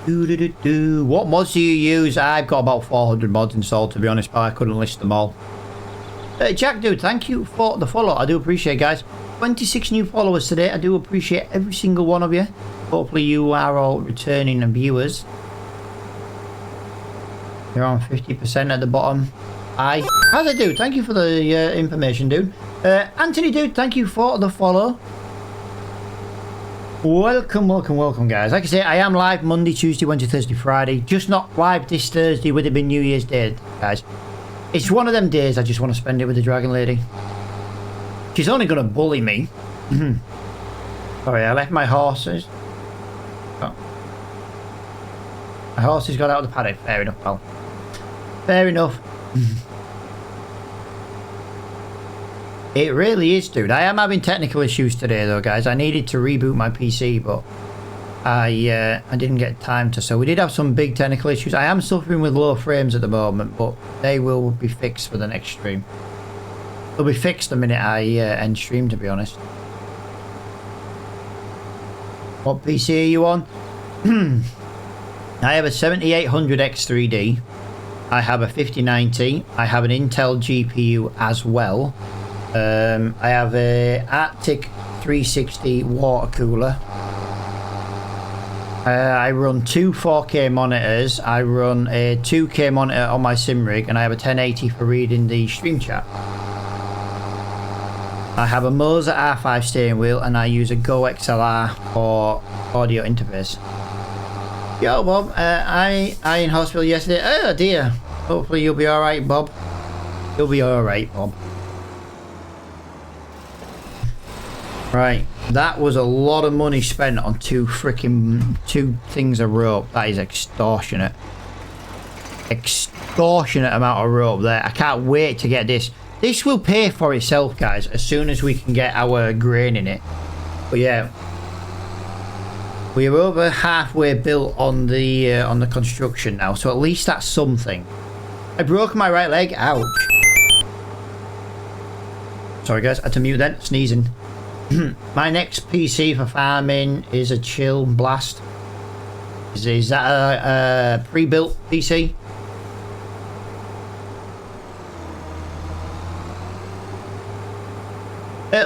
S1: What mods do you use? I've got about 400 mods installed, to be honest, but I couldn't list them all. Jack, dude, thank you for the follow. I do appreciate it, guys. 26 new followers today. I do appreciate every single one of you. Hopefully you are all returning viewers. You're on 50% at the bottom. Aye. How's it, dude? Thank you for the information, dude. Anthony, dude, thank you for the follow. Welcome, welcome, welcome, guys. Like I say, I am live Monday, Tuesday, Wednesday, Thursday, Friday. Just not live this Thursday with it being New Year's Day, guys. It's one of them days I just want to spend it with the Dragon Lady. She's only going to bully me. Sorry, I left my horses. Oh. My horses got out of the paddock. Fair enough, pal. Fair enough. It really is, dude. I am having technical issues today, though, guys. I needed to reboot my PC, but I didn't get time to. So we did have some big technical issues. I am suffering with low frames at the moment, but they will be fixed for the next stream. They'll be fixed the minute I end stream, to be honest. What PC are you on? I have a 7800 X3D. I have a 5090. I have an Intel GPU as well. I have a Arctic 360 water cooler. I run 2 4K monitors. I run a 2K monitor on my sim rig, and I have a 1080 for reading the stream chat. I have a Moser R5 steering wheel, and I use a Go XLR for audio interface. Yo, Bob. I in hospital yesterday. Oh dear. Hopefully you'll be all right, Bob. You'll be all right, Bob. Right. That was a lot of money spent on two things of rope. That is extortionate. Extortionate amount of rope there. I can't wait to get this. This will pay for itself, guys, as soon as we can get our grain in it. But yeah, we're over halfway built on the construction now, so at least that's something. I broke my right leg. Ouch. Sorry, guys, I had to mute then. Sneezing. My next PC for farming is a Chill Blast. Is that a pre-built PC?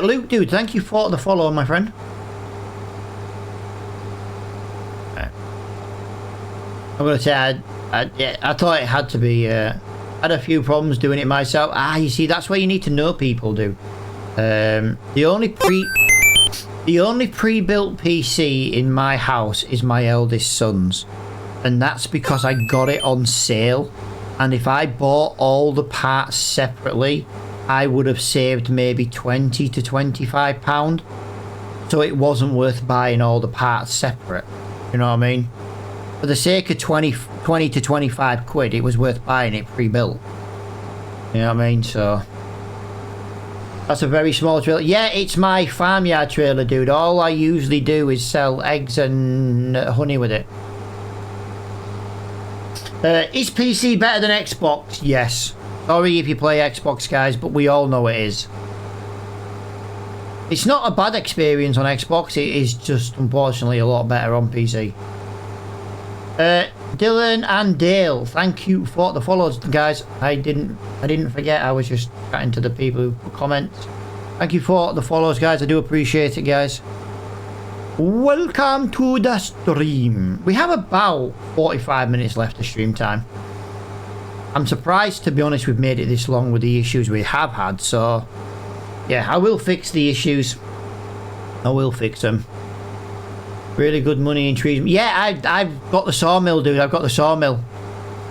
S1: Luke, dude, thank you for the follow, my friend. I'm gonna say I thought it had to be. Had a few problems doing it myself. You see, that's where you need to know people, do. The only pre-built PC in my house is my eldest son's, and that's because I got it on sale. And if I bought all the parts separately, I would have saved maybe £20 to £25. So it wasn't worth buying all the parts separate. You know what I mean? For the sake of 20 to 25 quid, it was worth buying it pre-built. You know what I mean? So that's a very small trailer. Yeah, it's my farmyard trailer, dude. All I usually do is sell eggs and honey with it. Is PC better than Xbox? Yes. Sorry if you play Xbox, guys, but we all know it is. It's not a bad experience on Xbox. It is just, unfortunately, a lot better on PC. Dylan and Dale, thank you for the follows, guys. I didn't forget. I was just chatting to the people who put comments. Thank you for the follows, guys. I do appreciate it, guys. Welcome to the stream. We have about 45 minutes left of stream time. I'm surprised, to be honest, we've made it this long with the issues we have had. So, yeah, I will fix the issues. I will fix them. Really good money in trees. Yeah, I've got the sawmill, dude. I've got the sawmill.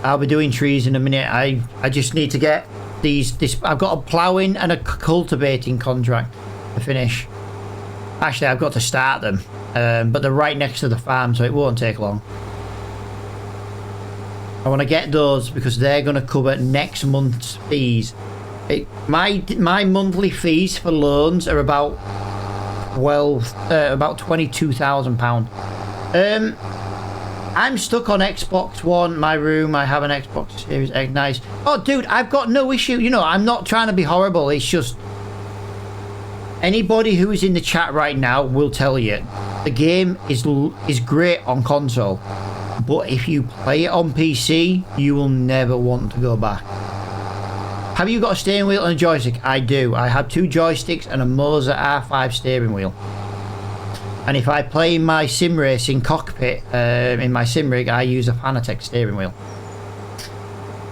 S1: I'll be doing trees in a minute. I just need to get this. I've got a ploughing and a cultivating contract to finish. Actually, I've got to start them. But they're right next to the farm, so it won't take long. I want to get those because they're going to cover next month's fees. My monthly fees for loans are about £22,000. I'm stuck on Xbox One. My room, I have an Xbox Series X. Nice. Oh, dude, I've got no issue. You know, I'm not trying to be horrible. It's just anybody who is in the chat right now will tell you the game is great on console. But if you play it on PC, you will never want to go back. Have you got a steering wheel and a joystick? I do. I have 2 joysticks and a Moser R5 steering wheel. And if I play in my sim racing cockpit, in my sim rig, I use a Fanatec steering wheel.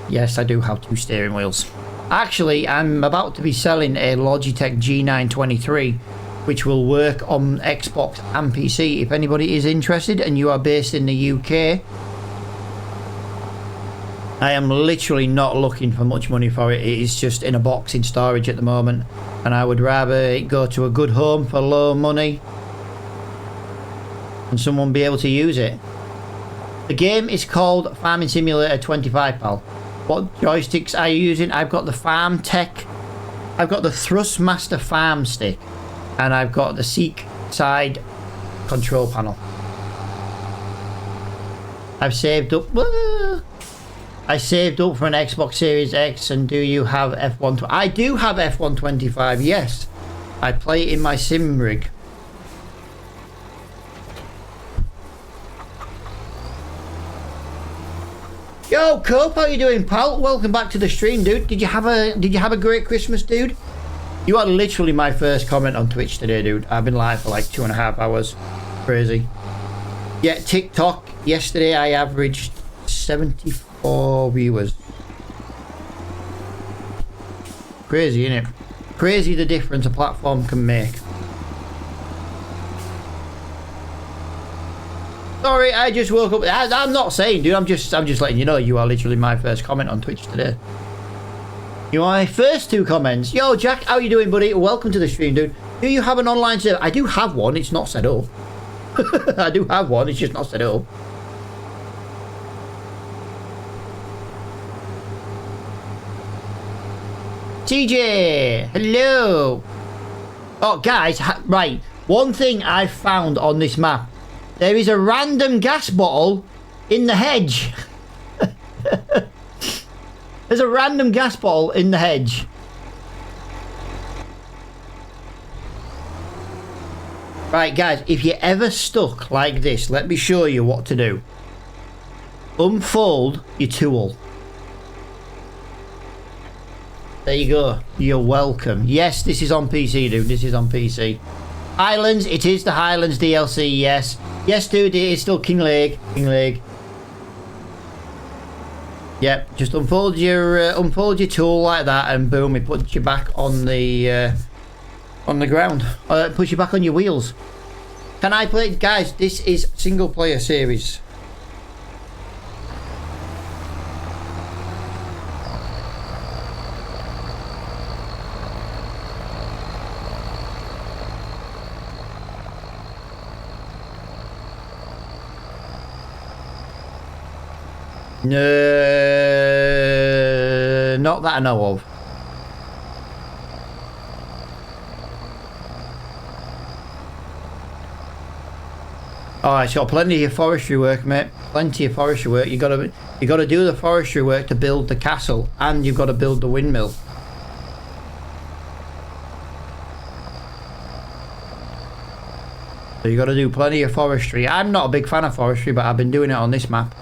S1: Yes, I do have 2 steering wheels. Actually, I'm about to be selling a Logitech G923, which will work on Xbox and PC. If anybody is interested and you are based in the UK, I am literally not looking for much money for it. It is just in a box in storage at the moment, and I would rather it go to a good home for low money and someone be able to use it. The game is called Farming Simulator 25, pal. What joysticks are you using? I've got the Farm Tech. I've got the Thrustmaster Farm Stick. And I've got the Seek side control panel. I've saved up. I saved up for an Xbox Series X. And do you have F1? I do have F125. Yes, I play it in my sim rig. Yo, Cope, how you doing, pal? Welcome back to the stream, dude. Did you have a great Christmas, dude? You are literally my first comment on Twitch today, dude. I've been live for like 2.5 hours. Crazy. Yeah, TikTok. Yesterday I averaged 74 viewers. Crazy, innit? Crazy the difference a platform can make. Sorry, I just woke up. I'm not saying, dude. I'm just letting you know. You are literally my first comment on Twitch today. You are my first 2 comments. Yo, Jack, how you doing, buddy? Welcome to the stream, dude. Do you have an online server? I do have one. It's not set up. I do have one. It's just not set up. TJ, hello. Oh, guys, right. One thing I found on this map. There is a random gas bottle in the hedge. There's a random gas bottle in the hedge. Right, guys, if you're ever stuck like this, let me show you what to do. Unfold your tool. There you go. You're welcome. Yes, this is on PC, dude. This is on PC. Highlands, it is the Highlands DLC, yes. Yes, dude, it is still Kinlaig. Kinlaig. Yep, just unfold your tool like that, and boom, it puts you back on the ground. It puts you back on your wheels. Can I play, guys? This is single player series. No, not that I know of. Alright, so plenty of forestry work, mate. Plenty of forestry work. You gotta do the forestry work to build the castle, and you've got to build the windmill. So you got to do plenty of forestry. I'm not a big fan of forestry, but I've been doing it on this map.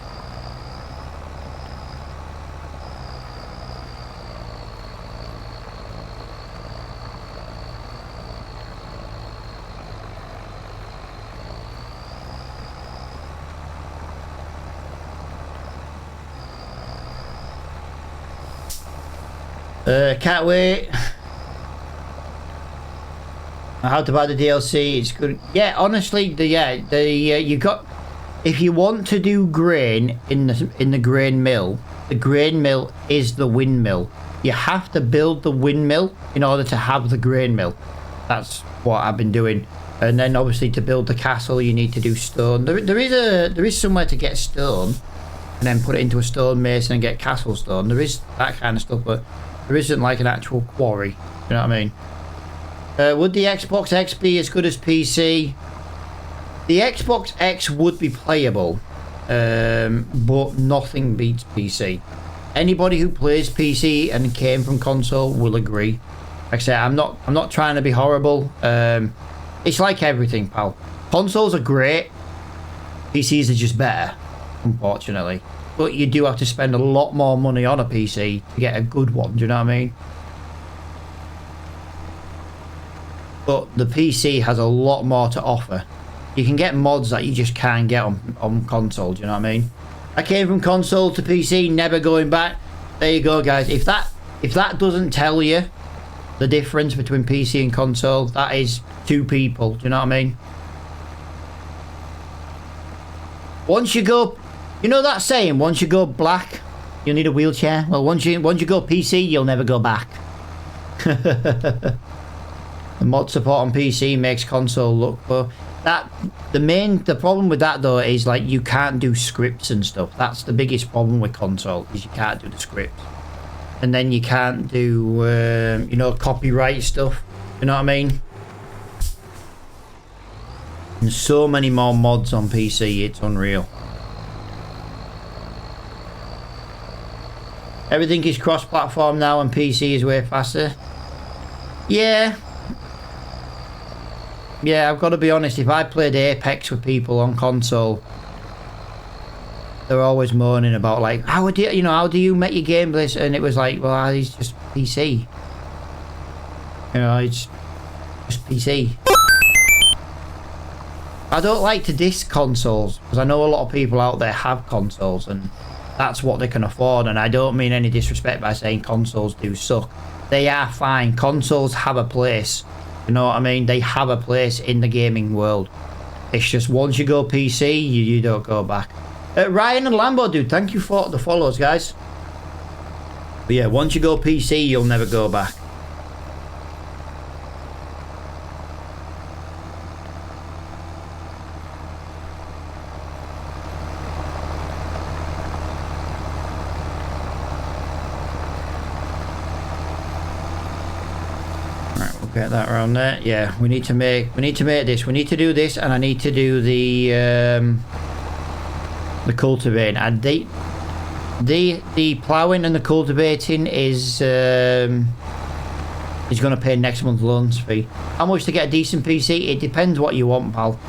S1: Can't wait. How to buy the DLC? It's good. Yeah, honestly, you got. If you want to do grain in the grain mill, the grain mill is the windmill. You have to build the windmill in order to have the grain mill. That's what I've been doing. And then obviously to build the castle, you need to do stone. There is somewhere to get stone, and then put it into a stone mason and get castle stone. There is that kind of stuff, but there isn't like an actual quarry. You know what I mean? Would the Xbox X be as good as PC? The Xbox X would be playable, but nothing beats PC. Anybody who plays PC and came from console will agree. Like I say, I'm not trying to be horrible. It's like everything, pal. Consoles are great. PCs are just better, unfortunately. But you do have to spend a lot more money on a PC to get a good one. Do you know what I mean? But the PC has a lot more to offer. You can get mods that you just can't get on console. Do you know what I mean? I came from console to PC, never going back. There you go, guys. If that doesn't tell you the difference between PC and console, that is 2 people. Do you know what I mean? Once you go, you know that saying, once you go black, you'll need a wheelchair. Well, once you go PC, you'll never go back. The mod support on PC makes console look, but the problem with that though is like you can't do scripts and stuff. That's the biggest problem with console, is you can't do the scripts, and then you can't do you know, copyright stuff. You know what I mean? There's so many more mods on PC, it's unreal. Everything is cross-platform now, and PC is way faster. Yeah, I've got to be honest. If I played Apex with people on console, they're always moaning about like, how do you make your game this? And it was like, well, it's just PC. You know, it's just PC. I don't like to diss consoles, because I know a lot of people out there have consoles and that's what they can afford, and I don't mean any disrespect by saying consoles do suck. They are fine. Consoles have a place. You know what I mean? They have a place in the gaming world. It's just once you go PC, you don't go back. Ryan and Lambo, dude, thank you for the follows, guys. But yeah, once you go PC, you'll never go back. Get that around there. Yeah, we need to make this. We need to do this, and I need to do the cultivating. And the ploughing and the cultivating is going to pay next month's loans fee. How much to get a decent PC? It depends what you want, pal.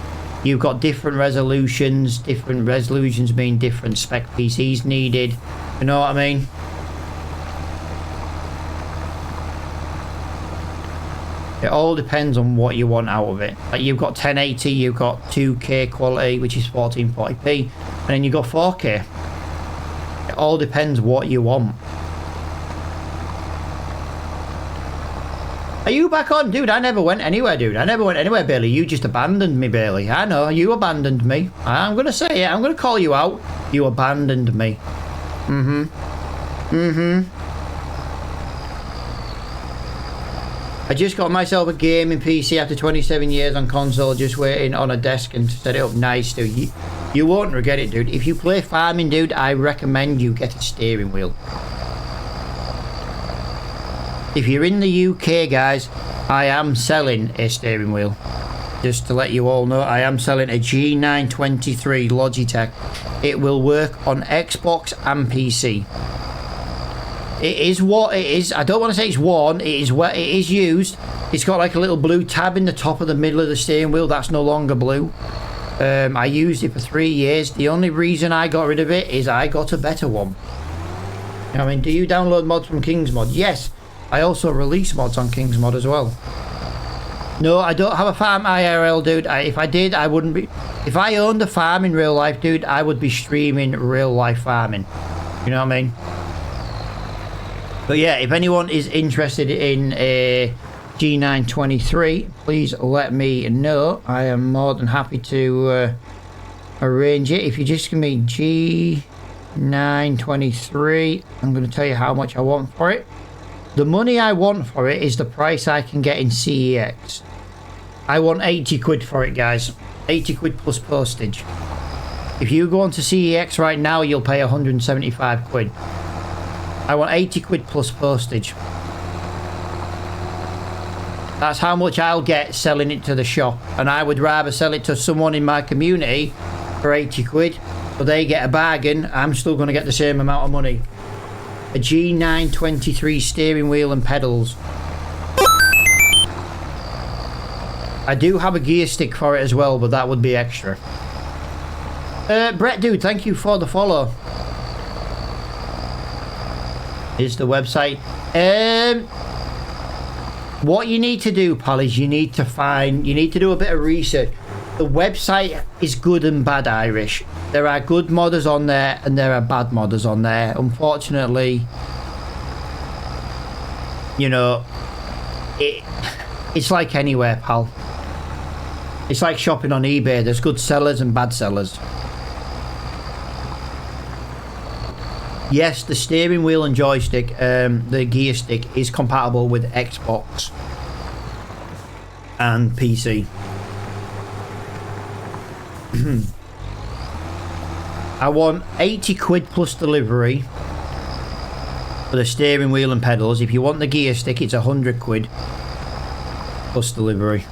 S1: You've got different resolutions. Different resolutions mean different spec PCs needed. You know what I mean? It all depends on what you want out of it. Like you've got 1080, you've got 2K quality, which is 1440p, and then you've got 4K. It all depends what you want. Are you back on? Dude, I never went anywhere, dude. I never went anywhere, Bailey. You just abandoned me, Bailey. I know, you abandoned me. I'm going to say it. I'm going to call you out. You abandoned me. I just got myself a gaming PC after 27 years on console, just waiting on a desk and set it up nice, dude. You won't regret it, dude. If you play farming, dude, I recommend you get a steering wheel. If you're in the UK, guys, I am selling a steering wheel. Just to let you all know, I am selling a G923 Logitech. It will work on Xbox and PC. It is what it is. I don't want to say it's worn. It is what it is used. It's got like a little blue tab in the top of the middle of the steering wheel. That's no longer blue. I used it for 3 years. The only reason I got rid of it is I got a better one. I mean, do you download mods from Kingsmod? Yes. I also release mods on Kingsmod as well. No, I don't have a farm IRL, dude. If I did, I wouldn't be... If I owned a farm in real life, dude, I would be streaming real life farming. You know what I mean? But yeah, if anyone is interested in a G923, please let me know. I am more than happy to arrange it. If you just give me G923, I'm going to tell you how much I want for it. The money I want for it is the price I can get in CEX. I want 80 quid for it, guys. 80 quid plus postage. If you go onto CEX right now, you'll pay 175 quid. I want 80 quid plus postage. That's how much I'll get selling it to the shop. And I would rather sell it to someone in my community for 80 quid. But they get a bargain. I'm still going to get the same amount of money. A G923 steering wheel and pedals. I do have a gear stick for it as well, but that would be extra. Brett, dude, thank you for the follow. Is the website. What you need to do, pal, is you need to do a bit of research. The website is good and bad Irish. There are good modders on there and there are bad modders on there. Unfortunately, you know, it's like anywhere, pal. It's like shopping on eBay. There's good sellers and bad sellers. Yes, the steering wheel and joystick, the gear stick, is compatible with Xbox and PC. I want 80 quid plus delivery for the steering wheel and pedals. If you want the gear stick, it's 100 quid plus delivery.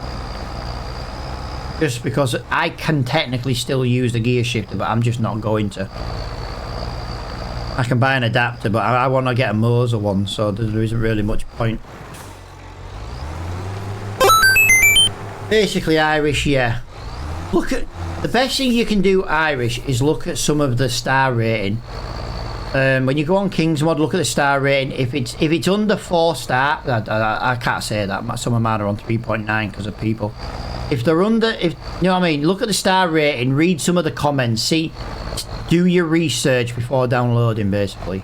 S1: Just because I can technically still use the gear shifter, but I'm just not going to. I can buy an adapter, but I want to get a Moser one, so there isn't really much point. Basically Irish, yeah. Look at... The best thing you can do Irish is look at some of the star rating. When you go on Kingsmod, look at the star rating. If it's under 4 star, I can't say that. Some of mine are on 3.9 because of people. If they're under, you know what I mean, look at the star rating, read some of the comments, see, do your research before downloading, basically.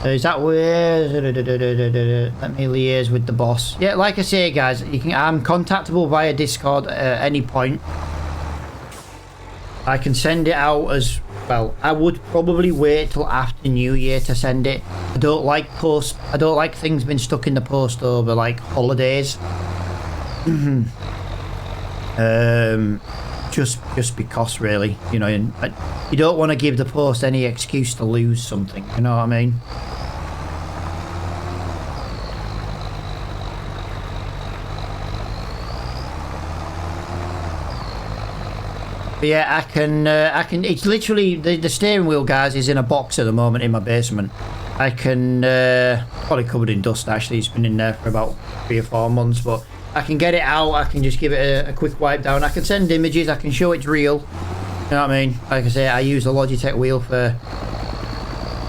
S1: Is that where? Let me liaise with the boss. Yeah, like I say, guys, I'm contactable via Discord at any point. I can send it out as well. I would probably wait till after New Year to send it. I don't like things being stuck in the post over like holidays. Just because, really, you know, you don't want to give the post any excuse to lose something. You know what I mean? But yeah, I can, it's literally, the steering wheel, guys, is in a box at the moment in my basement. I can, probably covered in dust, actually. It's been in there for about 3 or 4 months, but I can get it out. I can just give it a quick wipe down. I can send images. I can show it's real. You know what I mean? Like I say, I use the Logitech wheel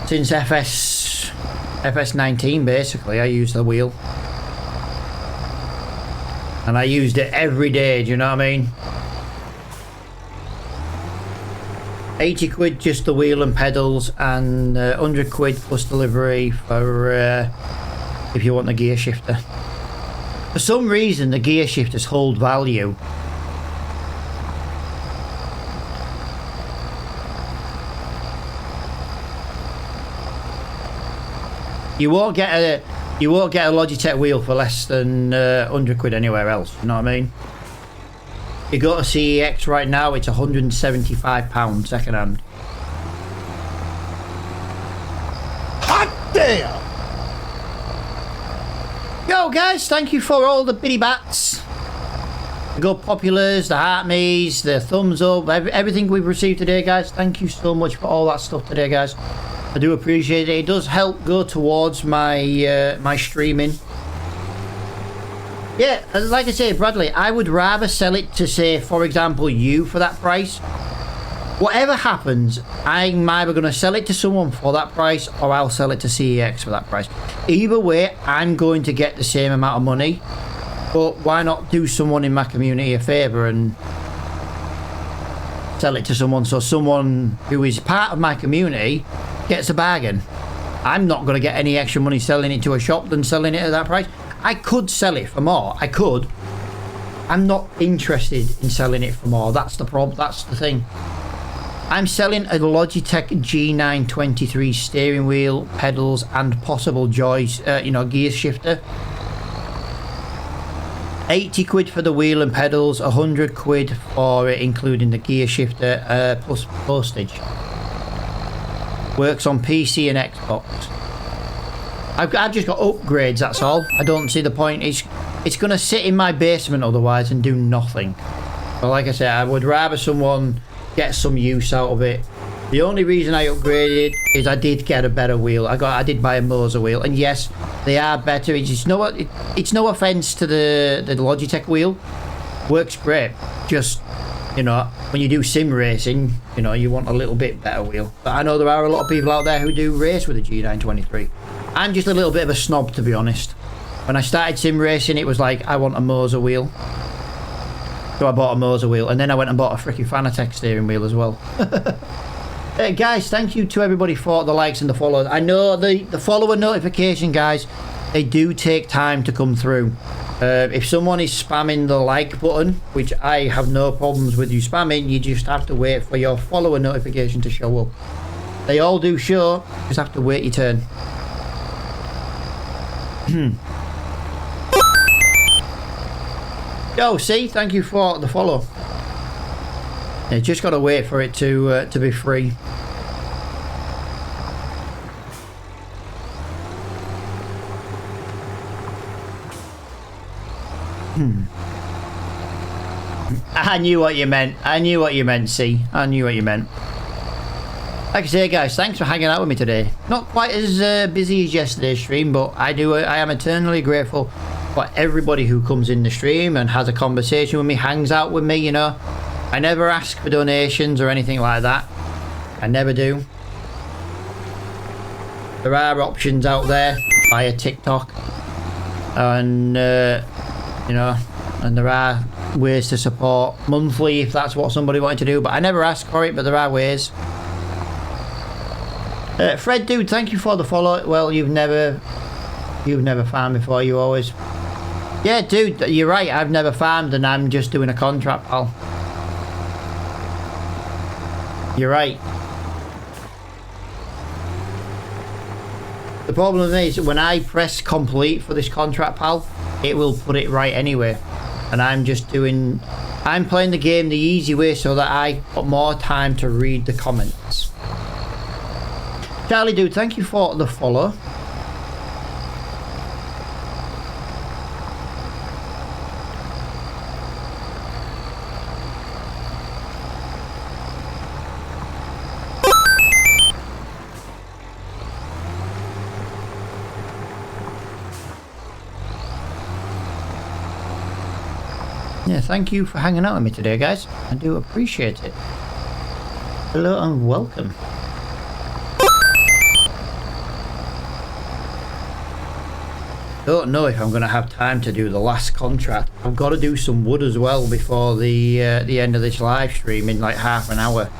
S1: since FS19, basically. I use the wheel. And I used it every day, do you know what I mean? 80 quid just the wheel and pedals, and 100 quid plus delivery for if you want the gear shifter. For some reason the gear shifters hold value. You won't get a Logitech wheel for less than 100 quid anywhere else, you know what I mean? You go to CEX right now, it's £175 second hand.
S2: Hot damn!
S1: Yo guys, thank you for all the bitty bats. The good populars, the heart me's, the thumbs up, everything we've received today, guys. Thank you so much for all that stuff today, guys. I do appreciate it. It does help go towards my my streaming. Yeah, like I say, Bradley, I would rather sell it to, say, for example, you for that price. Whatever happens, I'm either going to sell it to someone for that price, or I'll sell it to CEX for that price. Either way, I'm going to get the same amount of money. But why not do someone in my community a favour and sell it to someone, so someone who is part of my community gets a bargain? I'm not going to get any extra money selling it to a shop than selling it at that price. I could sell it for more. I could. I'm not interested in selling it for more. That's the problem. That's the thing. I'm selling a Logitech G923 steering wheel, pedals, and possible gear shifter. 80 quid for the wheel and pedals, 100 quid for it, including the gear shifter, plus postage. Works on PC and Xbox. I've just got upgrades, that's all. I don't see the point. It's going to sit in my basement otherwise and do nothing. But like I said, I would rather someone get some use out of it. The only reason I upgraded is I did get a better wheel. I did buy a Moser wheel, and yes, they are better. It's no offense to the Logitech wheel. Works great. Just, you know, when you do sim racing, you know, you want a little bit better wheel. But I know there are a lot of people out there who do race with a G923. I'm just a little bit of a snob, to be honest. When I started sim racing, it was like, I want a Moser wheel. So I bought a Moser wheel, and then I went and bought a freaking Fanatec steering wheel as well. Guys, thank you to everybody for the likes and the follows. I know the follower notification, guys, they do take time to come through. If someone is spamming the like button, which I have no problems with you spamming, you just have to wait for your follower notification to show up. They all do show, just have to wait your turn. Yo, see, thank you for the follow. Yeah, just gotta wait for it to be free. I knew what you meant. I knew what you meant, see. I knew what you meant. Like I say, guys, thanks for hanging out with me today. Not quite as busy as yesterday's stream, but I am eternally grateful for everybody who comes in the stream and has a conversation with me, hangs out with me, you know. I never ask for donations or anything like that. I never do. There are options out there via TikTok, and you know, and there are ways to support monthly if that's what somebody wanted to do, but I never ask for it, but there are ways. Fred, dude, thank you for the follow. Well, you've never farmed before. You always, yeah, dude, you're right. I've never farmed, and I'm just doing a contract, pal. You're right. The problem is when I press complete for this contract, pal, it will put it right anyway. And I'm playing the game the easy way so that I got more time to read the comments. Charlie dude, thank you for the follow. Yeah, thank you for hanging out with me today, guys. I do appreciate it. Hello and welcome. Don't know if I'm going to have time to do the last contract. I've got to do some wood as well before the end of this live stream in like half an hour.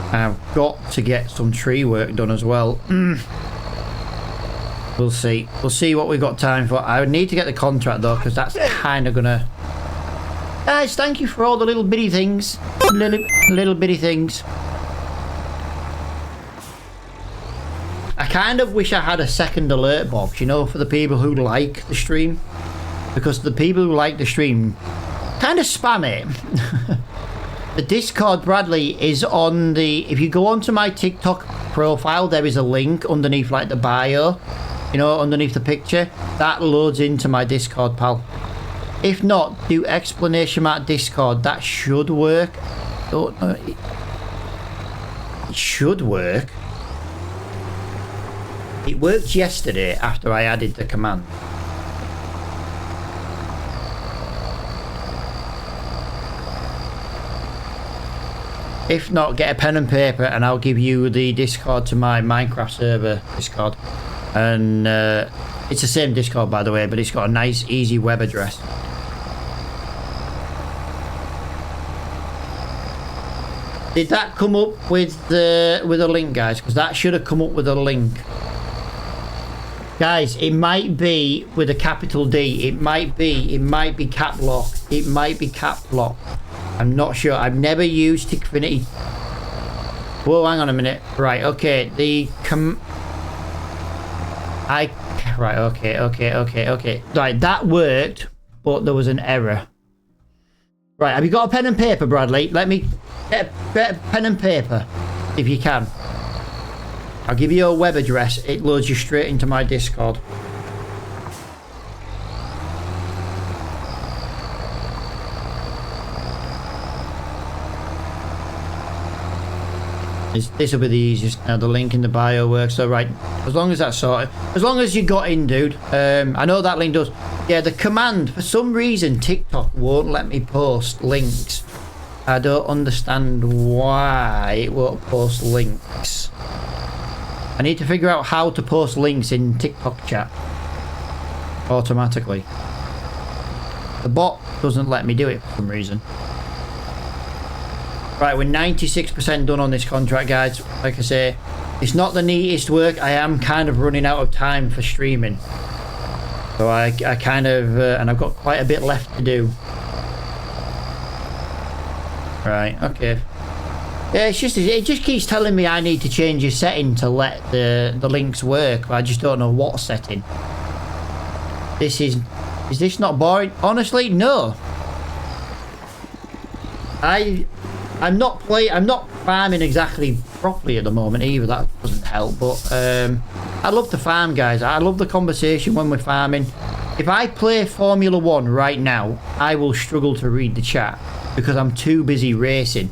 S1: And I've got to get some tree work done as well. We'll see. We'll see what we've got time for. I would need to get the contract though, because that's kind of going to... Guys, thank you for all the little bitty things. Little bitty things. I kind of wish I had a second alert box, you know, for the people who like the stream. Because the people who like the stream kind of spam it. The Discord, Bradley, is on the... If you go onto my TikTok profile, there is a link underneath, like, the bio. You know, underneath the picture. That loads into my Discord, pal. If not, do exclamation mark Discord. That should work. Don't know. It should work. It worked yesterday after I added the command. If not, get a pen and paper and I'll give you the Discord to my Minecraft server Discord. And it's the same Discord, by the way, but it's got a nice, easy web address. Did that come up with a link, guys? Because that should have come up with a link. Guys, it might be with a capital D. It might be cap lock. It might be cap lock. I'm not sure. I've never used Tickfinity. Whoa, hang on a minute. Right, okay. Right, okay. Right, that worked, but there was an error. Right, have you got a pen and paper, Bradley? Let me get a pen and paper, if you can. I'll give you a web address. It loads you straight into my Discord. This will be the easiest. Now the link in the bio works. So right, as long as that's sorted, as long as you got in, dude. I know that link does. Yeah, the command, for some reason TikTok won't let me post links. I don't understand why it won't post links. I need to figure out how to post links in TikTok chat automatically. The bot doesn't let me do it for some reason. Right, we're 96% done on this contract, guys. Like I say, it's not the neatest work. I am kind of running out of time for streaming. So I kind of... and I've got quite a bit left to do. Right, okay. Yeah, it's just... It just keeps telling me I need to change a setting to let the links work. But I just don't know what setting. This is... Is this not boring? Honestly, no. I'm not farming exactly properly at the moment either. That doesn't help, but I love to farm, guys. I love the conversation when we're farming. If I play Formula 1 right now, I will struggle to read the chat because I'm too busy racing.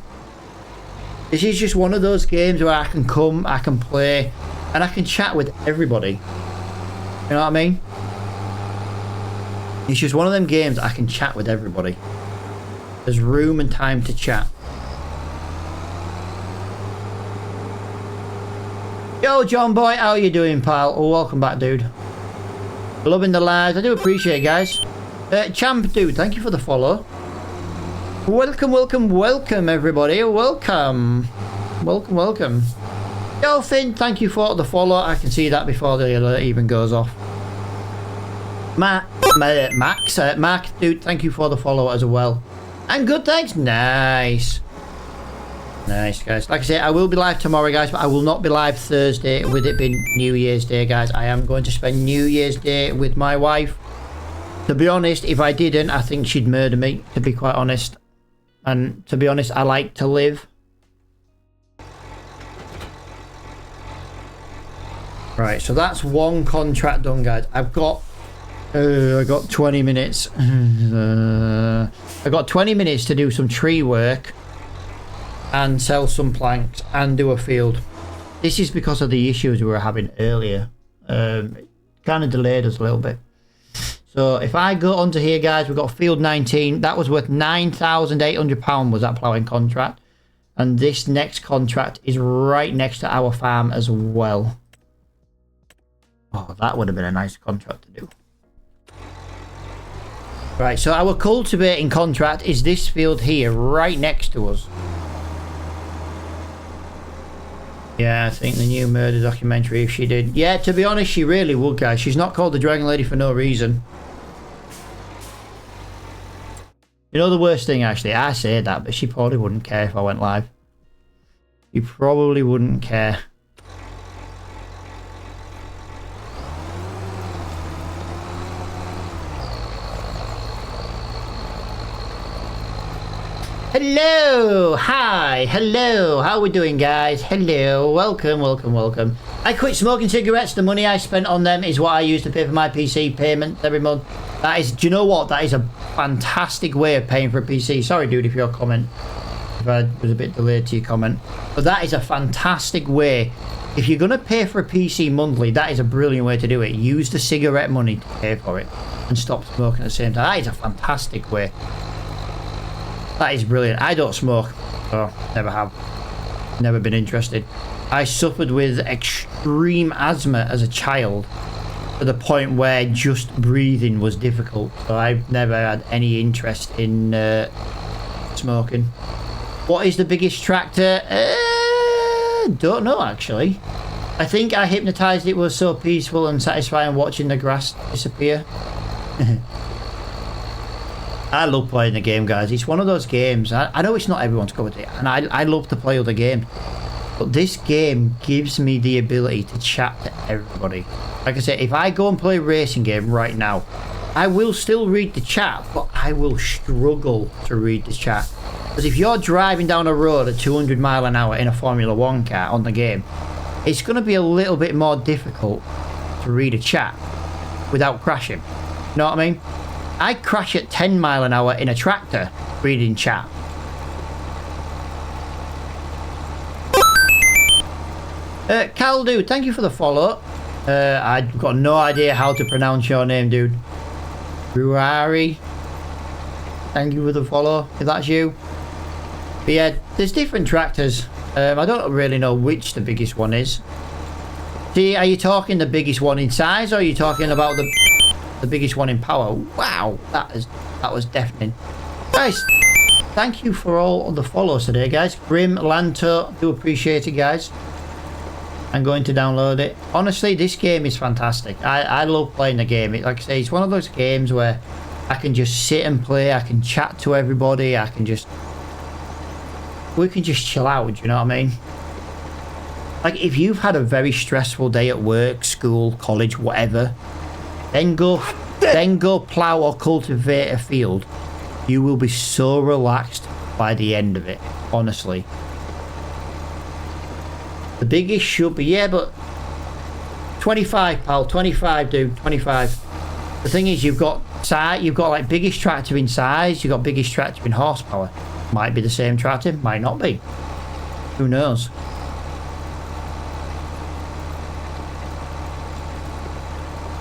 S1: This is just one of those games where I can come, I can play, and I can chat with everybody. You know what I mean? It's just one of them games I can chat with everybody. There's room and time to chat. Yo, John boy, how you doing, pal? Oh, welcome back, dude. Loving the lives. I do appreciate it, guys. Champ, dude, thank you for the follow. Welcome, everybody. Welcome. Welcome. Yo, Finn, thank you for the follow. I can see that before the alert even goes off. Max, Mark, dude, thank you for the follow as well. And good, thanks. Nice. Nice, guys. Like I say, I will be live tomorrow, guys, but I will not be live Thursday, with it being New Year's Day, guys. I am going to spend New Year's Day with my wife. To be honest, if I didn't, I think she'd murder me, to be quite honest. And to be honest, I like to live. Right, so that's one contract done, guys. I got 20 minutes. I got 20 minutes to do some tree work and sell some planks and do a field. This is because of the issues we were having earlier. It kind of delayed us a little bit. So if I go onto here, guys, we've got field 19. That was worth £9,800 was that ploughing contract. And this next contract is right next to our farm as well. Oh, that would have been a nice contract to do. Right, so our cultivating contract is this field here, right next to us. Yeah, I think the new murder documentary, if she did. Yeah, to be honest, she really would, guys. She's not called the Dragon Lady for no reason. You know the worst thing, actually? I say that, but she probably wouldn't care if I went live. She probably wouldn't care. Hello, hi, hello, how are we doing, guys? Hello, welcome, welcome, welcome. I quit smoking cigarettes. The money I spent on them is what I use to pay for my PC payments every month. That is, do you know what? That is a fantastic way of paying for a PC. Sorry, dude, if your comment, if I was a bit delayed to your comment. But that is a fantastic way. If you're going to pay for a PC monthly, that is a brilliant way to do it. Use the cigarette money to pay for it and stop smoking at the same time. That is a fantastic way. That is brilliant. I don't smoke. Oh, never have. Never been interested. I suffered with extreme asthma as a child to the point where just breathing was difficult. So I've never had any interest in smoking. What is the biggest tractor? Don't know, actually. I think I hypnotized it was so peaceful and satisfying watching the grass disappear. I love playing the game, guys. It's one of those games. I know it's not everyone's cup of tea, and I love to play other games. But this game gives me the ability to chat to everybody. Like I said, if I go and play a racing game right now, I will still read the chat, but I will struggle to read the chat. Because if you're driving down a road at 200 miles an hour in a Formula 1 car on the game, it's going to be a little bit more difficult to read a chat without crashing. You know what I mean? I crash at 10 miles an hour in a tractor reading chat. Cal, dude, thank you for the follow. I've got no idea how to pronounce your name, dude. Ruari. Thank you for the follow, if that's you. But yeah, there's different tractors. I don't really know which the biggest one is. See, are you talking the biggest one in size, or are you talking about the biggest one in power? Wow, that was deafening. Guys, thank you for all of the follows today, guys. Grim, Lanto, do appreciate it, guys. I'm going to download it. Honestly, this game is fantastic. I love playing the game. Like I say, it's one of those games where I can just sit and play. I can chat to everybody. We can just chill out, do you know what I mean? Like, if you've had a very stressful day at work, school, college, whatever, then go plough or cultivate a field. You will be so relaxed by the end of it, honestly. The biggest should be, yeah, but 25, pal, 25, dude, 25. The thing is, you've got like biggest tractor in size, you've got biggest tractor in horsepower. Might be the same tractor, might not be. Who knows?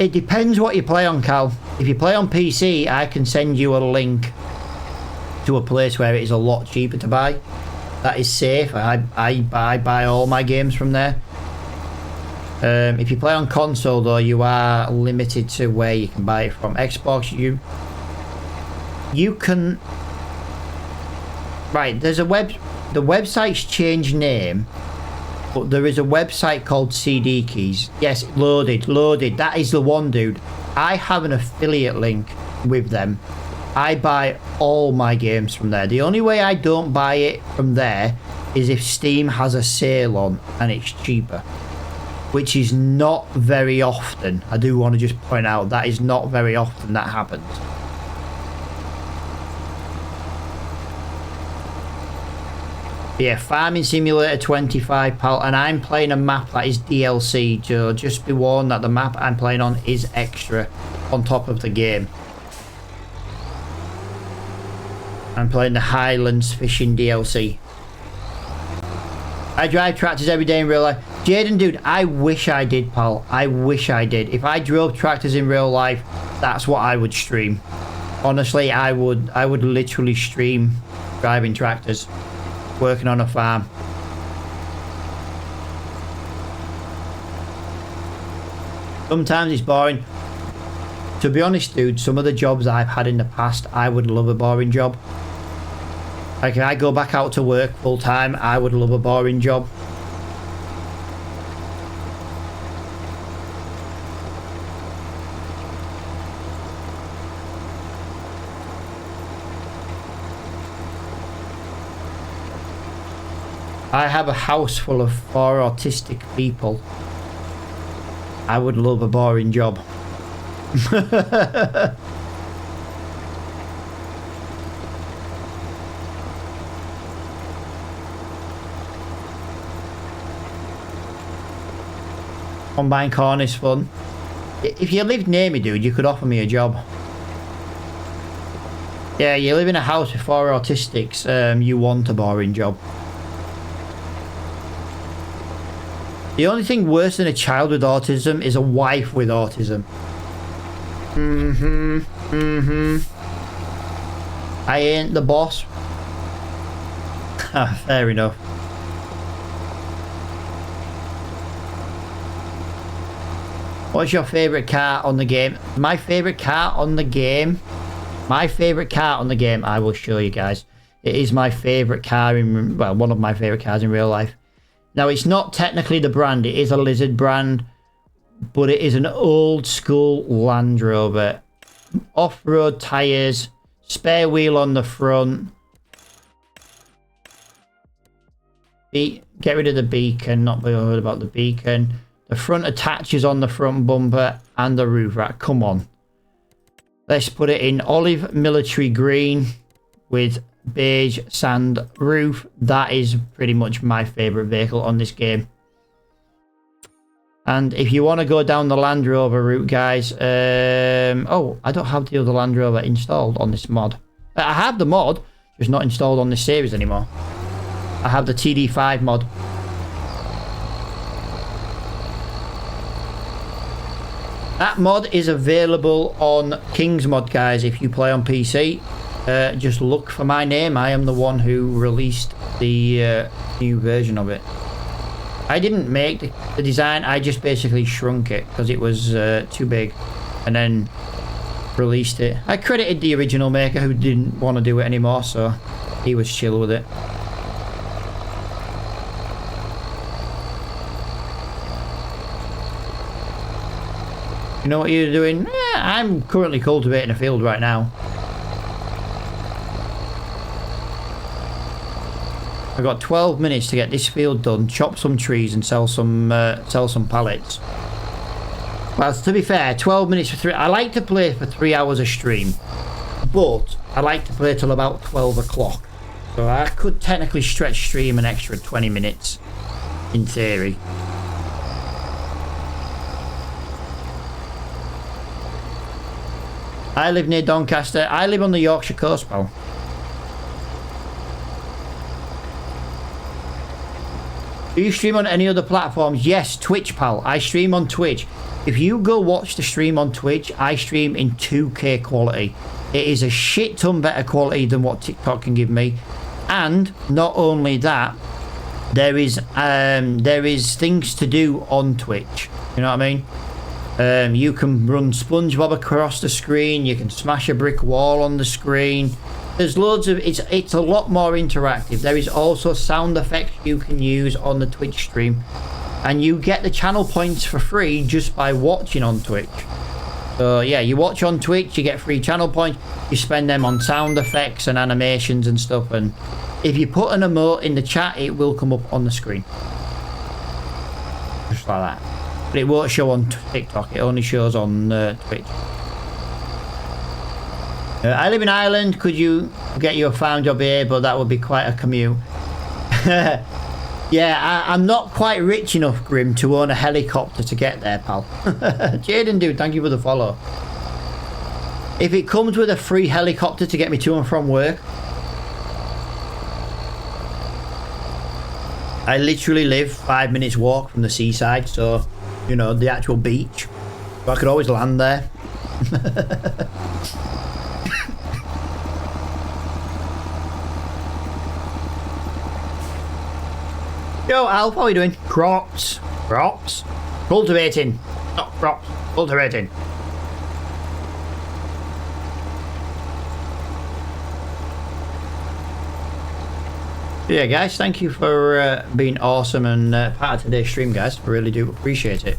S1: It depends what you play on, Cal. If you play on PC, I can send you a link to a place where it is a lot cheaper to buy. That is safe. I buy all my games from there. If you play on console, though, you are limited to where you can buy it from. Xbox, you can... Right, there's a the website's changed name, but there is a website called CD Keys. Yes, loaded. That is the one, dude. I have an affiliate link with them. I buy all my games from there. The only way I don't buy it from there is if Steam has a sale on and it's cheaper, which is not very often. I do want to just point out that is not very often that happens. Yeah, Farming Simulator 25, pal, and I'm playing a map that is DLC, so just be warned that the map I'm playing on is extra on top of the game. I'm playing the Highlands Fishing DLC. I drive tractors every day in real life. Jaden, dude, I wish I did, pal. I wish I did. If I drove tractors in real life, that's what I would stream. Honestly, I would literally stream driving tractors, working on a farm. Sometimes it's boring. To be honest, dude, some of the jobs I've had in the past, I would love a boring job. Like, if I go back out to work full time, I would love a boring job. I have a house full of 4 autistic people. I would love a boring job. Combine corn is fun. If you lived near me, dude, you could offer me a job. Yeah, you live in a house with 4 autistics, you want a boring job. The only thing worse than a child with autism is a wife with autism. I ain't the boss. Ah, fair enough. What's your favourite car on the game? My favourite car on the game? My favourite car on the game, I will show you guys. It is my favourite car in, well, one of my favourite cars in real life. Now, it's not technically the brand, it is a Lizard brand, but it is an old school Land Rover. Off-road tyres, spare wheel on the front. Get rid of the beacon, not be worried about the beacon. The front attaches on the front bumper and the roof rack. Come on. Let's put it in olive military green with beige sand roof. That is pretty much my favourite vehicle on this game. And if you want to go down the Land Rover route, guys, oh, I don't have the other Land Rover installed on this mod. I have the mod, just not installed on this series anymore. I have the TD5 mod. That mod is available on King's Mod, guys, if you play on PC. Just look for my name. I am the one who released the new version of it. I didn't make the design, I just basically shrunk it because it was too big and then released it. I credited the original maker who didn't want to do it anymore, so he was chill with it. You know what you're doing? I'm currently cultivating a field right now. I've got 12 minutes to get this field done, chop some trees and sell some pallets. Well, to be fair, 12 minutes for 3... I like to play for 3 hours a stream, but I like to play till about 12 o'clock. So I could technically stretch stream an extra 20 minutes, in theory. I live near Doncaster. I live on the Yorkshire coast, pal. Do you stream on any other platforms? Yes, Twitch, pal. I stream on Twitch. If you go watch the stream on Twitch, I stream in 2K quality. It is a shit ton better quality than what TikTok can give me. And not only that, there is things to do on Twitch. You know what I mean? You can run SpongeBob across the screen. You can smash a brick wall on the screen. There's loads of... It's a lot more interactive. There is also sound effects you can use on the Twitch stream. And you get the channel points for free just by watching on Twitch. So yeah, you watch on Twitch, you get free channel points. You spend them on sound effects and animations and stuff. And if you put an emote in the chat, it will come up on the screen. Just like that. But it won't show on TikTok. It only shows on Twitch. I live in Ireland. Could you get your farm job here? But that would be quite a commute. Yeah, I'm not quite rich enough, Grim, to own a helicopter to get there, pal. Jaden, dude, thank you for the follow. If it comes with a free helicopter to get me to and from work, I literally live 5 minutes walk from the seaside, so, you know, the actual beach. So I could always land there. Yo, Alf, how are you doing? Crops. Crops. Cultivating. Not crops. Cultivating. Yeah, guys, thank you for being awesome and part of today's stream, guys. I really do appreciate it.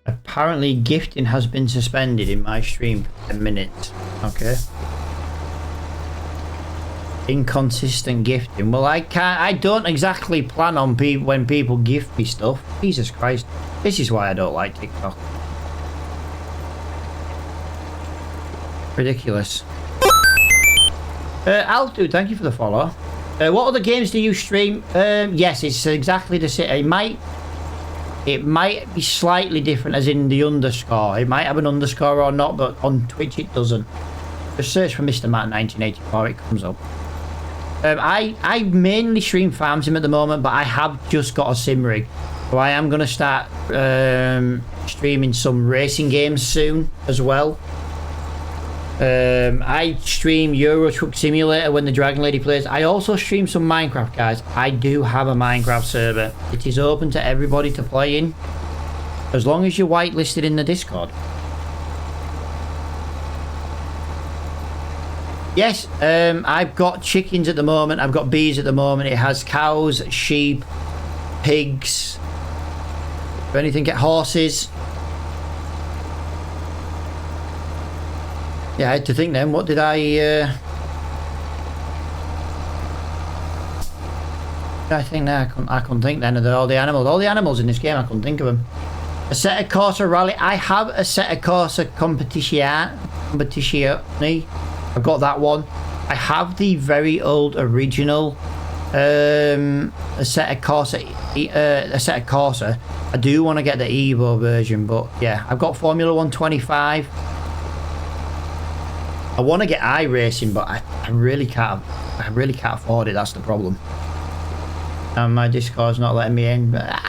S1: Apparently, gifting has been suspended in my stream for 10 minutes. Okay. Inconsistent gifting. Well, I don't exactly plan on when people gift me stuff. Jesus Christ. This is why I don't like TikTok. Ridiculous. Alf, dude, thank you for the follow. What other games do you stream? Yes, it's exactly the same. It might be slightly different, as in the underscore. It might have an underscore or not, but on Twitch it doesn't. Just search for Mr. Matt 1984, it comes up. I mainly stream Farm Sim at the moment, but I have just got a sim rig. So I am going to start streaming some racing games soon as well. I stream Euro Truck Simulator when the Dragon Lady plays. I also stream some Minecraft, guys. I do have a Minecraft server. It is open to everybody to play in, as long as you're whitelisted in the Discord. Yes, I've got chickens at the moment. I've got bees at the moment. It has cows, sheep, pigs. If anything, get horses. Yeah, I had to think then, what did I think there? I couldn't think then of all the animals. All the animals in this game, I couldn't think of them. A Assetto Corsa Rally. I have a Assetto Corsa Competizione. I've got that one. I have the very old original Assetto Corsa. I do want to get the Evo version, but yeah, I've got Formula 125. I want to get iRacing, but I really can't afford it. That's the problem. And my Discord's not letting me in. But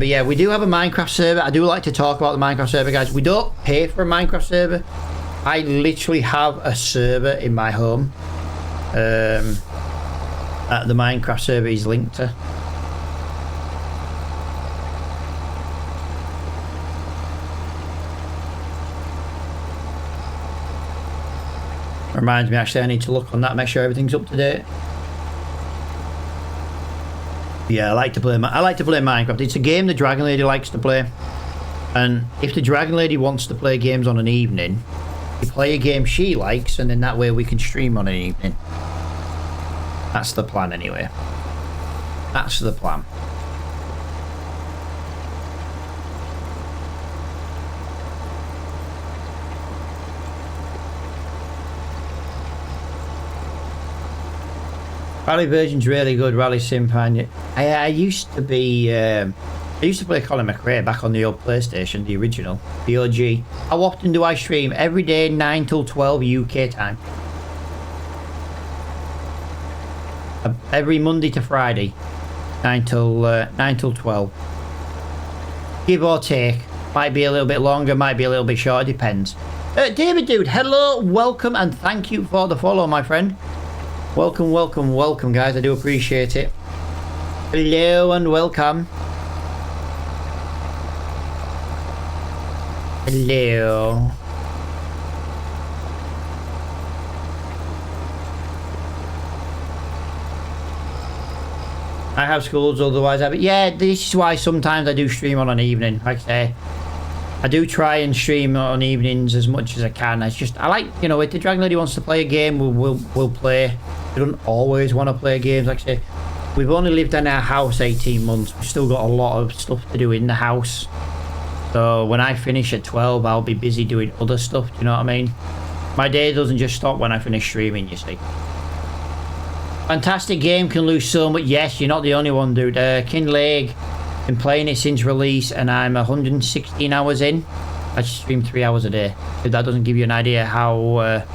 S1: yeah, we do have a Minecraft server. I do like to talk about the Minecraft server, guys. We don't pay for a Minecraft server. I literally have a server in my home that the Minecraft server is linked to. Reminds me, actually, I need to look on that, make sure everything's up to date. Yeah, I like to play Minecraft. It's a game the Dragon Lady likes to play, and if the Dragon Lady wants to play games on an evening, we play a game she likes, and then that way we can stream on an evening. That's the plan, anyway. That's the plan. Rally version's really good. Rally Sim. I used to be. I used to play Colin McRae back on the old PlayStation, the original, the OG. How often do I stream? Every day, 9 till 12 UK time. Every Monday to Friday, 9 till 12. Give or take. Might be a little bit longer, might be a little bit short. It depends. David, dude, hello, welcome, and thank you for the follow, my friend. Welcome, welcome, welcome, guys. I do appreciate it. Hello and welcome. Hello. I have schools, otherwise yeah, this is why sometimes I do stream on an evening. Like I say, I do try and stream on evenings as much as I can. It's just, I like, you know, if the Dragon Lady wants to play a game, we'll play. We don't always want to play games. Like I say, we've only lived in our house 18 months. We've still got a lot of stuff to do in the house. So when I finish at 12, I'll be busy doing other stuff. Do you know what I mean? My day doesn't just stop when I finish streaming, you see. Fantastic game, can lose so much. Yes, you're not the only one, dude. Kinlaig, been playing it since release, and I'm 116 hours in. I stream 3 hours a day. If that doesn't give you an idea how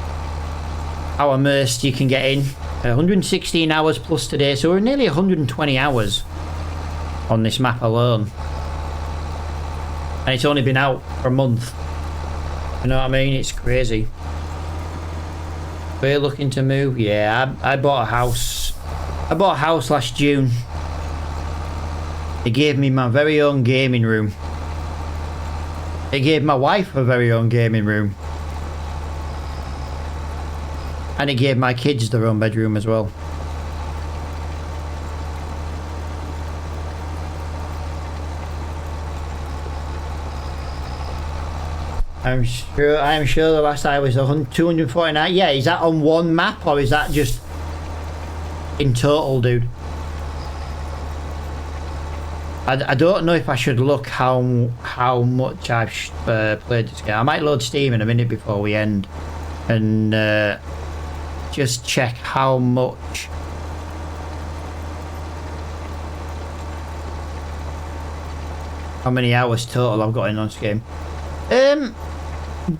S1: immersed you can get in. 116 hours plus today, so we're nearly 120 hours on this map alone. And it's only been out for a month. You know what I mean? It's crazy. We're looking to move. Yeah, I bought a house. I bought a house last June. It gave me my very own gaming room. It gave my wife a very own gaming room. And it gave my kids their own bedroom as well. I'm sure the last I was 249. Yeah, is that on one map or is that just in total, dude? I don't know if I should look how much I've played this game. I might load Steam in a minute before we end and just check how much. How many hours total I've got in on this game.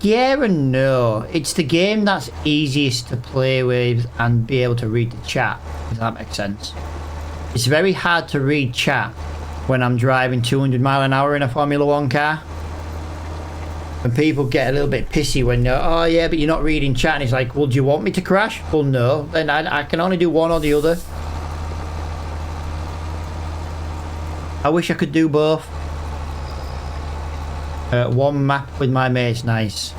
S1: Yeah and no. It's the game that's easiest to play with and be able to read the chat, if that makes sense. It's very hard to read chat when I'm driving 200 mile an hour in a Formula 1 car. And people get a little bit pissy when they're, oh yeah, but you're not reading chat. And it's like, well, do you want me to crash? Well, no. Then I can only do one or the other. I wish I could do both. One map with my mates, nice.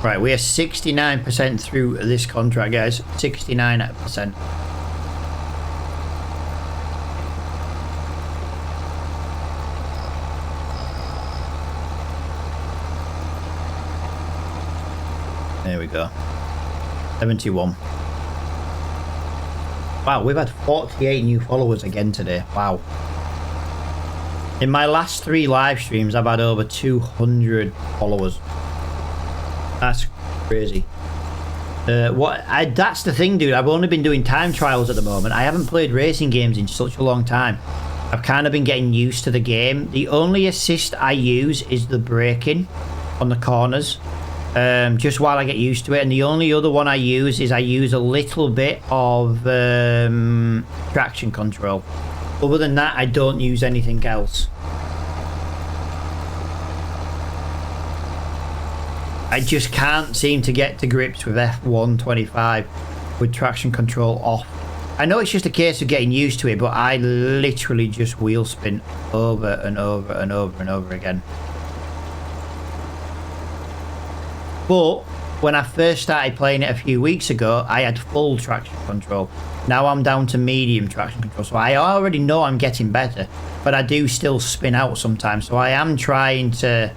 S1: Right, we are 69% through this contract, guys. 69%. There we go. 71. Wow, we've had 48 new followers again today. Wow. In my last 3 live streams, I've had over 200 followers. That's crazy. That's the thing, dude. I've only been doing time trials at the moment. I haven't played racing games in such a long time. I've kind of been getting used to the game. The only assist I use is the braking on the corners. Just while I get used to it. And the only other one I use is I use a little bit of traction control. Other than that, I don't use anything else. I just can't seem to get to grips with F125 with traction control off. I know it's just a case of getting used to it, but I literally just wheel spin over and over and over and over again. But when I first started playing it a few weeks ago, I had full traction control. Now I'm down to medium traction control, so I already know I'm getting better, but I do still spin out sometimes. So I am trying to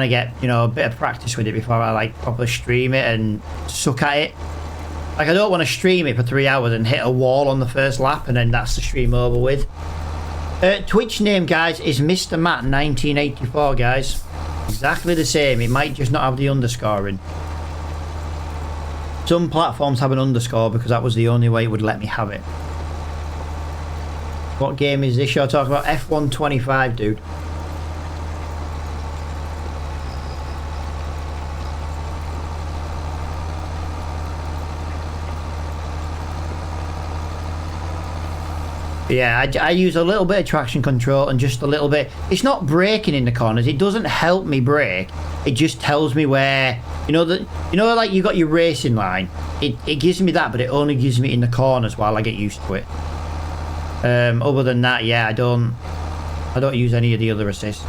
S1: get, you know, a bit of practice with it before I like properly stream it and suck at it. Like, I don't want to stream it for 3 hours and hit a wall on the first lap and then that's the stream over with. Twitch name, guys, is Mr. Matt 1984, guys. Exactly the same. It might just not have the underscoring. Some platforms have an underscore because that was the only way it would let me have it. What game is this you're talking about? F125, dude. Yeah, I use a little bit of traction control and just a little bit. It's not braking in the corners. It doesn't help me brake. It just tells me where, like you got your racing line. It gives me that, but it only gives me in the corners while I get used to it. Other than that, yeah, I don't use any of the other assists.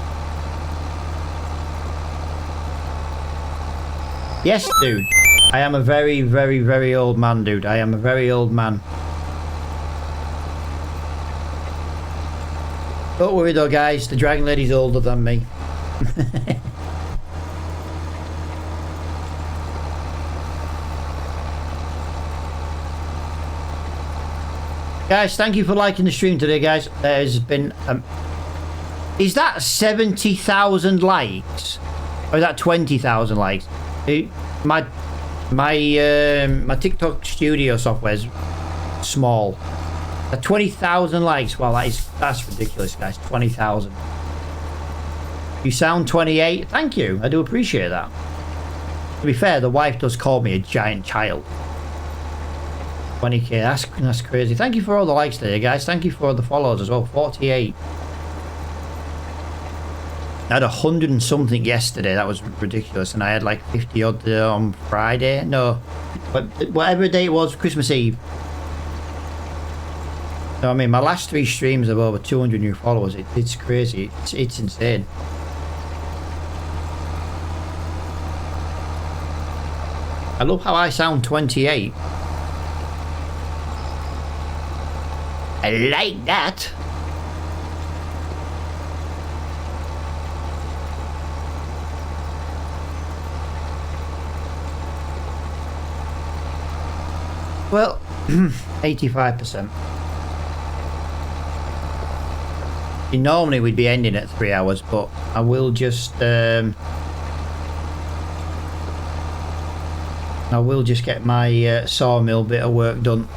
S1: Yes, dude. I am a very, very, very old man, dude. I am a very old man. Don't worry though, guys. The Dragon Lady's older than me. Guys, thank you for liking the stream today, guys. There's been... is that 70,000 likes? Or is that 20,000 likes? My TikTok studio software's small. 20,000 likes. Well, that's ridiculous, guys. 20,000. You sound 28. Thank you. I do appreciate that. To be fair, the wife does call me a giant child. 20k. That's crazy. Thank you for all the likes today, guys. Thank you for the follows as well. 48. I had 100 and something yesterday. That was ridiculous. And I had like 50 odd on Friday. No, but whatever day it was, Christmas Eve. So, I mean, my last 3 streams have over 200 new followers. It's crazy. It's insane. I love how I sound 28. I like that. Well, 85%. Normally we'd be ending at 3 hours, but I will just get my sawmill bit of work done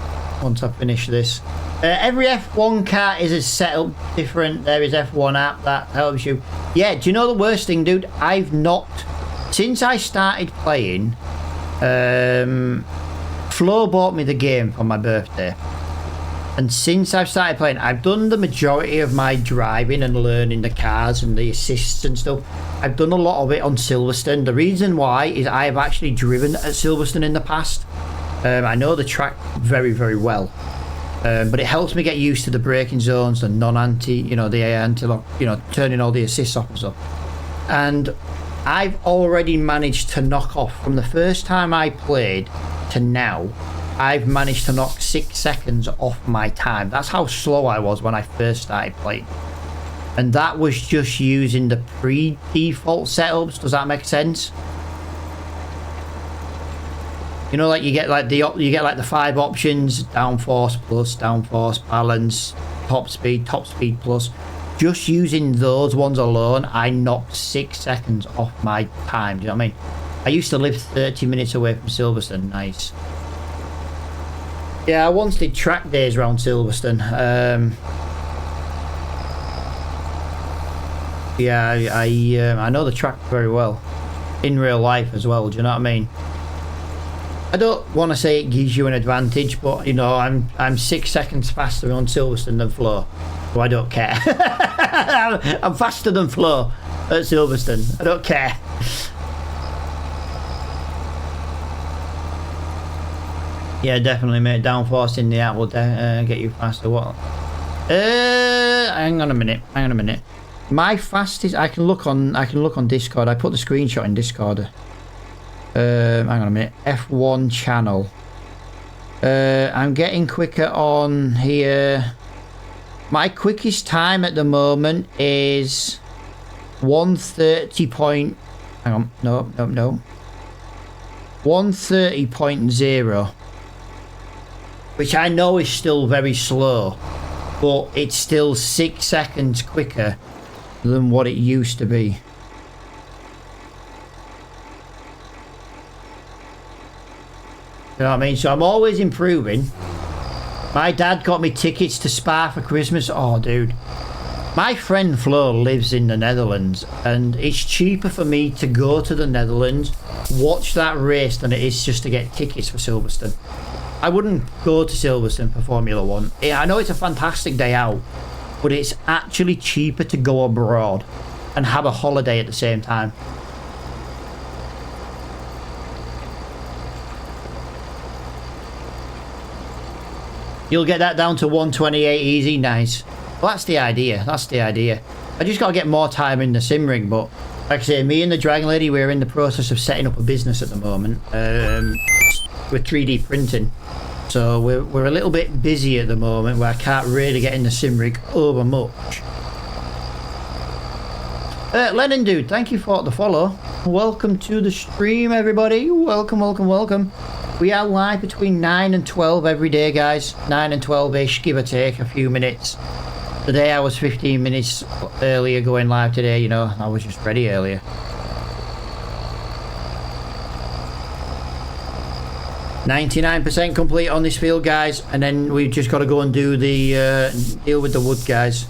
S1: once I finish this. Every F1 car is a setup different. There is F1 app that helps you. Yeah, do you know the worst thing, dude? I've not, since I started playing, Flo bought me the game for my birthday. And since I've started playing, I've done the majority of my driving and learning the cars and the assists and stuff. I've done a lot of it on Silverstone. The reason why is I have actually driven at Silverstone in the past. I know the track very, very well. But it helps me get used to the braking zones, the non-anti, the anti-lock, turning all the assists off and stuff. And I've already managed to knock off, from the first time I played to now, I've managed to knock 6 seconds off my time. That's how slow I was when I first started playing. And that was just using the pre-default setups. Does that make sense? Like you get like the 5 options: downforce plus, downforce, balance, top speed plus. Just using those ones alone, I knocked 6 seconds off my time. Do you know what I mean? I used to live 30 minutes away from Silverstone. Nice. Yeah, I once did track days around Silverstone. Yeah, I know the track very well, in real life as well. Do you know what I mean? I don't want to say it gives you an advantage, but I'm 6 seconds faster on Silverstone than Flo, so I don't care. I'm faster than Flo at Silverstone. I don't care. Yeah, definitely, mate. Downforce in the app will get you faster. What? Hang on a minute. My fastest. I can look on Discord. I put the screenshot in Discord. Hang on a minute. F1 channel. I'm getting quicker on here. My quickest time at the moment is 130 point. Hang on. No. 130.0. Which I know is still very slow, but it's still 6 seconds quicker than what it used to be. You know what I mean? So I'm always improving. My dad got me tickets to Spa for Christmas. Oh, dude. My friend Flo lives in the Netherlands, and it's cheaper for me to go to the Netherlands, watch that race, than it is just to get tickets for Silverstone. I wouldn't go to Silverstone for Formula 1. I know it's a fantastic day out, but it's actually cheaper to go abroad and have a holiday at the same time. You'll get that down to 128 easy. Nice. Well, that's the idea. That's the idea. I just got to get more time in the sim rig, but like I say, me and the Dragon Lady, we're in the process of setting up a business at the moment. With 3D printing. So we're a little bit busy at the moment where I can't really get in the sim rig over much. Lennon dude, thank you for the follow. Welcome to the stream, everybody. Welcome, welcome, welcome. We are live between 9 and 12 every day, guys. 9 and 12-ish, give or take a few minutes. Today I was 15 minutes earlier going live today, you know. I was just ready earlier. 99% complete on this field, guys. And then we've just got to go and do the deal with the wood, guys.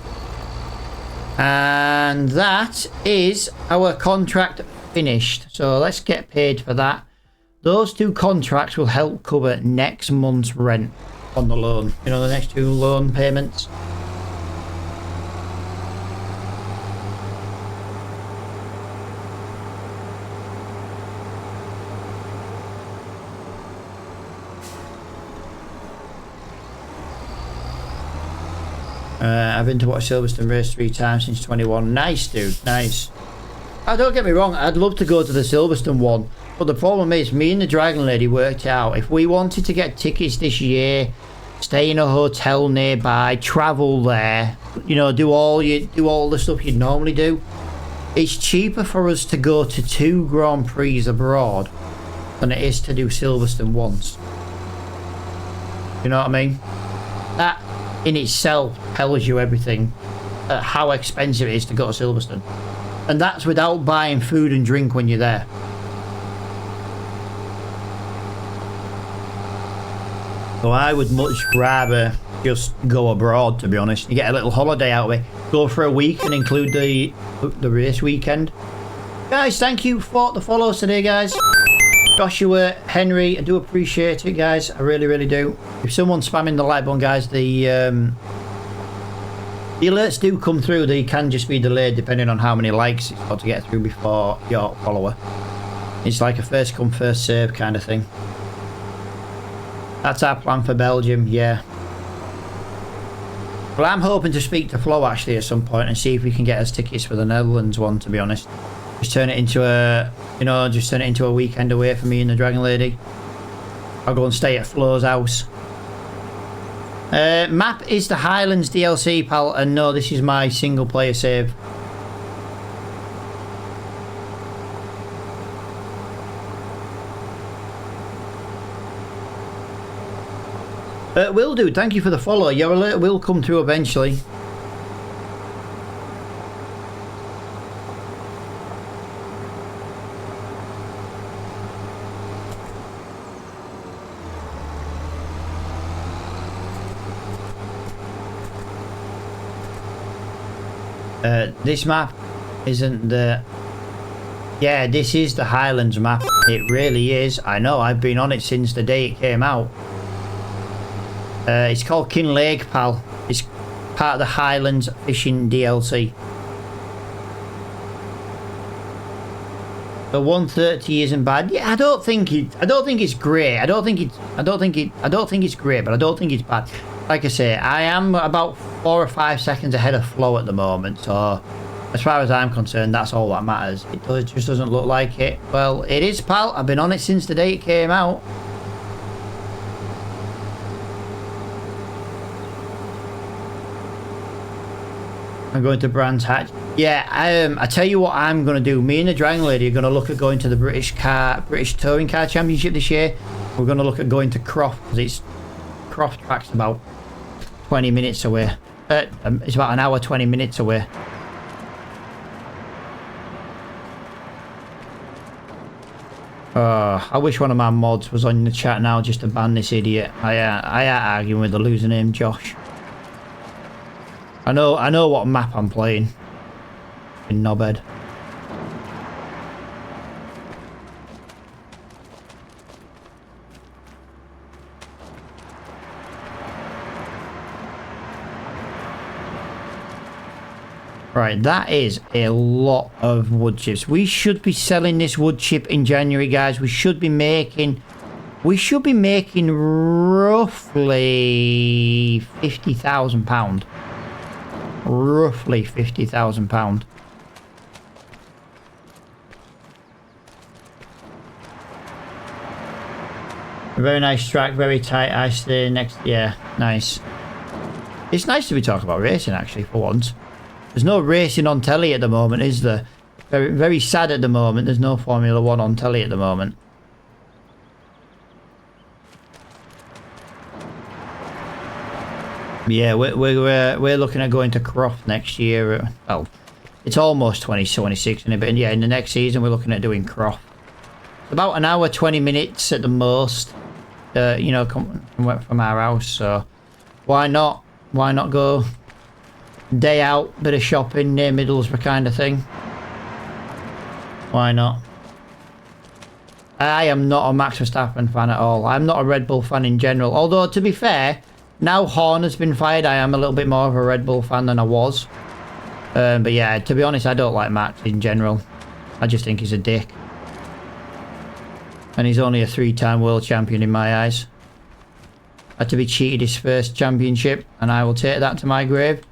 S1: And that is our contract finished. So let's get paid for that. Those two contracts will help cover next month's rent on the loan. You know, the next two loan payments. I've been to watch Silverstone race 3 times since 21. Nice, dude. Nice. Don't get me wrong. I'd love to go to the Silverstone one. But the problem is, me and the Dragon Lady worked out. If we wanted to get tickets this year, stay in a hotel nearby, travel there, you know, do all the stuff you'd normally do, it's cheaper for us to go to 2 Grand Prix abroad than it is to do Silverstone once. You know what I mean? That in itself tells you everything, how expensive it is to go to Silverstone. And that's without buying food and drink when you're there. So I would much rather just go abroad, to be honest. You get a little holiday out of it. Go for a week and include the race weekend. Guys, thank you for the follows today, guys. Joshua, Henry, I do appreciate it, guys. I really, really do. If someone's spamming the like button, guys, the alerts do come through. They can just be delayed depending on how many likes it's got to get through before your follower. It's like a first come, first serve kind of thing. That's our plan for Belgium, yeah. Well, I'm hoping to speak to Flo actually at some point and see if we can get us tickets for the Netherlands one, to be honest. Just turn it into a, you know, just turn it into a weekend away for me and the Dragon Lady. I'll go and stay at Flo's house. Map is the Highlands DLC, pal, and no, this is my single player save. Will do, thank you for the follow. Your alert will come through eventually. This map isn't the... Yeah, this is the Highlands map. It really is. I know, I've been on it since the day it came out. It's called Kinlaig, pal. It's part of the Highlands Fishing DLC. The 130 isn't bad. Yeah, I don't think it's great. I don't think it's great, but I don't think it's bad. Like I say, I am about 4 or 5 seconds ahead of Flo at the moment, so as far as I'm concerned, that's all that matters. It just doesn't look like it. Well, it is, pal. I've been on it since the day it came out. I'm going to Brands Hatch. Yeah, I tell you what I'm going to do. Me and the Dragon Lady are going to look at going to the British Touring Car Championship this year. We're going to look at going to Croft, because it's Croft track's about 20 minutes away. It's about an hour, 20 minutes away. I wish one of my mods was on the chat now just to ban this idiot. I arguing with the loser named Josh. I know what map I'm playing. In knobhead. Right, that is a lot of wood chips. We should be selling this wood chip in January, guys. We should be making roughly £50,000. Roughly £50,000. Very nice track, very tight. I stay next. Yeah, nice. It's nice to be talking about racing, actually, for once. There's no racing on telly at the moment, is there? Very, very sad at the moment. There's no Formula 1 on telly at the moment. Yeah, we're looking at going to Croft next year. Well, it's almost 2026, isn't it? But yeah, in the next season, we're looking at doing Croft. About an hour, 20 minutes at the most. You know, from our house. So why not? Why not go day out, bit of shopping near Middlesbrough kind of thing? Why not? I am not a Max Verstappen fan at all. I'm not a Red Bull fan in general. Although, to be fair, now Horn has been fired, I am a little bit more of a Red Bull fan than I was. But yeah, to be honest, I don't like Max in general. I just think he's a dick. And he's only a 3-time world champion in my eyes. Had to be cheated his first championship, and I will take that to my grave.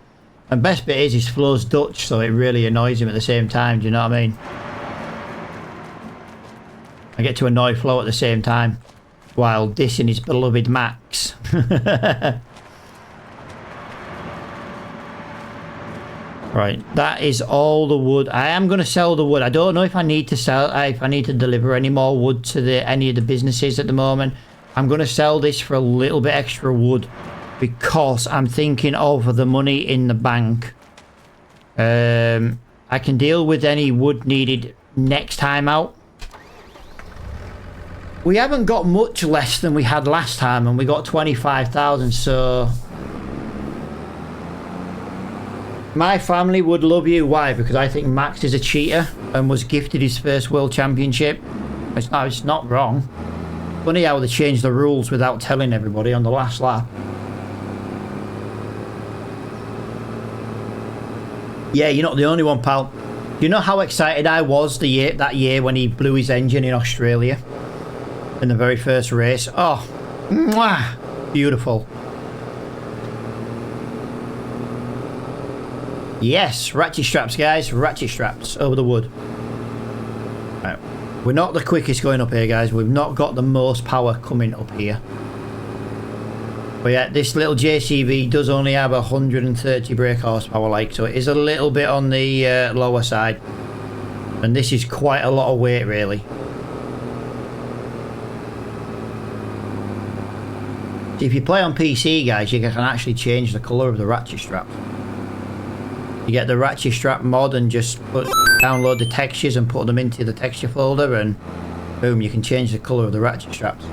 S1: And best bit is his flow's Dutch, so it really annoys him at the same time, do you know what I mean? I get to annoy Flo at the same time, while dissing his beloved Max. Right, that is all the wood. I am going to sell the wood. I don't know if I need to sell, if I need to deliver any more wood to any of the businesses at the moment. I'm going to sell this for a little bit extra wood because I'm thinking of the money in the bank. I can deal with any wood needed next time out. We haven't got much less than we had last time, and we got 25,000, so my family would love you. Why? Because I think Max is a cheater and was gifted his first world championship. It's not wrong. Funny how they changed the rules without telling everybody on the last lap. Yeah, you're not the only one, pal. Do you know how excited I was that year when he blew his engine in Australia? In the very first race. Oh, mwah, beautiful. Yes, ratchet straps, guys. Ratchet straps over the wood. Right. We're not the quickest going up here, guys. We've not got the most power coming up here. But yeah, this little JCB does only have 130 brake horsepower, like, so it is a little bit on the lower side. And this is quite a lot of weight, really. If you play on PC, guys, you can actually change the colour of the ratchet strap. You get the ratchet strap mod and just download the textures and put them into the texture folder, and boom, you can change the colour of the ratchet straps.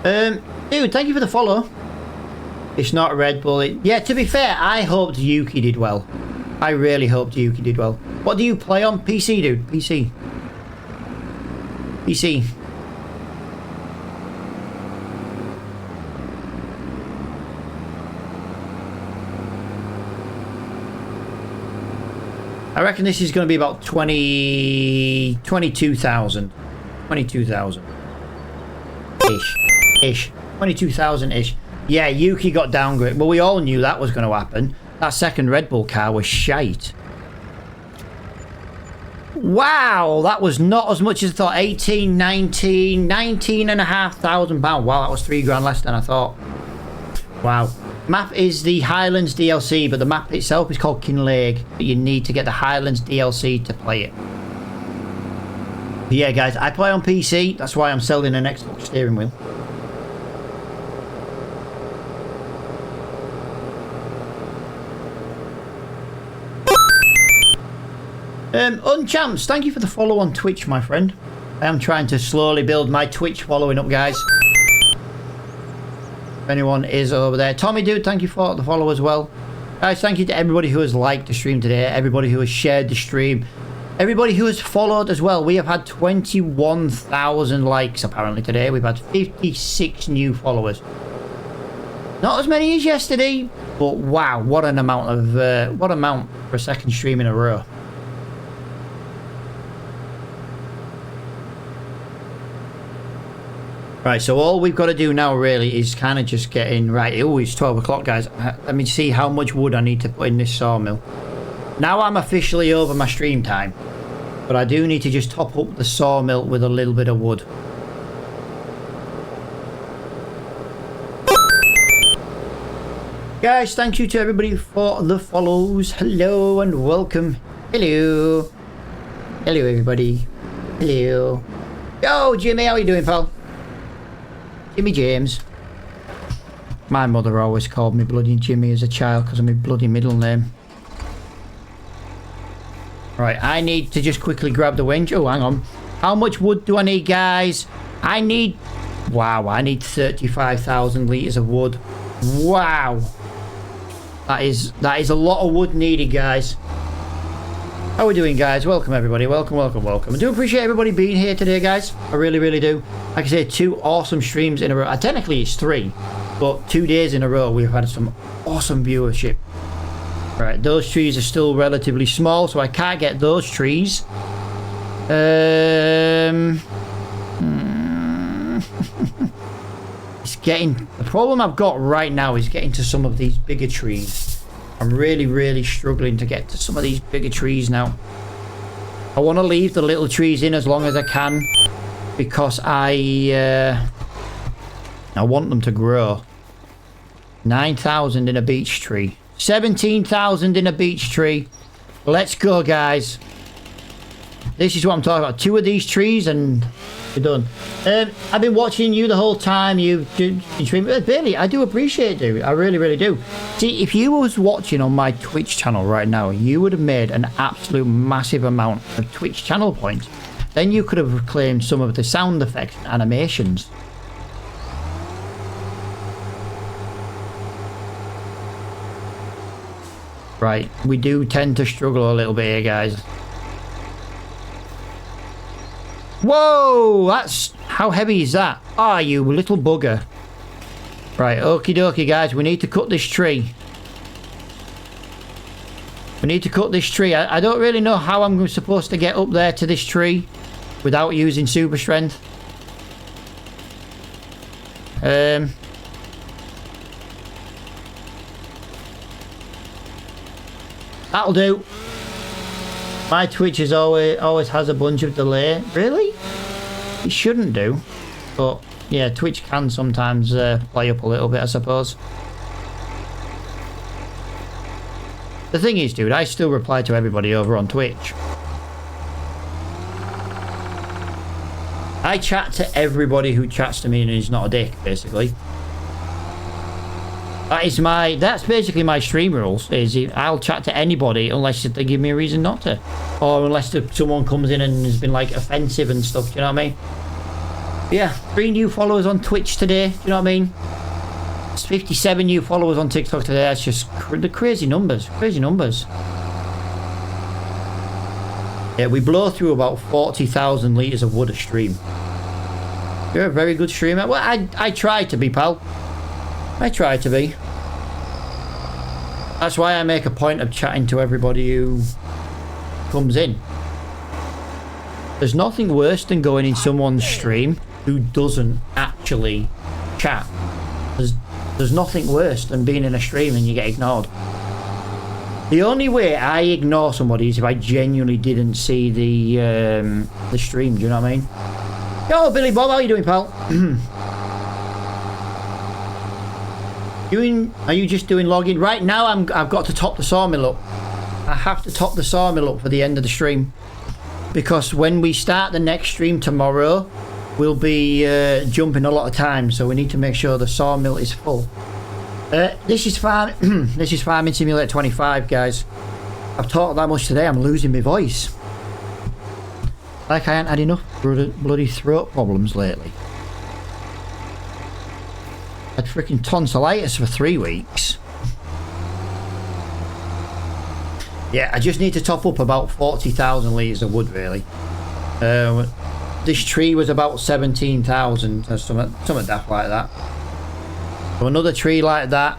S1: Dude, thank you for the follow. It's not Red Bull. Yeah, to be fair, I hoped Yuki did well. I really hoped Yuki did well. What do you play on? PC, dude. PC. PC. I reckon this is going to be about 22,000. 22,000. Ish. 22,000-ish. Yeah, Yuki got downgraded. Well, we all knew that was going to happen. That second Red Bull car was shite. Wow, that was not as much as I thought. 18, 19, 19,500 pounds. Wow, that was £3 less than I thought. Wow. Map is the Highlands DLC, but the map itself is called Kinlaig. But you need to get the Highlands DLC to play it. But yeah, guys, I play on PC. That's why I'm selling an Xbox steering wheel. Unchamps, thank you for the follow on Twitch, my friend. I am trying to slowly build my Twitch following up, guys. If anyone is over there. Tommy Dude, thank you for the follow as well. Guys, thank you to everybody who has liked the stream today, everybody who has shared the stream, everybody who has followed as well. We have had 21,000 likes apparently today. We've had 56 new followers. Not as many as yesterday, but wow, what an amount of for a second stream in a row. Right, so all we've got to do now really is kind of just get in. Right, oh, it's 12 o'clock, guys. Let me see how much wood I need to put in this sawmill. Now I'm officially over my stream time, but I do need to just top up the sawmill with a little bit of wood. Guys, thank you to everybody for the follows. Hello and welcome. Hello. Hello, everybody. Hello. Yo, Jimmy, how are you doing, pal? Jimmy James. My mother always called me bloody Jimmy as a child because of my bloody middle name. Right, I need to just quickly grab the winch. Oh, hang on. How much wood do I need, guys? I need... Wow, I need 35,000 litres of wood. Wow. That is a lot of wood needed, guys. How are we doing, guys? Welcome, everybody. Welcome, welcome, welcome. I do appreciate everybody being here today, guys. I really, really do. Like I say, 2 awesome streams in a row. Technically, it's 3. But 2 days in a row, we've had some awesome viewership. Right, those trees are still relatively small, so I can't get those trees. It's getting... The problem I've got right now is getting to some of these bigger trees. I'm really, really struggling to get to some of these bigger trees now. I want to leave the little trees in as long as I can because I want them to grow. 9,000 in a beech tree. 17,000 in a beech tree. Let's go, guys. This is what I'm talking about. 2 of these trees and we're done. I've been watching you the whole time. You stream. Bailey, I do appreciate it, dude. I really, really do. See, if you was watching on my Twitch channel right now, you would have made an absolute massive amount of Twitch channel points. Then you could have reclaimed some of the sound effects and animations. Right, we do tend to struggle a little bit here, guys. Whoa, that's... How heavy is that? Ah, you little bugger. Right, okie dokie, guys. We need to cut this tree. We need to cut this tree. I don't really know how I'm supposed to get up there to this tree without using super strength. That'll do. My Twitch is always has a bunch of delay. Really? It shouldn't do. But yeah, Twitch can sometimes play up a little bit, I suppose. The thing is, dude, I still reply to everybody over on Twitch. I chat to everybody who chats to me and is not a dick, basically. That's basically my stream rules, is I'll chat to anybody unless they give me a reason not to. Or unless someone comes in and has been like offensive and stuff, do you know what I mean? Yeah, 3 new followers on Twitch today, do you know what I mean? It's 57 new followers on TikTok today. That's just the crazy numbers, crazy numbers. Yeah, we blow through about 40,000 litres of wood a stream. You're a very good streamer. Well, I try to be, pal. I try to be. That's why I make a point of chatting to everybody who comes in. There's nothing worse than going in someone's stream who doesn't actually chat. There's nothing worse than being in a stream and you get ignored. The only way I ignore somebody is if I genuinely didn't see the stream, do you know what I mean? Yo, Billy Bob, how you doing, pal? Are you just doing logging? Right now I've got to top the sawmill up. I have to top the sawmill up for the end of the stream. Because when we start the next stream tomorrow, we'll be jumping a lot of time, so we need to make sure the sawmill is full. This is Farming Simulator 25, guys. I've talked that much today, I'm losing my voice. Like I ain't had enough bloody throat problems lately. I had freaking tonsillitis for 3 weeks. Yeah, I just need to top up about 40,000 litres of wood, really. This tree was about 17,000 or something daft like that. So another tree like that.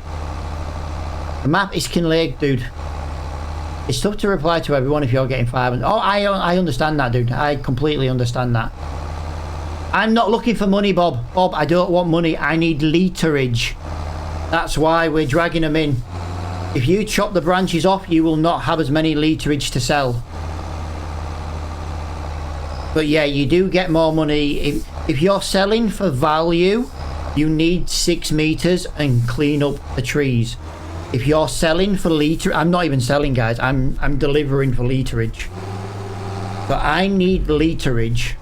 S1: The map is Kinlaig, dude. It's tough to reply to everyone if you're getting 500. Oh, I understand that, dude. I completely understand that. I'm not looking for money, Bob. Bob, I don't want money. I need literage. That's why we're dragging them in. If you chop the branches off, you will not have as many literage to sell. But yeah, you do get more money. If you're selling for value, you need 6 meters and clean up the trees. If you're selling for liter, I'm not even selling, guys. I'm delivering for literage. But I need literage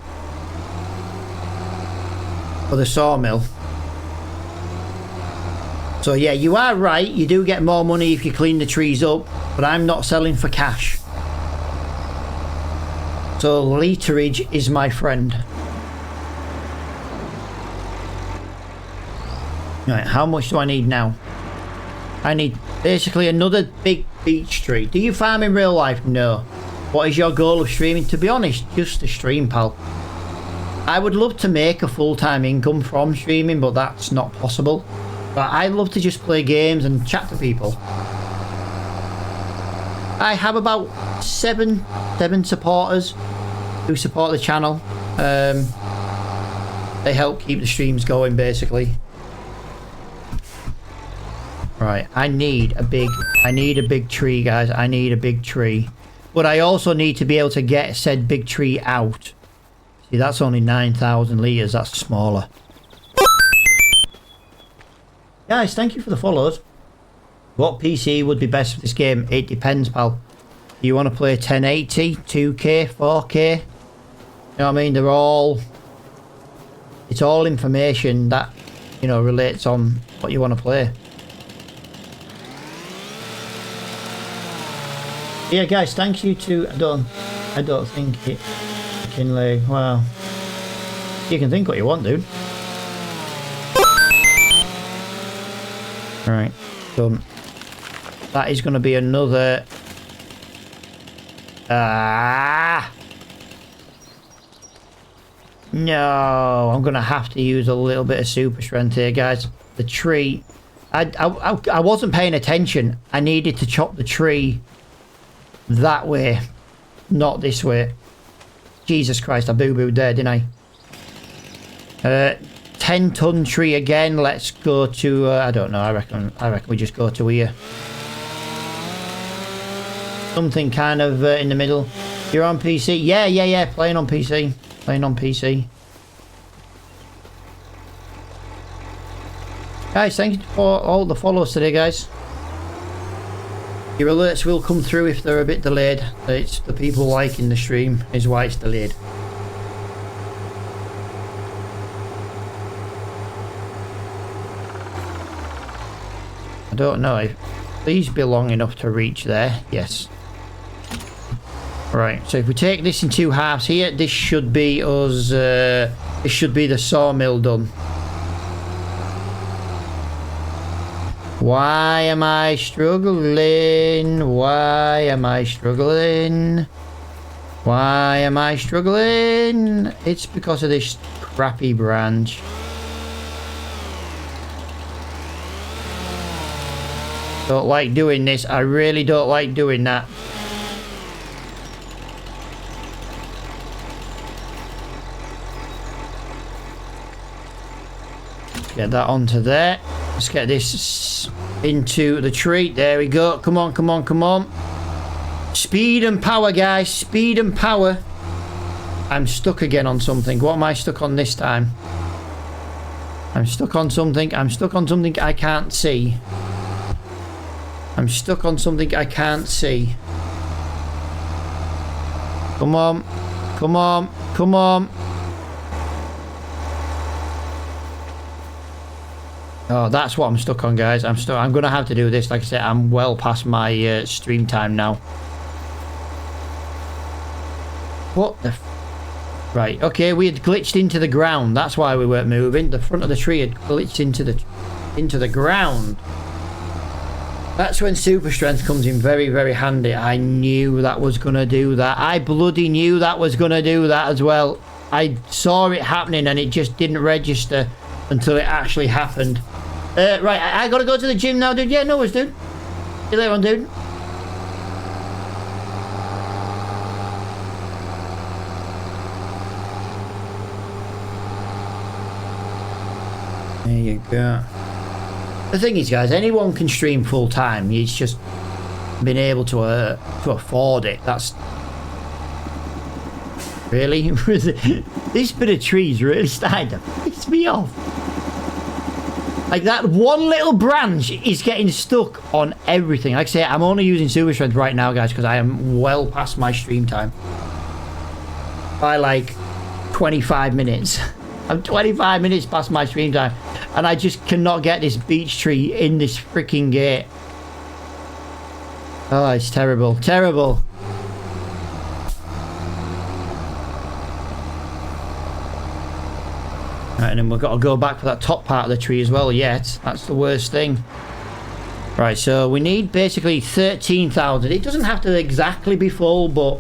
S1: for the sawmill. So yeah, you are right. You do get more money if you clean the trees up, but I'm not selling for cash. So literage is my friend. Right, how much do I need now? I need basically another big beech tree. Do you farm in real life? No. What is your goal of streaming? To be honest, just to stream, pal. I would love to make a full-time income from streaming, but that's not possible. But I love to just play games and chat to people. I have about seven supporters who support the channel. They help keep the streams going, basically. Right, I need a big tree, guys. I need a big tree. But I also need to be able to get said big tree out. See, that's only 9,000 litres. That's smaller. Guys, thank you for the follows. What PC would be best for this game? It depends, pal. Do you want to play 1080, 2K, 4K? You know what I mean? They're all... It's all information that, you know, relates on what you want to play. Yeah, guys, thank you to... I don't think it... Kinlaig. Well... You can think what you want, dude. Right, done. That is going to be another... No, I'm going to have to use a little bit of super strength here, guys. The tree... I wasn't paying attention. I needed to chop the tree that way, not this way. Jesus Christ, I boo-booed there, didn't I? 10-ton tree again. Let's go to I don't know. I reckon we just go to here. Something kind of in the middle. You're on PC? Yeah. Playing on PC. Guys, thank you for all the follows today, guys. Your alerts will come through if they're a bit delayed. It's the people liking the stream is why it's delayed. I don't know if these be long enough to reach there. Yes. Right, so if we take this in 2 halves here, this should be us, this should be the sawmill done. Why am I struggling? Why am I struggling? Why am I struggling? It's because of this crappy branch. Don't like doing this. I really don't like doing that. Get that onto there. Let's get this into the tree. There we go. Come on, come on, come on. Speed and power, guys. Speed and power. I'm stuck again on something. What am I stuck on this time? I'm stuck on something. I'm stuck on something I can't see. I'm stuck on something I can't see. Come on. Come on. Come on. Oh, that's what I'm stuck on, guys. I'm going to have to do this. Like I said, I'm well past my stream time now. What the... Right, okay, we had glitched into the ground. That's why we weren't moving. The front of the tree had glitched into the ground. That's when super strength comes in very, very handy. I knew that was going to do that. I bloody knew that was going to do that as well. I saw it happening and it just didn't register until it actually happened. Right, I got to go to the gym now, dude. Yeah, no worries, dude. See you later on, dude. you go. The thing is, guys, anyone can stream full time. It's just being able to afford it. That's really this bit of trees really started to piss me off. Like that one little branch is getting stuck on everything. Like I say, I'm only using super strength right now, guys, because I am well past my stream time by like 25 minutes. I'm 25 minutes past my stream time, and I just cannot get this beech tree in this freaking gate. Oh, it's terrible, terrible. Right, and then we've got to go back for that top part of the tree as well yet. That's the worst thing. Right, so we need basically 13,000. It doesn't have to exactly be full, but,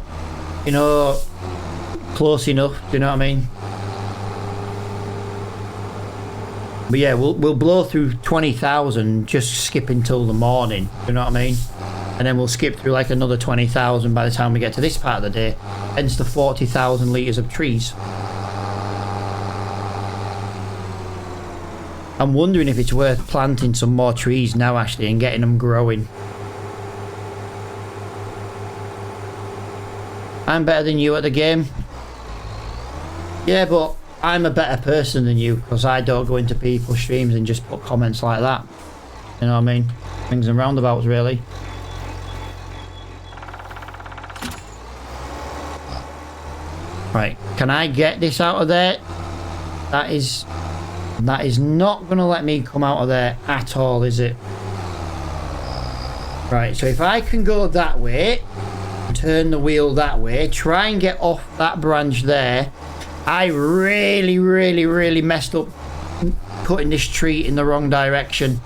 S1: you know, close enough. Do you know what I mean? But yeah, we'll blow through 20,000, just skip until the morning. Do you know what I mean? And then we'll skip through like another 20,000 by the time we get to this part of the day. Hence the 40,000 litres of trees. I'm wondering if it's worth planting some more trees now, actually, and getting them growing. I'm better than you at the game. Yeah, but I'm a better person than you because I don't go into people's streams and just put comments like that. You know what I mean? Things and roundabouts, really. Right, can I get this out of there? That is not going to let me come out of there at all, is it? Right, so if I can go that way, turn the wheel that way, try and get off that branch there. I really messed up cutting this tree in the wrong direction.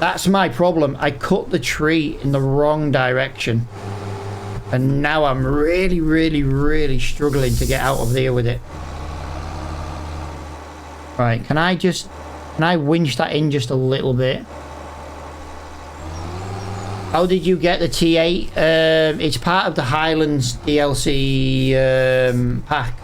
S1: That's my problem. I cut the tree in the wrong direction. And now I'm really struggling to get out of there with it. Right, can I winch that in just a little bit? How did you get the T8? It's part of the Highlands DLC pack.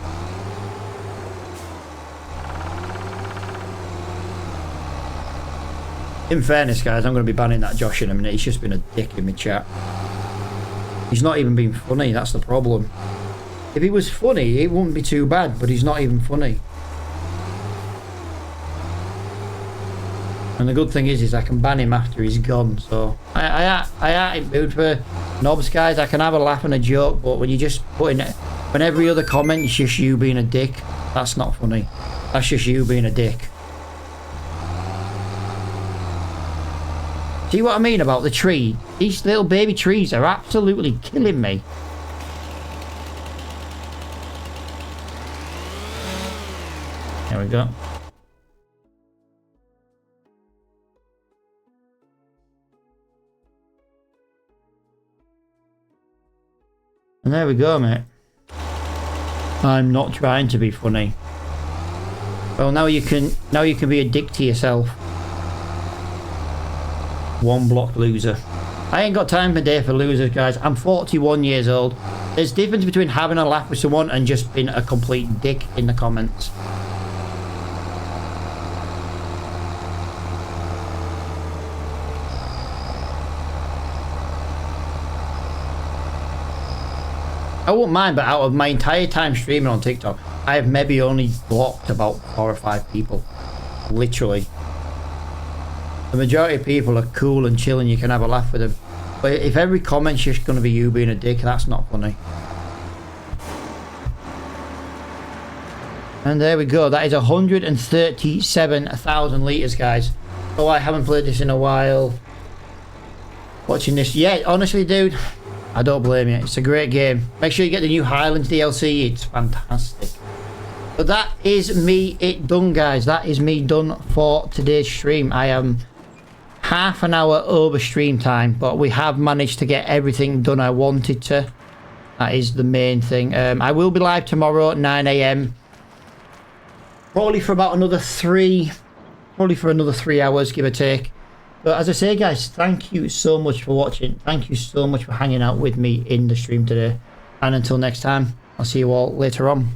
S1: In fairness, guys, I'm going to be banning that Josh in a minute. He's just been a dick in my chat. He's not even being funny, that's the problem. If he was funny, it wouldn't be too bad, but he's not even funny. And the good thing is I can ban him after he's gone, so... I ain't mood for knobs, guys. I can have a laugh and a joke, but when you just put in it... When every other comment is just you being a dick, that's not funny. That's just you being a dick. See what I mean about the tree? These little baby trees are absolutely killing me. There we go. And there we go, mate. I'm not trying to be funny. Well, now you can be a dick to yourself. One block loser. I ain't got time today for losers, guys. I'm 41 years old. There's a difference between having a laugh with someone and just being a complete dick in the comments. I wouldn't mind, but out of my entire time streaming on TikTok, I have maybe only blocked about 4 or 5 people. Literally. The majority of people are cool and chill and you can have a laugh with them. But if every comment's just going to be you being a dick, that's not funny. And there we go. That is 137,000 litres, guys. Oh, I haven't played this in a while. Watching this. Yeah, honestly, dude, I don't blame you. It's a great game. Make sure you get the new Highlands DLC. It's fantastic. But that is me done, guys. That is me done for today's stream. I am half an hour over stream time, but we have managed to get everything done I wanted to. That is the main thing. I will be live tomorrow at 9 AM. Probably for about another 3 hours, give or take. But as I say, guys, thank you so much for watching. Thank you so much for hanging out with me in the stream today. And until next time, I'll see you all later on.